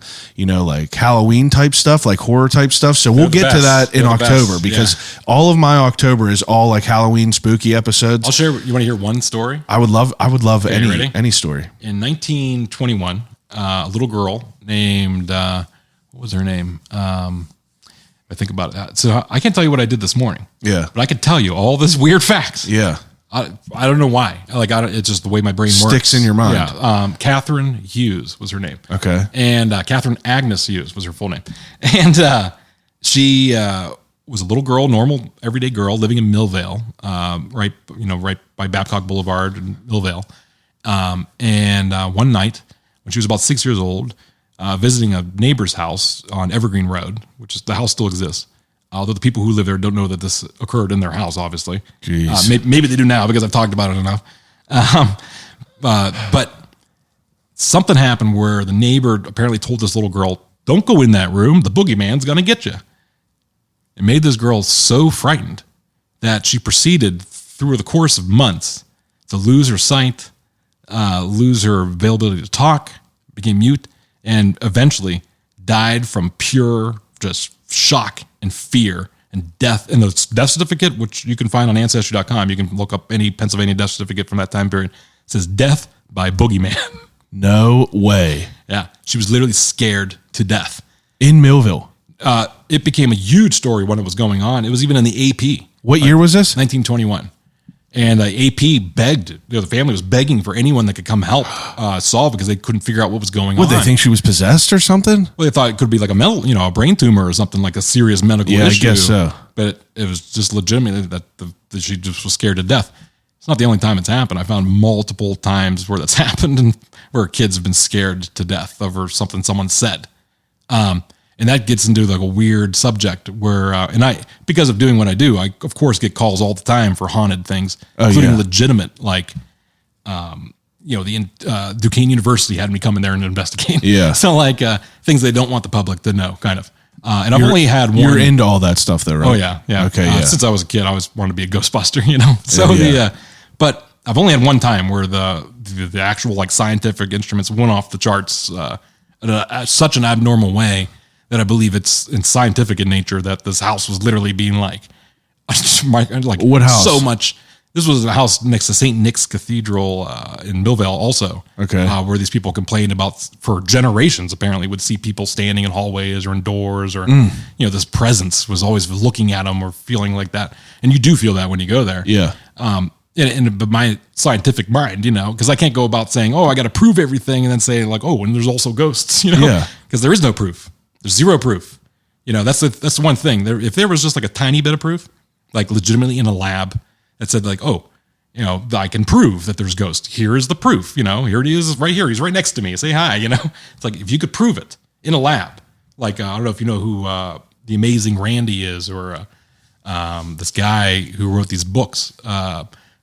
Halloween type stuff, horror type stuff. So we'll get to that in October because all of my October is all Halloween spooky episodes. I'll share. You want to hear one story? I would love any story. In 1921, a little girl named. What was her name? I think about it. So I can't tell you what I did this morning. Yeah. But I can tell you all this weird facts. Yeah. I don't know why. It's just the way my brain works. Sticks in your mind. Yeah. Catherine Hughes was her name. Okay. And Catherine Agnes Hughes was her full name. And she was a little girl, normal, everyday girl living in Millvale, right by Babcock Boulevard in Millvale. And one night when she was about 6 years old, visiting a neighbor's house on Evergreen Road, which is the house still exists. Although the people who live there don't know that this occurred in their house, obviously. Jeez. Maybe they do now because I've talked about it enough. But something happened where the neighbor apparently told this little girl, don't go in that room. The boogeyman's going to get you. It made this girl so frightened that she proceeded through the course of months to lose her sight, lose her availability to talk, became mute, and eventually died from pure just shock and fear and death. And the death certificate, which you can find on Ancestry.com, you can look up any Pennsylvania death certificate from that time period, it says death by boogeyman. No way. Yeah, she was literally scared to death. In Millville. It became a huge story when it was going on. It was even in the AP. What year was this? 1921. And AP begged, the family was begging for anyone that could come help solve it because they couldn't figure out what was going on. Would they think she was possessed or something? Well, they thought it could be like a brain tumor or something, like a serious medical issue. Yeah, I guess so. But it was just legitimately that she just was scared to death. It's not the only time it's happened. I found multiple times where that's happened and where kids have been scared to death over something someone said. And that gets into like a weird subject where, because of doing what I do, I of course get calls all the time for haunted things, including legitimate, like, Duquesne University had me come in there and investigate. Yeah. So like things they don't want the public to know, kind of. And I've only had one. You're into all that stuff though, right? Oh yeah. Yeah. Okay. Yeah. Since I was a kid, I always wanted to be a Ghostbuster, So but I've only had one time where the actual like scientific instruments went off the charts in such an abnormal way that I believe it's scientific in nature that this house was literally being like what house? So much. This was a house next to St. Nick's Cathedral in Millville also. Okay. Where these people complained about for generations, apparently would see people standing in hallways or in doors or, this presence was always looking at them or feeling like that. And you do feel that when you go there. Yeah. But my scientific mind, because I can't go about saying, I got to prove everything and then say like, and there's also ghosts, Yeah. Because there is no proof. There's zero proof. That's the one thing. If there was just like a tiny bit of proof, like legitimately in a lab that said like, I can prove that there's ghosts. Here is the proof. Here it is right here. He's right next to me. Say hi. It's like if you could prove it in a lab, like I don't know if you know who the Amazing Randy is or this guy who wrote these books.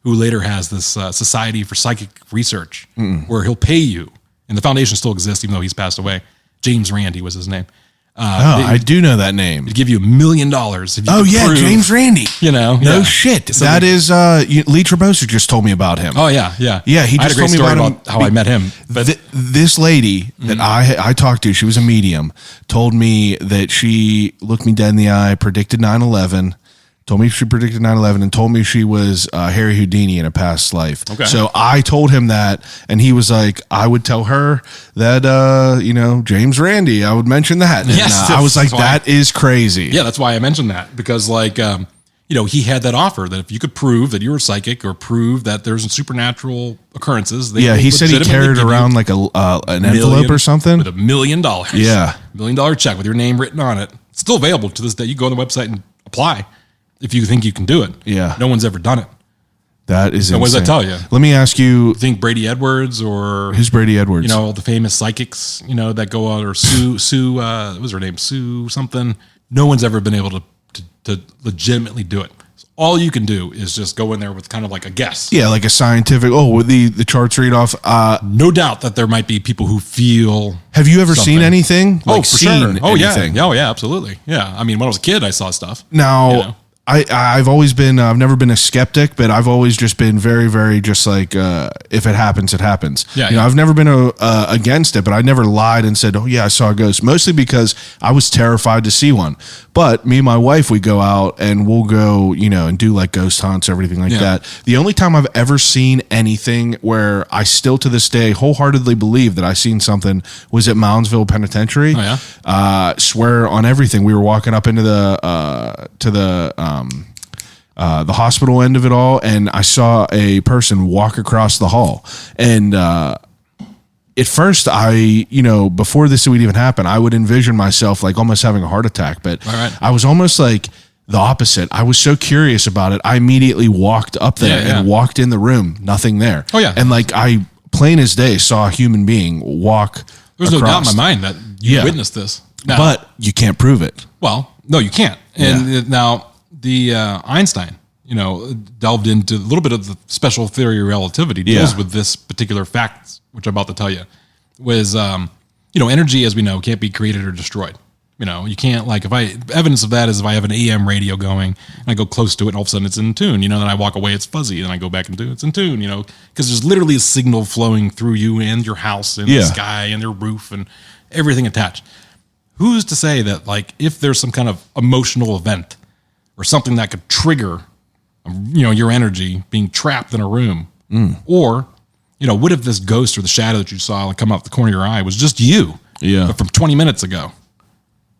Who later has this Society for Psychic Research, where he'll pay you, and the foundation still exists even though he's passed away. James Randi was his name. I do know that name. He'd give you $1 million if you could prove, James Randi. No shit. So that is Lee Trebosa just told me about him. Oh yeah. Yeah, he I had just a great told me story about how I met him. But this lady that I talked to, she was a medium, told me that she looked me dead in the eye, predicted 9/11. Told me she predicted 9/11 and told me she was Harry Houdini in a past life. Okay. So I told him that, and he was like, I would tell her that, James Randi, I would mention that. And, Yes, I was like, that's that is crazy. yeah, that's why I mentioned that because like, he had that offer that if you could prove that you were psychic or prove that there's supernatural occurrences. Yeah, he said he carried around like an envelope or something. With $1 million. Yeah. $1 million check with your name written on it. It's still available to this day. You go on the website and apply. If you think you can do it. Yeah. No one's ever done it. That is insane. What does that tell you? Let me ask you. You think Brady Edwards or... Who's Brady Edwards? All the famous psychics, that go out, or Sue, what was her name? Sue something. No one's ever been able to legitimately do it. So all you can do is just go in there with kind of like a guess. Yeah, like a scientific, the charts read off. No doubt that there might be people who feel... Have you ever something. seen anything? For sure. Oh, anything? yeah. Oh, yeah, absolutely. Yeah. I mean, when I was a kid, I saw stuff. Now... I've always been, I've never been a skeptic, but I've always just been very, very just like, if it happens, it happens. Yeah, I've never been against it, but I never lied and said, oh yeah, I saw a ghost, mostly because I was terrified to see one. But me and my wife, we go out and we'll go, and do like ghost hunts, everything like that. The only time I've ever seen anything where I still to this day wholeheartedly believe that I seen something was at Moundsville Penitentiary. Oh yeah. Swear on everything. We were walking up into the hospital end of it all, and I saw a person walk across the hall. And at first, before this would even happen, I would envision myself like almost having a heart attack. But I was almost like the opposite. I was so curious about it. I immediately walked up there and walked in the room. Nothing there. Oh yeah. And like I, plain as day, saw a human being walk. There's no doubt in my mind that you witnessed this. Now, but you can't prove it. Well, no, you can't. And now the Einstein, delved into a little bit of the special theory of relativity, deals with this particular fact, which I'm about to tell you, was, energy, as we know, can't be created or destroyed. You can't, evidence of that is if I have an AM radio going and I go close to it and all of a sudden it's in tune, then I walk away, it's fuzzy, then I go back into it's in tune, because there's literally a signal flowing through you and your house and the sky and your roof and everything attached. Who's to say that, if there's some kind of emotional event or something that could trigger, your energy being trapped in a room, or, what if this ghost or the shadow that you saw come out the corner of your eye was just you, but from 20 minutes ago?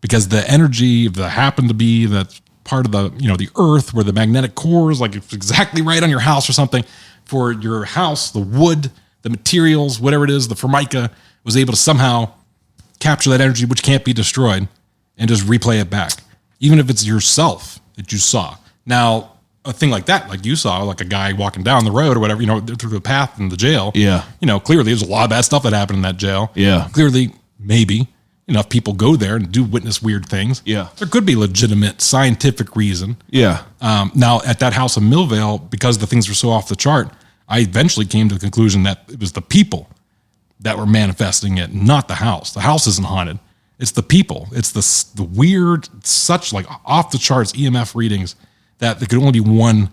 Because the energy that happened to be that part of the earth where the magnetic core is it's exactly right on your house or something, for your house, the wood, the materials, whatever it is, the formica was able to somehow capture that energy, which can't be destroyed, and just replay it back. Even if it's yourself that you saw. Now, a thing like that, like you saw, like a guy walking down the road or whatever, through the path in the jail. Yeah. Clearly there's a lot of bad stuff that happened in that jail. Yeah. Clearly, maybe enough people go there and do witness weird things. Yeah. There could be legitimate scientific reason. Yeah. Now, at that house in Millvale, because the things were so off the chart, I eventually came to the conclusion that it was the people that were manifesting it, not the house. The house isn't haunted. It's the people. It's the weird, such off the charts EMF readings that there could only be one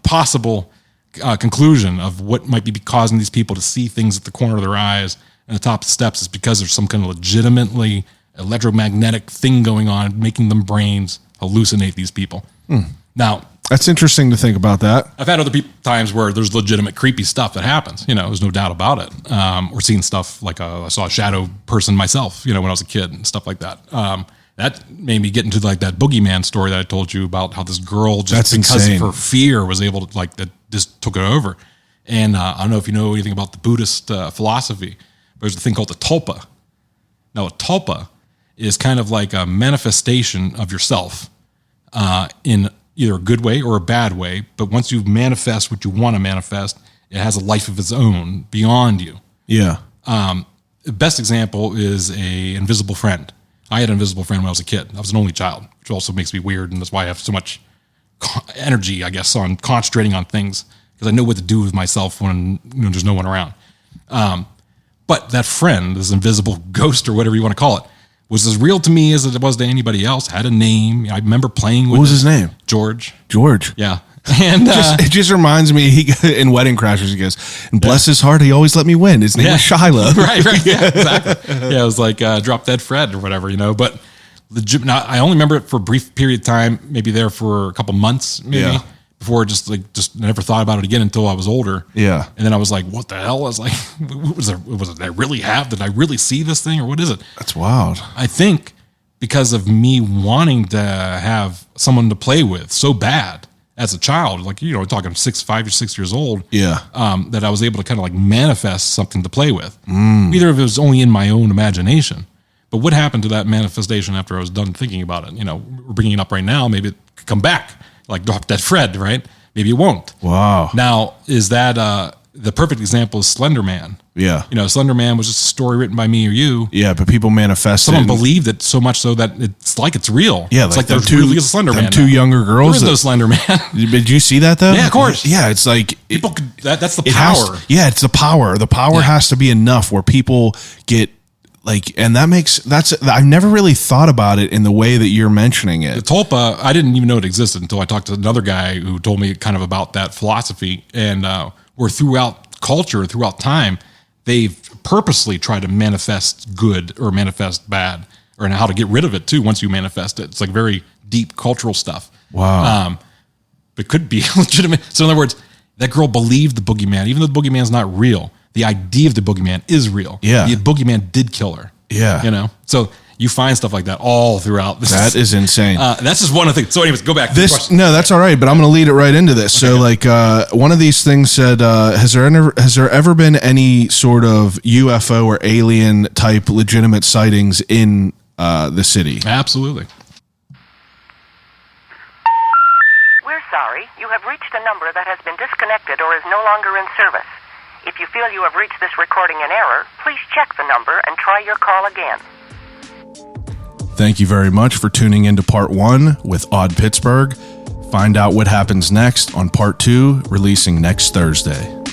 possible conclusion of what might be causing these people to see things at the corner of their eyes and the top of the steps is because there's some kind of legitimately electromagnetic thing going on, making them brains hallucinate these people. Now, that's interesting to think about that. I've had other times where there's legitimate creepy stuff that happens. There's no doubt about it. Or seeing stuff I saw a shadow person myself, when I was a kid and stuff like that. That made me get into that boogeyman story that I told you about, how this girl just because of her fear was able to that just took it over. And I don't know if you know anything about the Buddhist philosophy. There's a thing called the tulpa. Now, a tulpa is kind of like a manifestation of yourself in either a good way or a bad way. But once you manifest what you want to manifest, it has a life of its own beyond you. Yeah. The best example is a invisible friend. I had an invisible friend when I was a kid. I was an only child, which also makes me weird, and that's why I have so much energy, I guess, on concentrating on things, because I know what to do with myself when there's no one around. But that friend, this invisible ghost or whatever you want to call it, was as real to me as it was to anybody else. Had a name. I remember playing with. What was his name? George. Yeah. And it just reminds me, in Wedding Crashers, he goes, and bless his heart, he always let me win. His name was Shiloh. Right. Yeah, exactly. Yeah, it was like Drop Dead Fred or whatever, but legit. Now, I only remember it for a brief period of time, maybe there for a couple months, maybe. Before just never thought about it again until I was older. Yeah. And then I was like, what the hell? I was like, was it I really have? Did I really see this thing or what is it? That's wild. I think because of me wanting to have someone to play with so bad as a child, talking 5 or 6 years old. Yeah. That I was able to kind of manifest something to play with. Either if it was only in my own imagination. But what happened to that manifestation after I was done thinking about it? We're bringing it up right now. Maybe it could come back. Drop Dead Fred, right? Maybe it won't. Wow. Now, is that the perfect example is Slender Man? Yeah. Slender Man was just a story written by me or you. Yeah, but people manifest Someone believed it so much so that it's real. Yeah, it's there really is a Slender Man. Two younger girls. There is no Slender Man. Did you see that though? Yeah, of course. Yeah, it's people could, that's the power. It's the power. The power has to be enough where people get and I've never really thought about it in the way that you're mentioning it. The tulpa, I didn't even know it existed until I talked to another guy who told me kind of about that philosophy. And where throughout culture, throughout time, they've purposely tried to manifest good or manifest bad, or how to get rid of it too once you manifest it. It's very deep cultural stuff. Wow. It could be legitimate. So in other words, that girl believed the boogeyman, even though the boogeyman's not real. The idea of the boogeyman is real. Yeah. The boogeyman did kill her. Yeah. So you find stuff like that all throughout. That is insane. That's just one of the things. So anyways, go back to this. The question. No, that's all right, but I'm going to lead it right into this. Okay. So one of these things said, has there ever been any sort of UFO or alien type legitimate sightings in the city? Absolutely. We're sorry. You have reached a number that has been disconnected or is no longer in service. If you feel you have reached this recording in error, please check the number and try your call again. Thank you very much for tuning into part 1 with Odd Pittsburgh. Find out what happens next on part 2, releasing next Thursday.